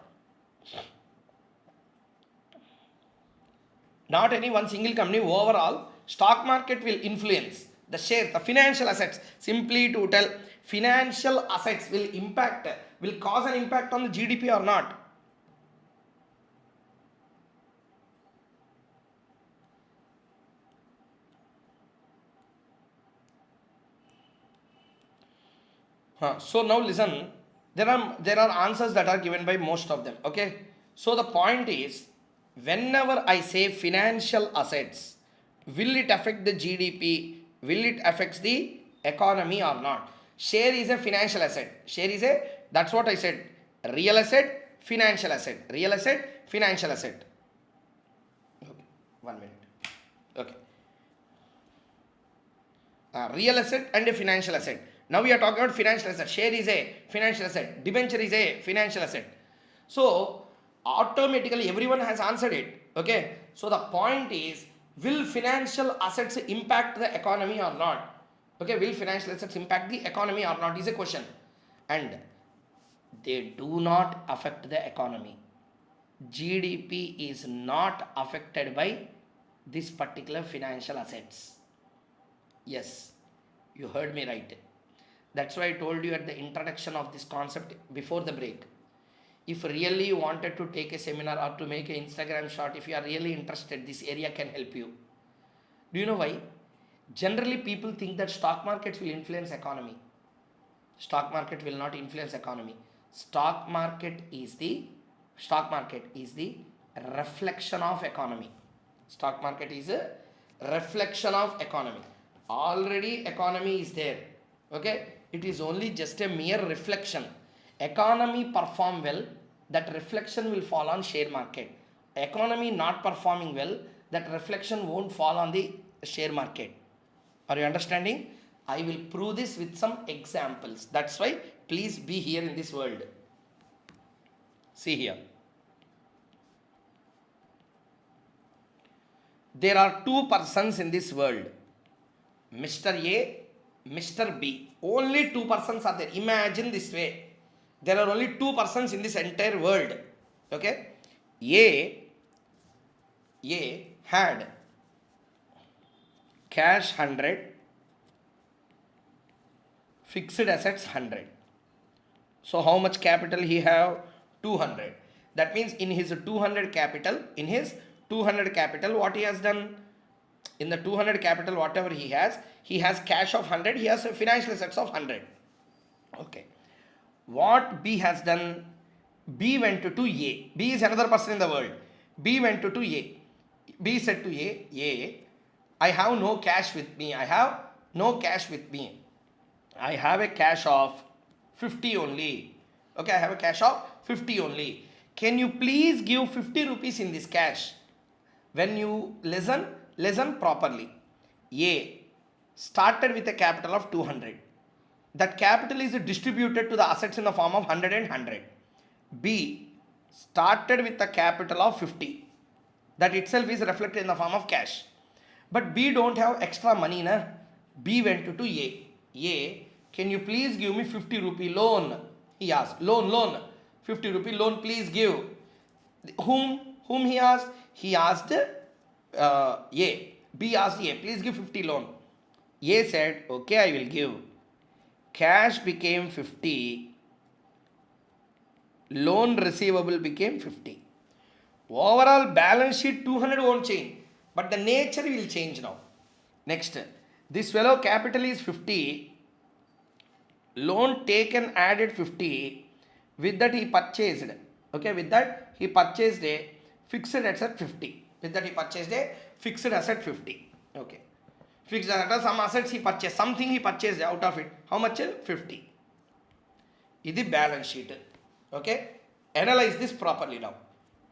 Speaker 1: Not any one single company, overall stock market will influence the shares, the financial assets. Simply to tell, financial assets will cause an impact on the GDP or not? So now listen, there are answers that are given by most of them. Okay, so the point is, whenever I say financial assets, will it affect the GDP? Will it affect the economy or not? Share is a financial asset. Share is a, that's what I said. Real asset, financial asset. Real asset, financial asset. Okay, 1 minute. Okay. Real asset and a financial asset. Now we are talking about financial asset. Share is a financial asset. Debenture is a financial asset. So automatically everyone has answered it. Okay. So the point is, will financial assets impact the economy or not? Okay. Will financial assets impact the economy or not is a question. And they do not affect the economy. GDP is not affected by this particular financial assets. Yes, you heard me right. That's why I told you at the introduction of this concept before the break. If really you wanted to take a seminar or to make an Instagram shot, if you are really interested, this area can help you. Do you know why? Generally, people think that stock markets will influence economy. Stock market will not influence economy. Stock market is the reflection of economy. Stock market is a reflection of economy. Already economy is there. Okay, it is only just a mere reflection. Economy perform well, that reflection will fall on share market. Economy not performing well, that reflection won't fall on the share market. Are you understanding? I will prove this with some examples. That's why please be here in this world. See here. There are two persons in this world, Mr. A, Mr. B. Only two persons are there. Imagine this way. There are only two persons in this entire world. Okay? A had cash 100, fixed assets 100. So how much capital he have? 200. That means in his 200 capital, what he has done? In the 200 capital, whatever he has cash of 100, he has financial assets of 100. Okay. What B has done? B went to A. B is another person in the world. B went to A. B said to A, I have no cash with me. I have a cash of 50 only. Okay, I have a cash of 50 only. Can you please give 50 rupees in this cash? When you listen properly. A started with a capital of 200. That capital is distributed to the assets in the form of 100 and 100. B started with a capital of 50. That itself is reflected in the form of cash. But B don't have extra money, na? B went to A. A, can you please give me 50 rupee loan? He asked, loan, 50 rupee loan, please give. Whom he asked? He asked A. B asked A, please give 50 loan. A said, okay, I will give. Cash became 50. Loan receivable became 50. Overall balance sheet 200 won't change, but the nature will change now. Next, this fellow capital is 50. Loan taken added 50. With that he purchased. Okay, with that he purchased a fixed asset 50. With that he purchased a fixed asset 50. Okay. Fixed asset, some assets he purchased, something he purchased out of it. How much? 50. This is the balance sheet. Okay. Analyze this properly now.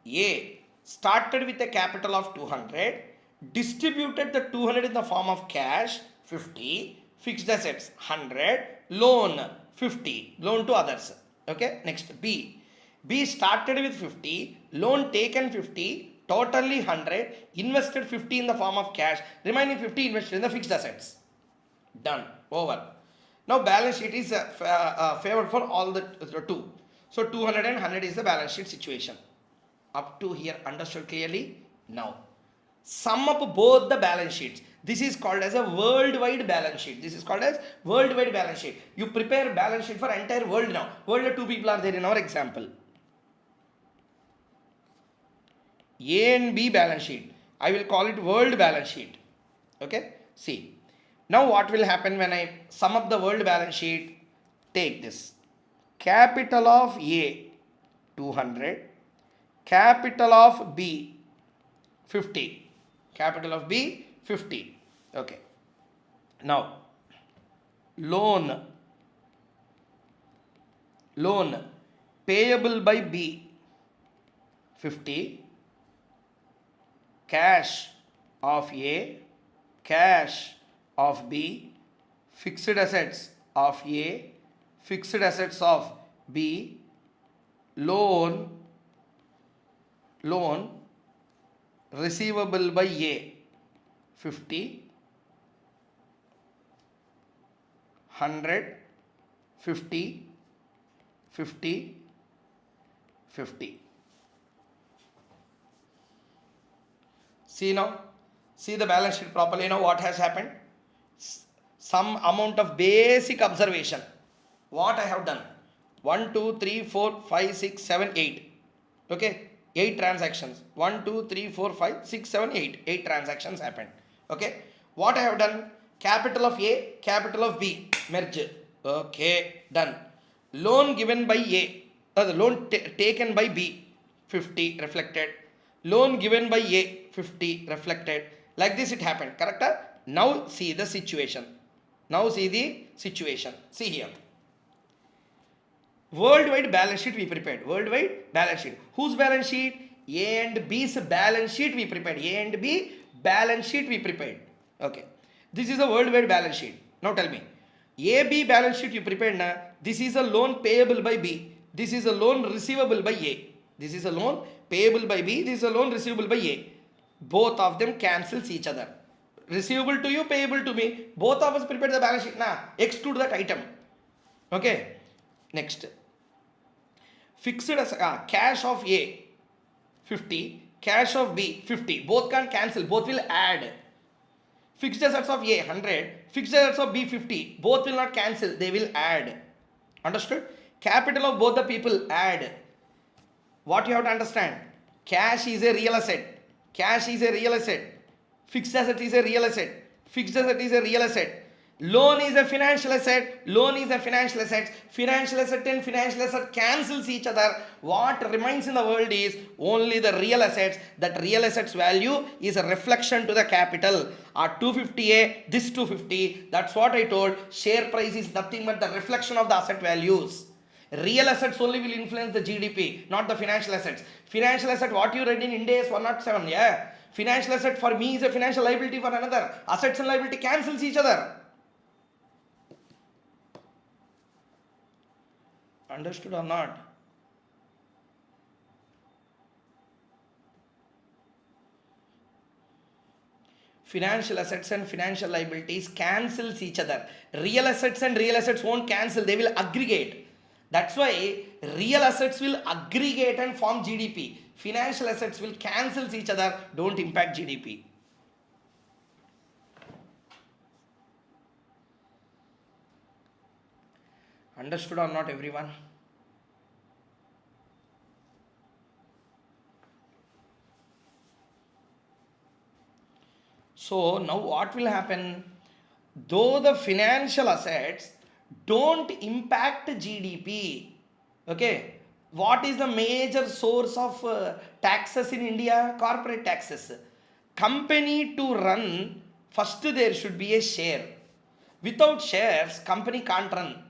Speaker 1: A started with a capital of 200, distributed the 200 in the form of cash 50, fixed assets 100, loan 50, loan to others. Okay. Next, B. B started with 50, loan taken 50, totally 100, invested 50 in the form of cash, remaining 50 invested in the fixed assets. Done. Over. Now balance sheet is favored for all the two. So 200 and 100 is the balance sheet situation. Up to here, understood clearly? Now sum up both the balance sheets. This is called as a worldwide balance sheet. This is called as worldwide balance sheet. You prepare balance sheet for entire world now. World, two people are there in our example. A and B balance sheet. I will call it world balance sheet. Okay. See. Now what will happen when I sum up the world balance sheet? Take this. Capital of A 200. Capital of B 50. Capital of B 50. Okay. Now loan payable by B 50. Cash of A, cash of B, fixed assets of A, fixed assets of B, loan receivable by A 50, 100, 50, 50, 50. See now, see the balance sheet properly now. What has happened? Some amount of basic observation. What I have done? 1, 2, 3, 4, 5, 6, 7, 8. Okay, 8 transactions. 1, 2, 3, 4, 5, 6, 7, 8. 8 transactions happened. Okay, what I have done? Capital of A, capital of B, merge. Okay, done. Loan given by A, the loan taken by B, 50 reflected. Loan given by A, 50 reflected. Like this it happened. Correct? Now see the situation. Now see the situation. See here. Worldwide balance sheet we prepared. Worldwide balance sheet. Whose balance sheet? A and B's balance sheet we prepared. A and B balance sheet we prepared. Okay. This is a worldwide balance sheet. Now tell me. AB balance sheet you prepared na. This is a loan payable by B. This is a loan receivable by A. This is a loan payable by B. This is a loan receivable by A. Both of them cancels each other. Receivable to you, payable to me. Both of us prepared the balance sheet na. Exclude that item. Okay. Next. Fixed cash of A 50, cash of B 50. Both can't cancel. Both will add. Fixed assets of A 100, fixed assets of B 50. Both will not cancel. They will add. Understood? Capital of both the people add. What you have to understand? Cash is a real asset. Cash is a real asset. Fixed asset is a real asset. Fixed asset is a real asset. Loan is a financial asset. Loan is a financial asset. Financial asset and financial asset cancels each other. What remains in the world is only the real assets. That real assets value is a reflection to the capital. 250A, this 250. That's what I told. Share price is nothing but the reflection of the asset values. Real assets only will influence the GDP, not the financial assets. Financial asset, what you read in India is 107. Yeah. Financial asset for me is a financial liability for another. Assets and liability cancels each other. Understood or not? financial assets and financial liabilities cancels each other. Real assets and real assets won't cancel, they will aggregate. That's why real assets will aggregate and form GDP. Financial assets will cancel each other, don't impact GDP. Understood or not, everyone? So now what will happen? Though the financial assets don't impact GDP, okay, what is the major source of taxes in India? Corporate taxes. Company to run, first there should be a share. Without shares, company can't run.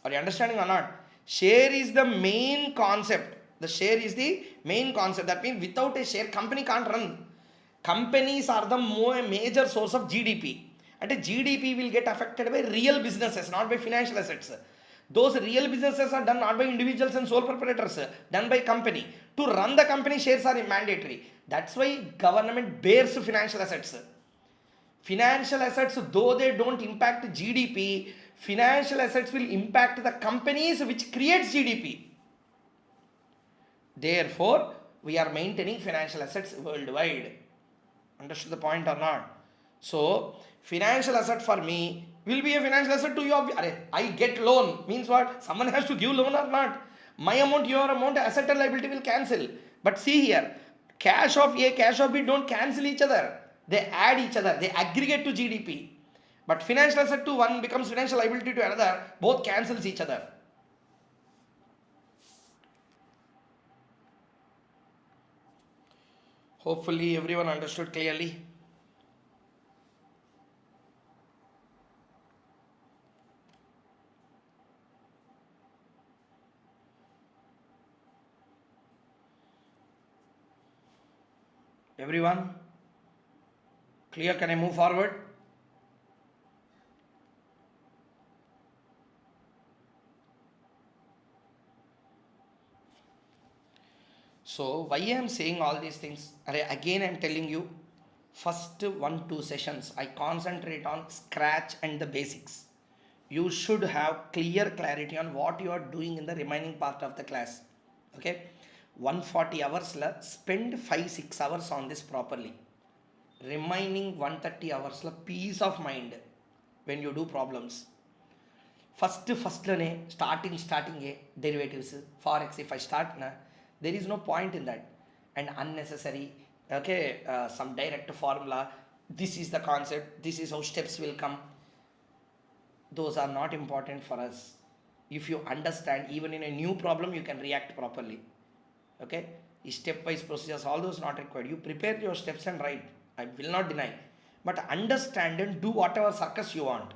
Speaker 1: Are you understanding or not? Share is the main concept. The share is the main concept. That means without a share, company can't run. Companies are the major source of GDP. And GDP will get affected by real businesses, not by financial assets. Those real businesses are done not by individuals and sole proprietors, done by company. To run the company, shares are mandatory. That's why government bears financial assets. Financial assets, though they don't impact GDP, financial assets will impact the companies which creates GDP. Therefore, we are maintaining financial assets worldwide. Understood the point or not? So, financial asset for me will be a financial asset to you. I get loan means what? Someone has to give loan or not. My amount, your amount, asset and liability will cancel. But see here, cash of A, cash of B don't cancel each other. They add each other. They aggregate to GDP. But financial asset to one becomes financial liability to another. Both cancels each other. Hopefully everyone understood clearly. Everyone? Clear? Can I move forward? So why I am saying all these things? Again I am telling you, first 1-2 sessions I concentrate on scratch and the basics. You should have clear clarity on what you are doing in the remaining part of the class. Okay, 140 hours la spend 5-6 hours on this properly. Remaining 130 hours la peace of mind when you do problems. First starting derivatives forex. If I start there is no point in that, and unnecessary. Okay, some direct formula, this is the concept, this is how steps will come. Those are not important for us. If you understand, even in a new problem you can react properly. Okay, stepwise procedures, all those not required. You prepare your steps and write, I will not deny, but understand and do whatever circus you want.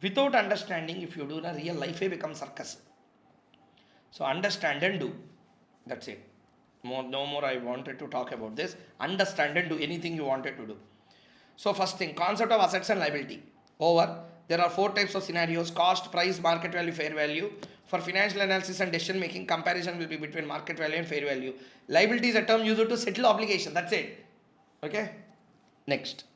Speaker 1: Without understanding, if you do, a real life becomes circus. So understand and do. That's it. No more I wanted to talk about this. Understand and do anything you wanted to do. So first thing, concept of assets and liability. Over. There are 4 types of scenarios: cost, price, market value, fair value. For financial analysis and decision making, comparison will be between market value and fair value. Liability is a term used to settle obligation. That's it. Okay. Next.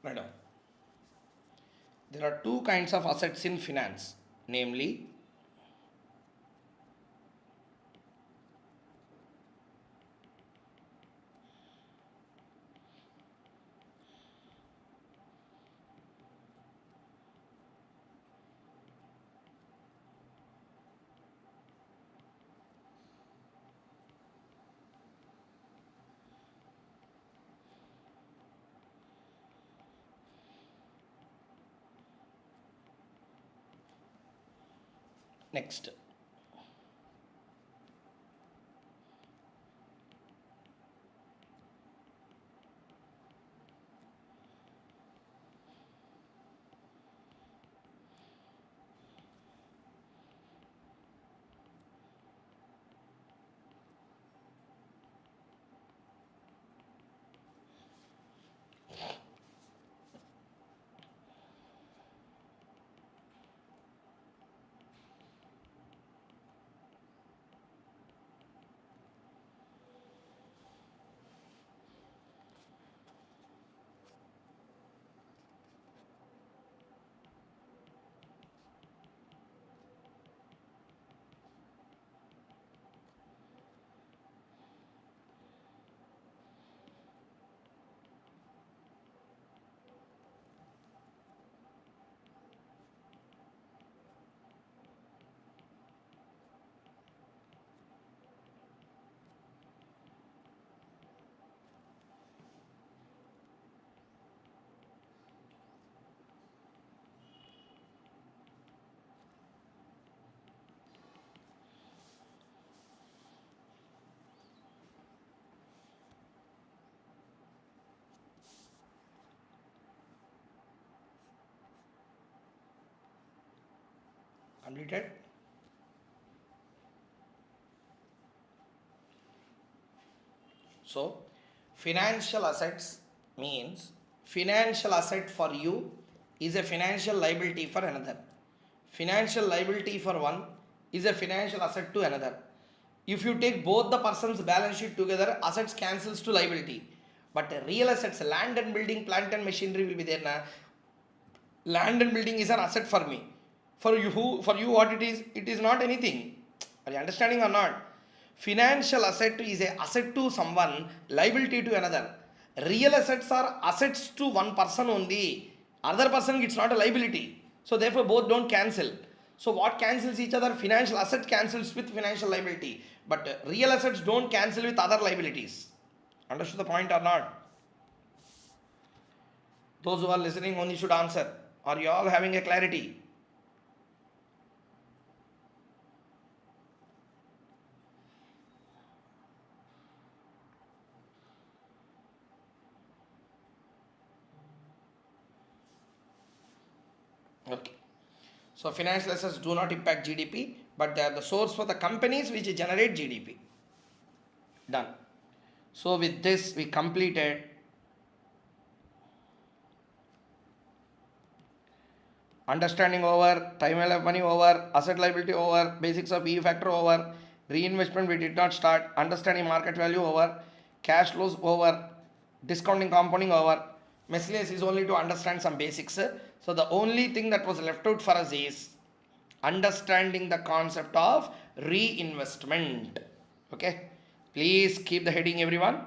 Speaker 1: Right on. There are 2 kinds of assets in finance, namely next. Completed. So, financial assets means financial asset for you is a financial liability for another. Financial liability for one is a financial asset to another. If you take both the person's balance sheet together, assets cancels to liability. But real assets, land and building, plant and machinery will be there. Na? Land and building is an asset for me. For you, what it is not anything. Are you understanding or not? Financial asset is a asset to someone, liability to another. Real assets are assets to one person only. Other person, it's not a liability. So therefore both don't cancel. So what cancels each other? Financial asset cancels with financial liability. But real assets don't cancel with other liabilities. Understood the point or not? Those who are listening only should answer. Are you all having a clarity? Okay. So financial assets do not impact GDP, but they are the source for the companies which generate GDP. Done. So with this we completed understanding over, time value of money over, asset liability over, basics of E factor over, reinvestment we did not start, understanding market value over, cash flows over, discounting compounding over, miscellaneous is only to understand some basics. So the only thing that was left out for us is understanding the concept of reinvestment. Okay, please keep the heading everyone.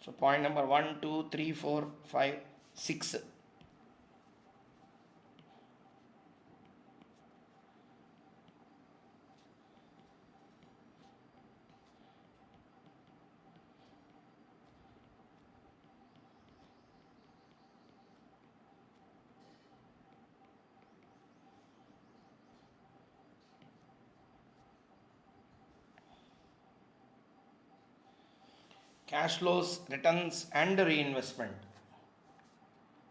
Speaker 1: So point number 1, 2, 3, 4, 5, 6. Cash flows, returns and reinvestment.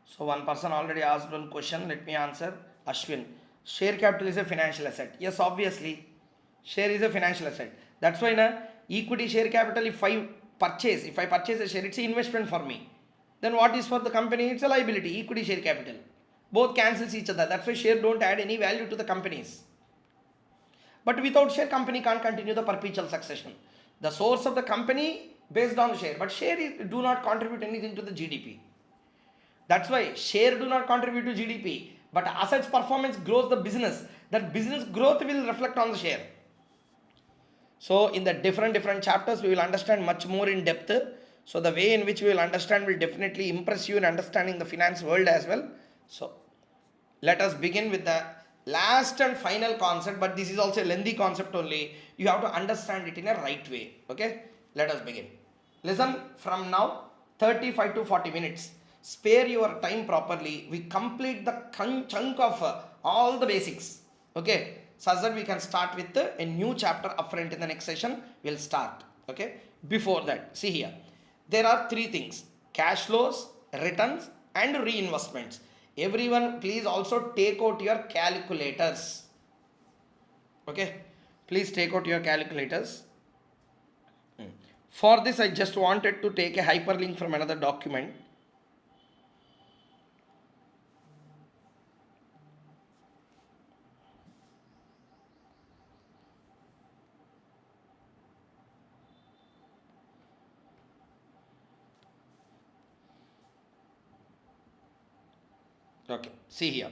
Speaker 1: So one person already asked one question, let me answer. Ashwin, share capital is a financial asset. Yes, obviously, share is a financial asset. That's why na, equity share capital, if I purchase a share, it's an investment for me. Then what is for the company? It's a liability, equity share capital. Both cancels each other. That's why share don't add any value to the companies. But without share, company can't continue the perpetual succession. The source of the company based on share, but share do not contribute anything to the GDP. That's why share do not contribute to GDP, but assets performance grows the business. That business growth will reflect on the share. So in the different chapters, we will understand much more in depth. So the way in which we will understand will definitely impress you in understanding the finance world as well. So let us begin with the last and final concept, but this is also a lengthy concept only. You have to understand it in a right way. Okay, let us begin. Listen from now 35 to 40 minutes. Spare your time properly. We complete the chunk of all the basics. Okay, such that we can start with a new chapter upfront in the next session. We'll start. Okay, before that, see here, there are three things: cash flows, returns and reinvestments. Everyone please also take out your calculators. Okay, please take out your calculators. For this I just wanted to take a hyperlink from another document. Okay, see here.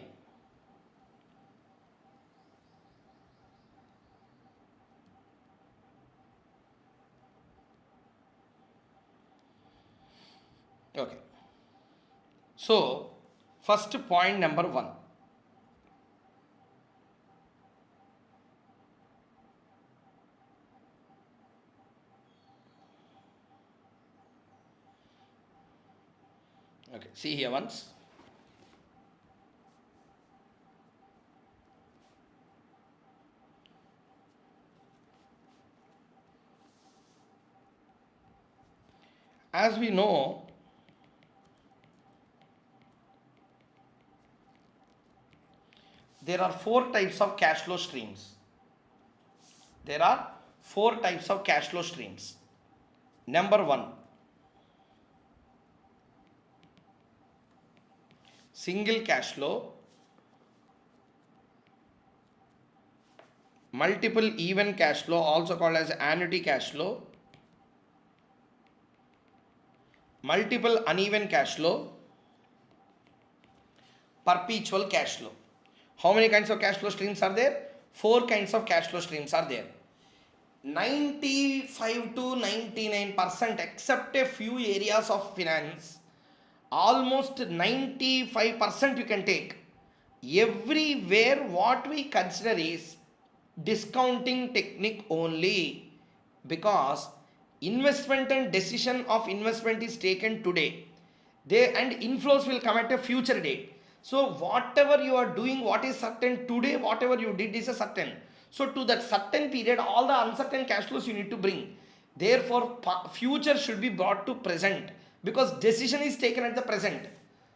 Speaker 1: Okay, so first point number 1. Okay, see here once. As we know, there are four types of cash flow streams. There are four types of cash flow streams. Number one, single cash flow, multiple even cash flow, also called as annuity cash flow, multiple uneven cash flow, perpetual cash flow. How many kinds of cash flow streams are there? Four kinds of cash flow streams are there. 95 to 99%, except a few areas of finance, almost 95% you can take. Everywhere what we consider is discounting technique only, because investment and decision of investment is taken today, and inflows will come at a future date. So whatever you are doing, what is certain today, whatever you did is a certain. So to that certain period, all the uncertain cash flows you need to bring. Therefore future should be brought to present, because decision is taken at the present.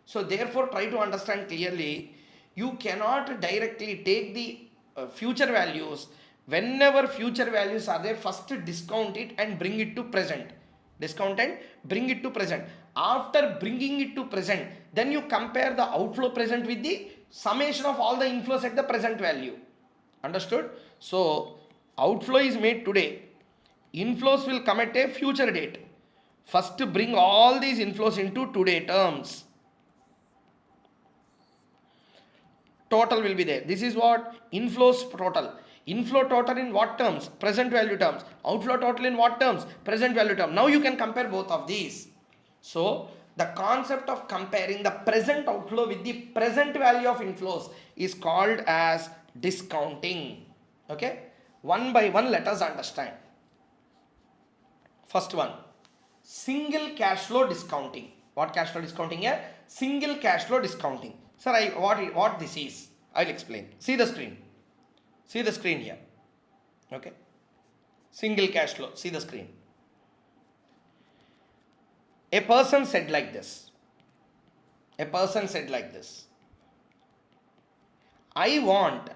Speaker 1: So therefore try to understand clearly. You cannot directly take the future values. Whenever future values are there, first discount it and bring it to present. Discount and bring it to present. After bringing it to present, then you compare the outflow present with the summation of all the inflows at the present value. Understood? So outflow is made today, inflows will come at a future date. First bring all these inflows into today terms. Total will be there. This is what? Inflows total. Inflow total in what terms? Present value terms. Outflow total in what terms? Present value term. Now you can compare both of these. So the concept of comparing the present outflow with the present value of inflows is called as discounting. Okay? One by one, let us understand. First one, single cash flow discounting. What cash flow discounting here? Single cash flow discounting. Sir, what this is? I will explain. See the screen. See the screen here. Okay. Single cash flow. See the screen. A person said like this. A person said like this. I want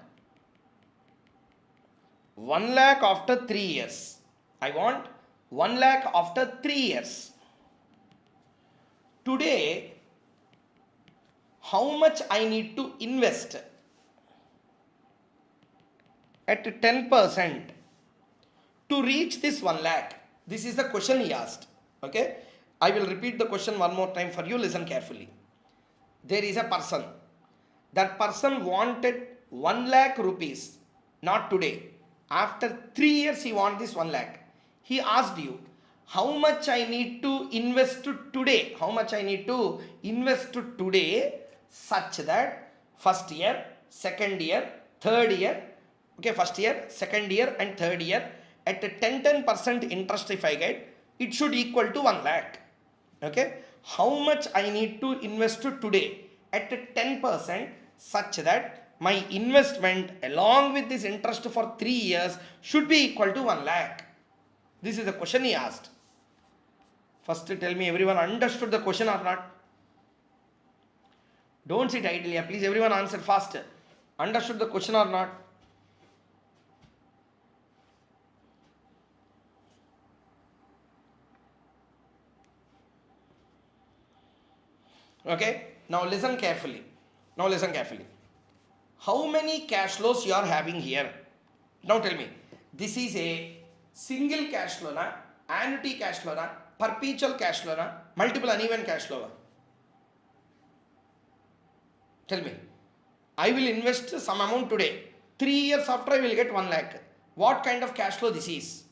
Speaker 1: 1 lakh after 3 years. I want 1 lakh after 3 years. Today, how much I need to invest at 10% to reach this 1 lakh? This is the question he asked. Okay. I will repeat the question one more time for you. Listen carefully. There is a person. That person wanted 1 lakh rupees. Not today. After 3 years he wants this 1 lakh. He asked you, how much I need to invest today? How much I need to invest today such that first year, second year, third year, okay, first year, second year and third year at a 10% interest if I get, it should equal to 1 lakh. Okay, how much I need to invest today at a 10% such that my investment along with this interest for 3 years should be equal to 1 lakh. This is the question he asked. First tell me, everyone understood the question or not? Don't sit idly, please everyone answer faster. Understood the question or not? Okay, now listen carefully. Now listen carefully. How many cash flows you are having here? Now tell me, this is a single cash flow na, annuity cash flow na, perpetual cash flow na, multiple uneven cash flow na? Tell me. I will invest some amount today. 3 years after I will get 1 lakh. What kind of cash flow this is?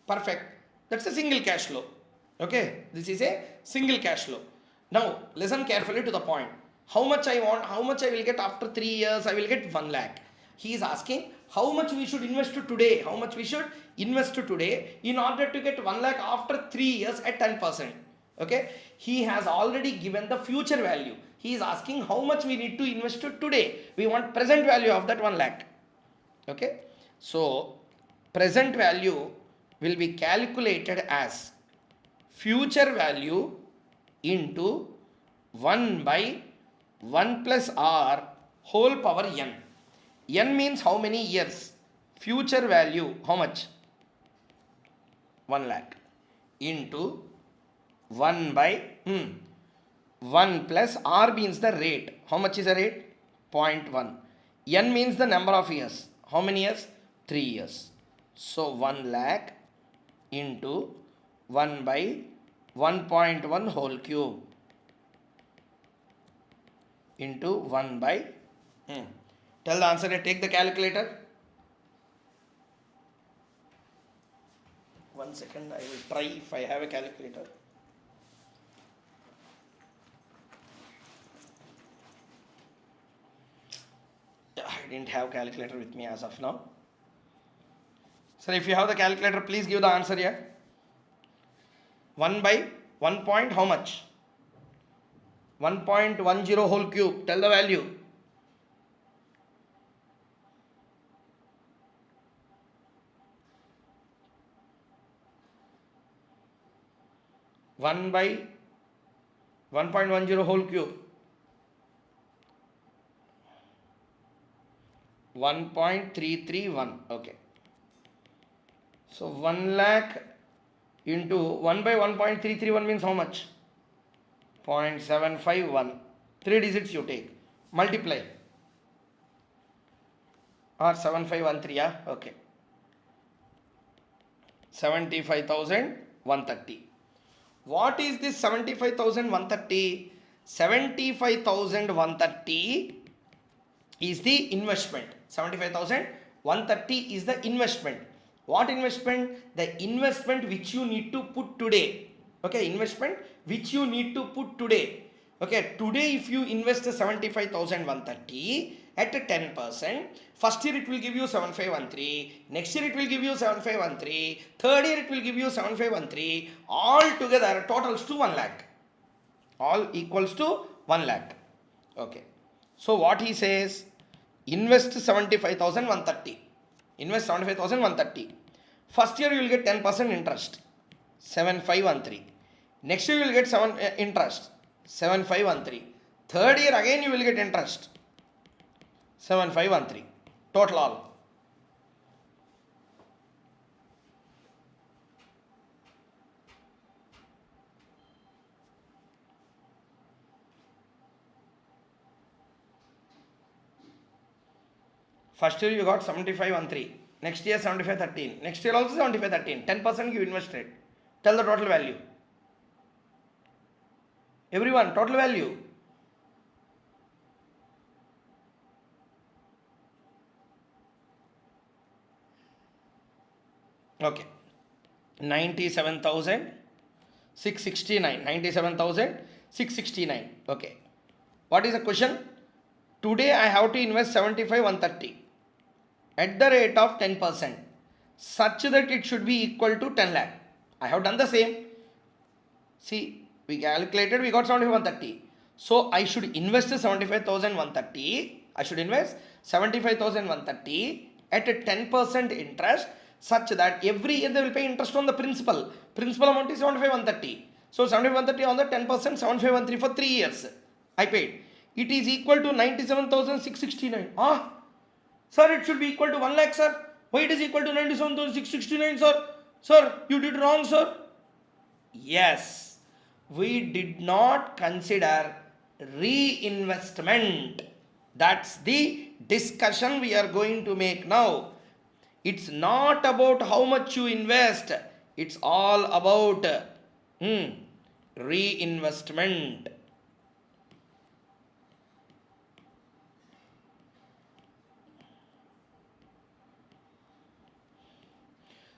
Speaker 1: Perfect. That's a single cash flow. Okay. This is a single cash flow. Now listen carefully to the point. How much I want, how much I will get after 3 years? I will get 1 lakh. He is asking how much we should invest today. How much we should invest today in order to get 1 lakh after 3 years at 10%. Okay. He has already given the future value. He is asking how much we need to invest today. We want present value of that 1 lakh. Okay. So present value will be calculated as future value into 1 by 1 plus r whole power n. N means how many years? Future value, how much? 1 lakh into 1 by 1 plus r means the rate. How much is the rate? 0.1. N means the number of years. How many years? 3 years. So 1 lakh into 1 by 1.1 whole cube into 1 by tell the answer. Take the calculator. 1 second, I will try if I have a calculator. I didn't have calculator with me as of now. So if you have the calculator, please give the answer here. 1 by 1 point how much? 1.10 whole cube. Tell the value. 1 by 1.10 whole cube. 1.331. Okay. So 1 lakh into 1 by 1.331 means how much? 0.751. 3 digits you take. Multiply. Or 7513, yeah? Okay. 75,130. What is this 75,130? 75,130 is the investment. 75,130 is the investment. What investment? The investment which you need to put today. Okay, investment which you need to put today. Okay, today if you invest 75,130 at 10%, first year it will give you 7513, next year it will give you 7513, third year it will give you 7513, all together totals to 1 lakh. All equals to 1 lakh. Okay. So what he says, invest 75,130. Invest 75,130. First year you will get 10% interest, 7513. Next year you will get interest, 7513. Third year again you will get interest, 7513. Total all. First year you got 7513. Next year 7513. Next year also 7513. 10% you invested. Tell the total value. Everyone, total value. Okay. 97,669. 97,669. Okay. What is the question? Today I have to invest 75,130 at the rate of 10% such that it should be equal to 10 lakh. I have done the same. See, we calculated, we got 75,130. So I should invest 75,130. I should invest 75,130 at a 10% interest such that every year they will pay interest on the principal. Principal amount is 75,130. So 75,130 on the 10%, 75,130 for 3 years. I paid. It is equal to 97,669. Sir, it should be equal to 1 lakh, sir. Why it is equal to 97,669, sir? Sir, you did wrong, sir. Yes, we did not consider reinvestment. That's the discussion we are going to make now. It's not about how much you invest. It's all about reinvestment.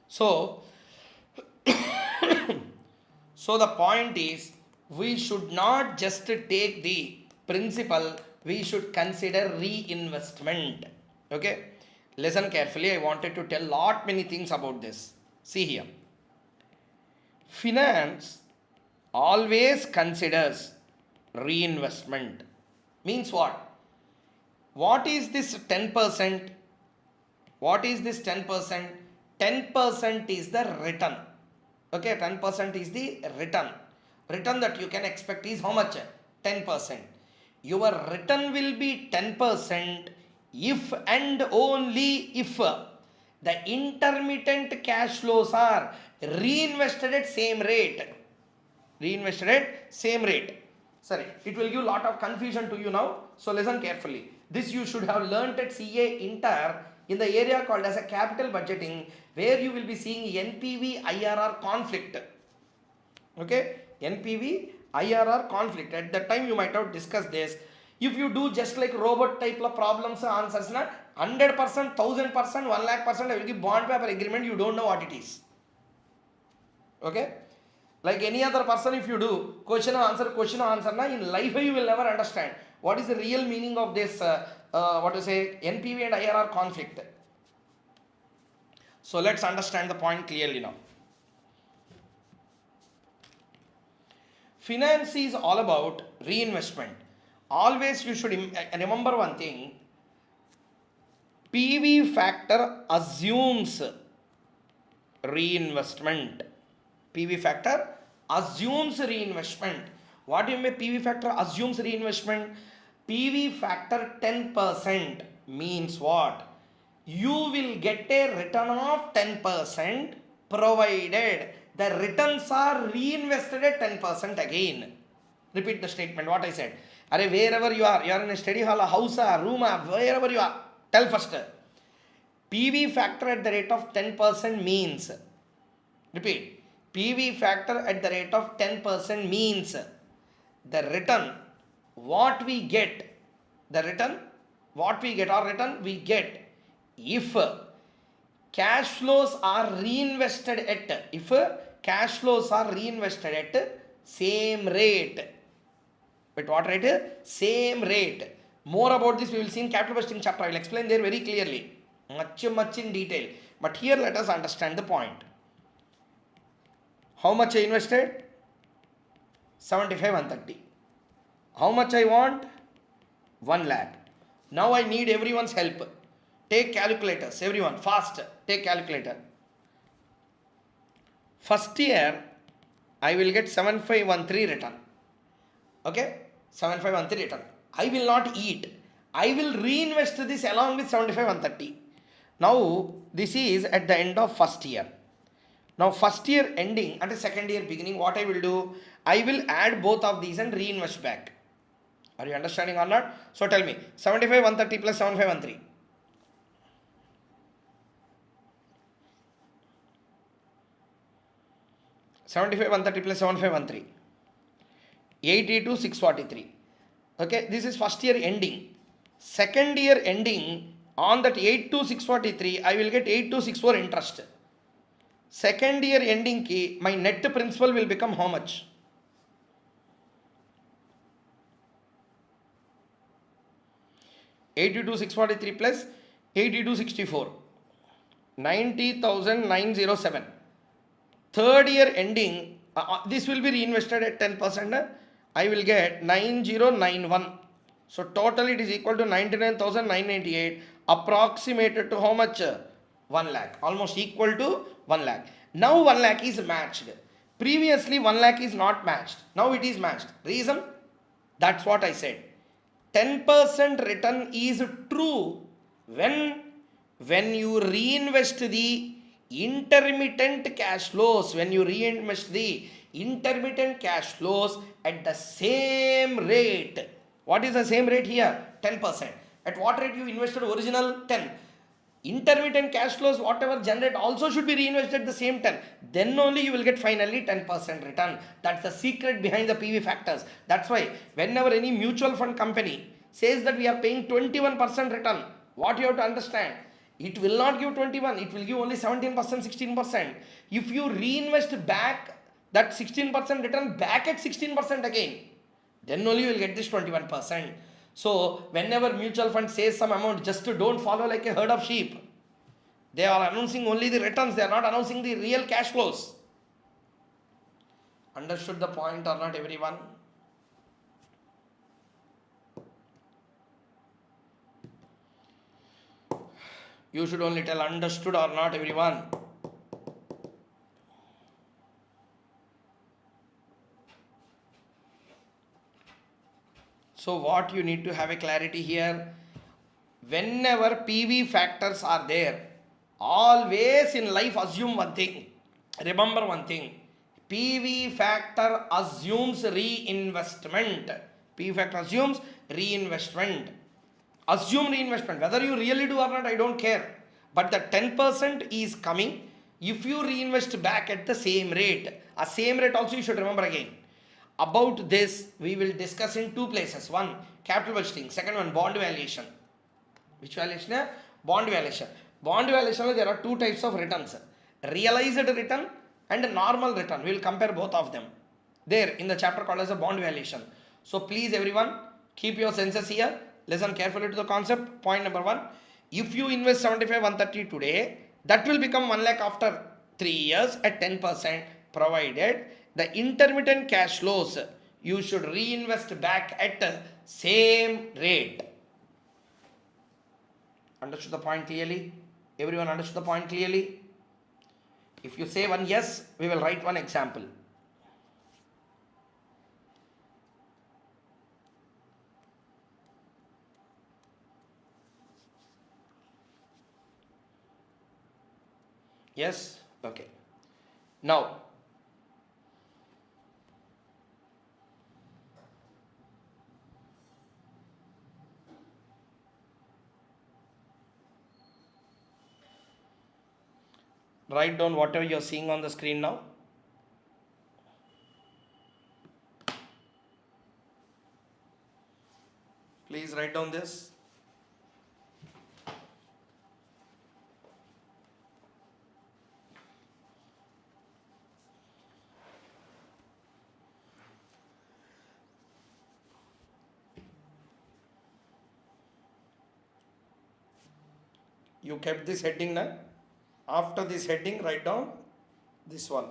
Speaker 1: So, so the point is, we should not just take the principal, we should consider reinvestment. Okay, listen carefully. I wanted to tell lot many things about this. See here. Finance always considers reinvestment. Means what? What is this 10%? What is this 10%? 10% is the return. Okay, 10% is the return. Return that you can expect is how much? 10%. Your return will be 10% if and only if the intermittent cash flows are reinvested at same rate. Reinvested at same rate. Sorry, it will give lot of confusion to you now. So listen carefully. This you should have learnt at CA Inter in the area called as a capital budgeting, where you will be seeing NPV IRR conflict. Okay, NPV IRR conflict. At that time you might have discussed this. If you do just like robot type of problems answers, na 100%, 1000%, 1,00,000%, I will give bond paper agreement, you don't know what it is. Okay, like any other person, if you do question or answer, na, in life you will never understand what is the real meaning of this what to say NPV and IRR conflict. So let's understand the point clearly now. Finance is all about reinvestment. Always you should remember one thing. PV factor assumes reinvestment. PV factor assumes reinvestment. What do you mean PV factor assumes reinvestment? PV factor 10% means what? You will get a return of 10% provided the returns are reinvested at 10% again. Repeat the statement what I said. Wherever you are in a study hall, a house, a room, wherever you are, tell first. PV factor at the rate of 10% means, repeat, PV factor at the rate of 10% means the return what we get, if cash flows are reinvested at same rate. But what rate? Same rate. More about this we will see in capital budgeting chapter. I will explain there very clearly, much in detail. But here let us understand the point. How much I invested? 75, 130. How much I want? 1 lakh. Now I need everyone's help. Take calculators, everyone, fast. Take calculator. First year, I will get 7513 return. Okay, 7513 return. I will not eat. I will reinvest this along with 75,130. Now, this is at the end of first year. Now, first year ending and second year beginning, what I will do? I will add both of these and reinvest back. Are you understanding or not? So, tell me, 75,130 plus 75,130. 75,130 plus 75,130. 82,643. Okay, this is first year ending. Second year ending, on that 82,643, I will get 8264 interest. Second year ending ki, my net principal will become how much? $82,643 plus 82,64, 90,907. Third year ending, this will be reinvested at 10%. I will get 9091. So total it is equal to 99,998, approximated to how much? 1 lakh, almost equal to 1 lakh. Now 1 lakh is matched. Previously 1 lakh is not matched. Now it is matched. Reason? That's what I said. 10% return is true when you reinvest the intermittent cash flows, at the same rate. What is the same rate here? 10%. At what rate you invested original? 10. Intermittent cash flows, whatever generate, also should be reinvested the same 10. Then only you will get finally 10% return. That's the secret behind the PV factors. That's why whenever any mutual fund company says that we are paying 21% return, what you have to understand, it will not give 21, it will give only 17%, 16%. If you reinvest back that 16% return back at 16% again, then only you will get this 21%. So whenever mutual fund says some amount, just don't follow like a herd of sheep. They are announcing only the returns, they are not announcing the real cash flows. Understood the point or not, everyone? You should only tell understood or not, everyone. So what you need to have a clarity here, whenever PV factors are there, always in life assume one thing. Remember one thing. PV factor assumes reinvestment. PV factor assumes reinvestment. Assume reinvestment. Whether you really do or not, I don't care. But the 10% is coming if you reinvest back at the same rate. A same rate also you should remember again. About this, we will discuss in two places. One, capital budgeting. Second one, bond valuation. Which valuation? Bond valuation. Bond valuation, there are two types of returns. Realized return and normal return. We will compare both of them. There in the chapter called as a bond valuation. So please everyone, keep your senses here. Listen carefully to the concept. Point number one. If you invest 75, 130 today, that will become 1 lakh after 3 years at 10%, provided the intermittent cash flows you should reinvest back at the same rate. Understood the point clearly? Everyone understood the point clearly? If you say one yes, we will write one example. Yes? Okay. Now, write down whatever you are seeing on the screen now. Please write down this. You kept this heading now. After this heading, write down this one.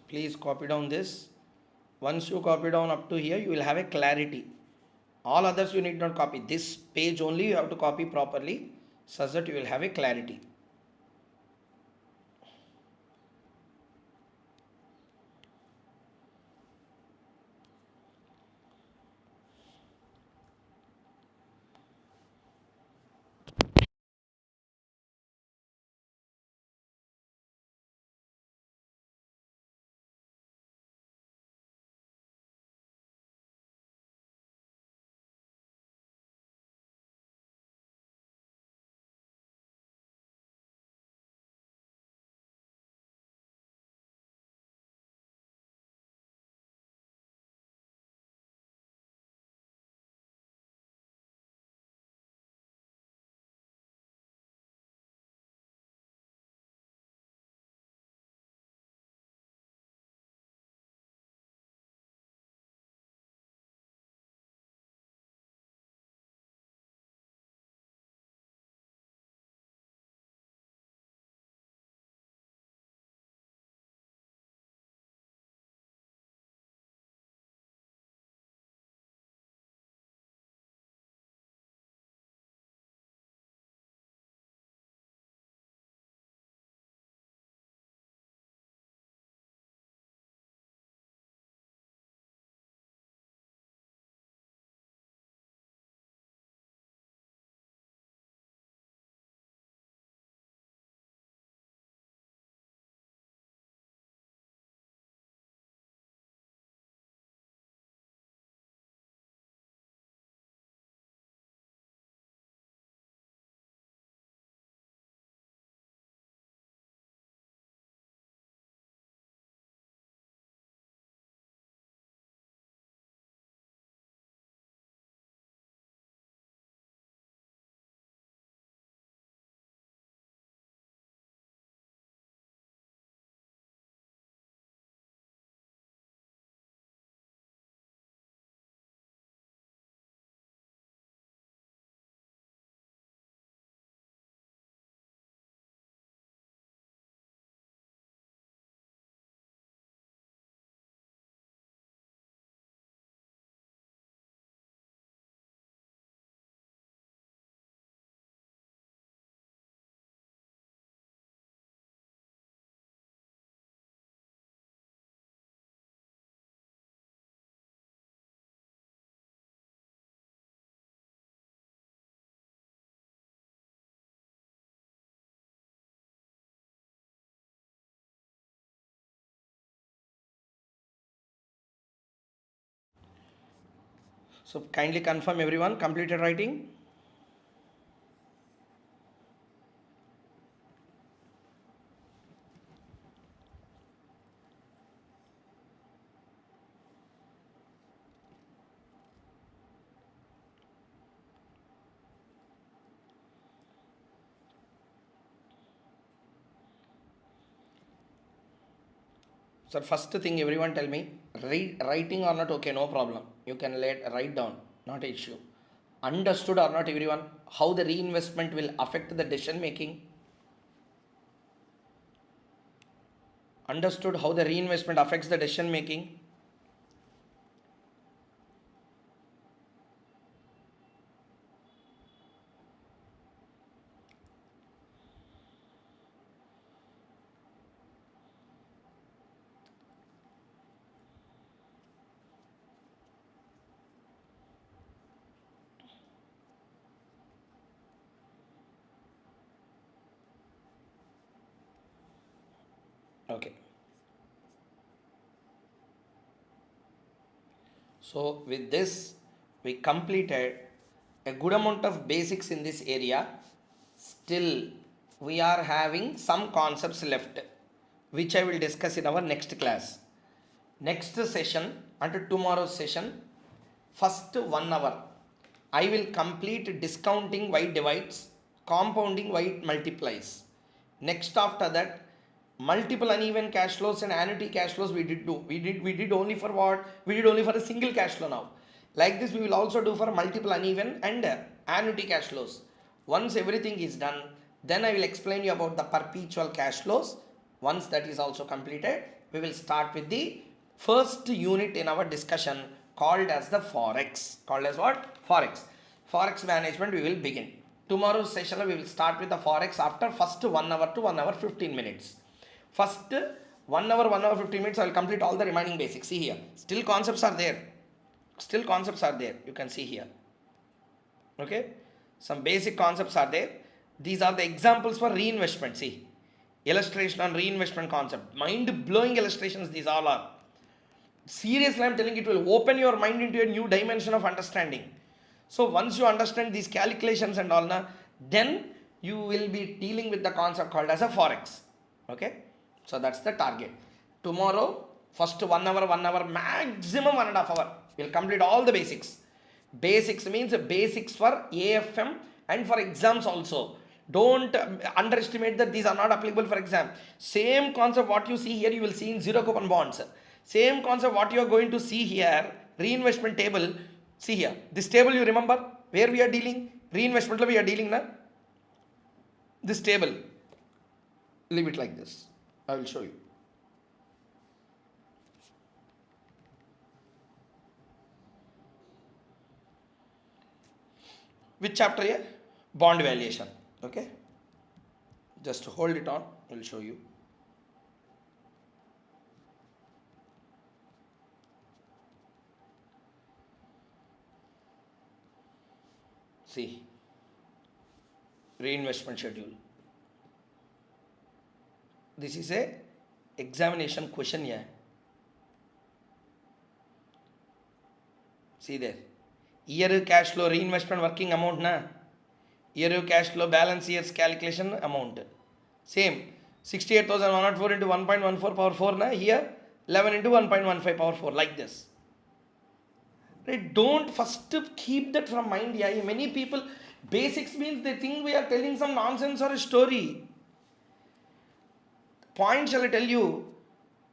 Speaker 1: Please copy down this. Once you copy down up to here, you will have a clarity. All others you need not copy. This page only you have to copy properly such that you will have a clarity. So kindly confirm everyone completed writing. So first thing everyone tell me, writing or not, okay, no problem. You can write down, not an issue. Understood or not everyone, how the reinvestment will affect the decision making? Understood how the reinvestment affects the decision making? Okay. So with this, we completed a good amount of basics in this area. Still, we are having some concepts left, which I will discuss in our next class. Next session, until tomorrow's session, first 1 hour, I will complete discounting why it divides, compounding why it multiplies. Next after that, multiple uneven cash flows and annuity cash flows we did do. We did only for what? We did only for a single cash flow now. Like this, we will also do for multiple uneven and annuity cash flows. Once everything is done, then I will explain you about the perpetual cash flows. Once that is also completed, we will start with the first unit in our discussion called as the Forex. Called as what? Forex. Forex management we will begin. Tomorrow's session we will start with the Forex after first 1 hour to 1 hour 15 minutes. First 1 hour 15 minutes I will complete all the remaining basics. See here. Still concepts are there. Still concepts are there. You can see here. Okay. Some basic concepts are there. These are the examples for reinvestment. See. Illustration on reinvestment concept. Mind blowing illustrations these all are. Seriously, I am telling you, it will open your mind into a new dimension of understanding. So once you understand these calculations and all, then you will be dealing with the concept called as a Forex. Okay. So that's the target. Tomorrow, first 1 hour, maximum 1.5 hours. We'll complete all the basics. Basics means basics for AFM and for exams also. Don't underestimate that these are not applicable for exam. Same concept what you see here, you will see in zero coupon bonds. Same concept what you are going to see here, reinvestment table. See here, this table you remember where we are dealing? Reinvestment we are dealing now. This table, leave it like this. I will show you. Which chapter here? Bond valuation. Okay. Just hold it on. I will show you. See. Reinvestment schedule. This is a examination question here. See there. Year cash flow reinvestment working amount na. Year cash flow balance years calculation amount. Same. 68,104 into 1.14 power 4 na. Here 11 into 1.15 power 4 like this. Right? Don't first keep that from mind. Yeah. Many people, basics means they think we are telling some nonsense or a story. Point shall I tell you,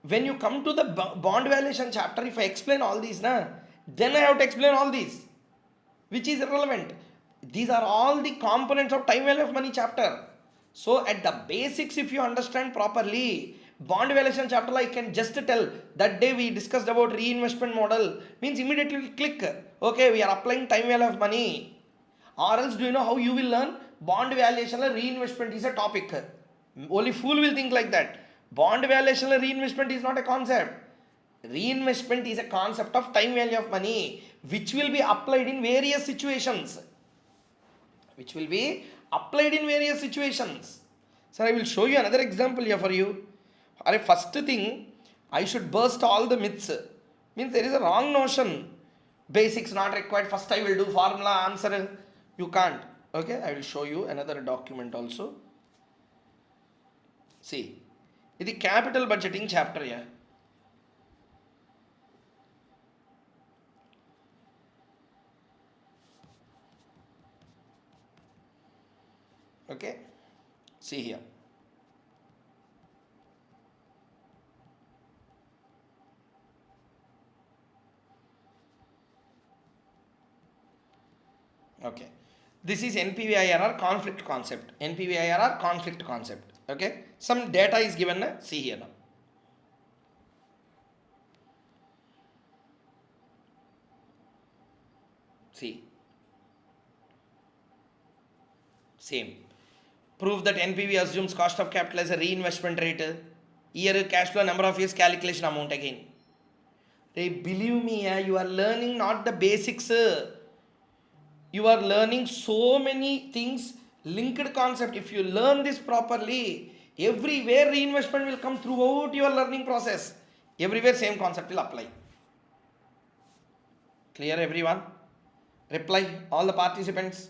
Speaker 1: when you come to the bond valuation chapter, if I explain all these, then I have to explain all these, which is irrelevant. These are all the components of time value of money chapter. So at the basics, if you understand properly, bond valuation chapter, I can just tell that day we discussed about reinvestment model, means immediately click, okay, we are applying time value of money. Or else do you know how you will learn? Bond valuation reinvestment is a topic. Only fool will think like that. Bond valuation reinvestment is not a concept. Reinvestment is a concept of time value of money, which will be applied in various situations. Sir, I will show you another example here for you. First thing, I should burst all the myths. Means there is a wrong notion. Basics not required. First I will do formula, answer. You can't. Okay, I will show you another document also. See, this is capital budgeting chapter here. Okay, see here. Okay, this is NPV-IRR conflict concept. NPV-IRR conflict concept. Okay, some data is given. See here now. See, same. Prove that NPV assumes cost of capital as a reinvestment rate. Year cash flow, number of years, calculation amount again. They believe me, you are learning not the basics. You are learning so many things, linked concept. If you learn this properly, everywhere reinvestment will come throughout your learning process. Everywhere same concept will apply. Clear everyone? Reply all the participants.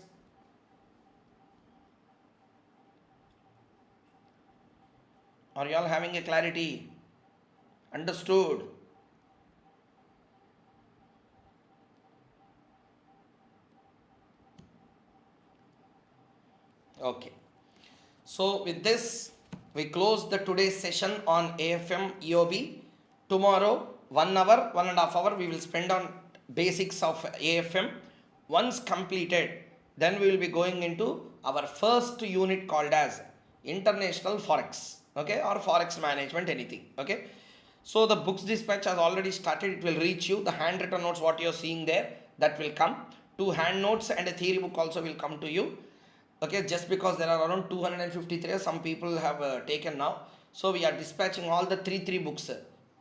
Speaker 1: Are you all having a clarity? Understood? Okay. So with this, we close the today's session on AFM EOB. Tomorrow, 1 hour, 1.5 hours, we will spend on basics of AFM. Once completed, then we will be going into our first unit called as International Forex. Okay, or Forex Management, anything. Okay. So the books dispatch has already started. It will reach you. The handwritten notes what you are seeing there, that will come. 2 hand notes and a theory book also will come to you. Okay, just because there are around 253, some people have taken now. So we are dispatching all the three books.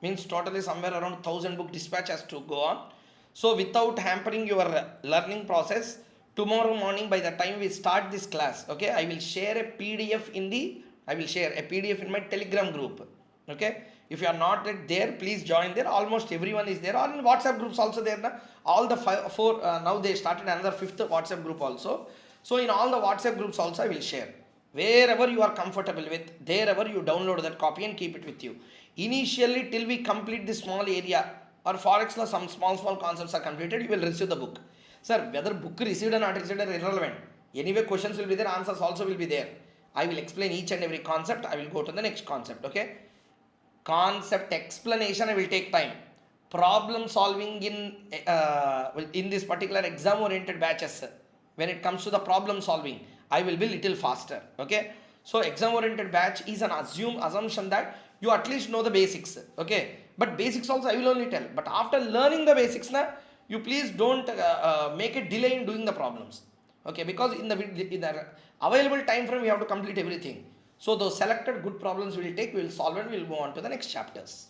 Speaker 1: Means totally somewhere around 1000 book dispatch has to go on. So without hampering your learning process, tomorrow morning by the time we start this class, okay, I will share a PDF in my Telegram group. Okay, if you are not there, please join there. Almost everyone is there. Or in WhatsApp groups also there. Na? All the four now they started another 5th WhatsApp group also. So in all the WhatsApp groups also I will share. Wherever you are comfortable with, therever you download that copy and keep it with you. Initially, till we complete this small area or forex law, some small concepts are completed, you will receive the book. Sir, whether book received or not received are irrelevant. Anyway, questions will be there, answers also will be there. I will explain each and every concept. I will go to the next concept. Okay. Concept explanation I will take time. Problem solving in this particular exam oriented batches, when it comes to the problem solving, I will be little faster. Okay, so exam oriented batch is an assumption that you at least know the basics. Okay, but basics also I will only tell, but after learning the basics na, you please don't make a delay in doing the problems. Okay, because in the available time frame we have to complete everything. So those selected good problems we will take, we will solve and we will move on to the next chapters.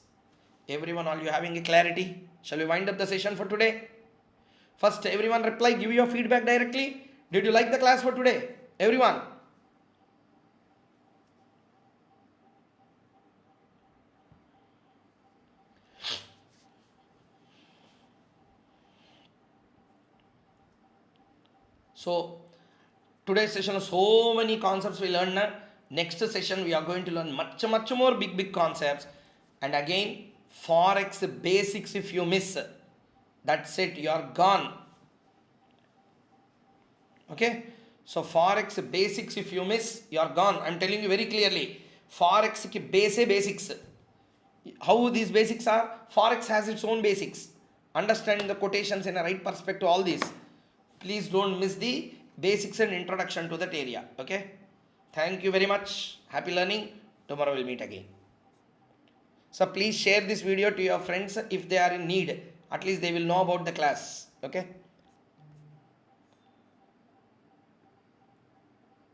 Speaker 1: Everyone, are you having a clarity? Shall we wind up the session for today? First, everyone reply, give your feedback directly. Did you like the class for today? Everyone. So, today's session, so many concepts we learned. Next session, we are going to learn much more big concepts. And again, forex basics if you miss, that's it, you are gone. Okay, so forex basics if you miss, you are gone. I'm telling you very clearly, forex ki basics. How these basics are? Forex has its own basics. Understanding the quotations in a right perspective, all these. Please don't miss the basics and introduction to that area. Okay, thank you very much. Happy learning. Tomorrow we'll meet again. So please share this video to your friends if they are in need. At least they will know about the class. Okay.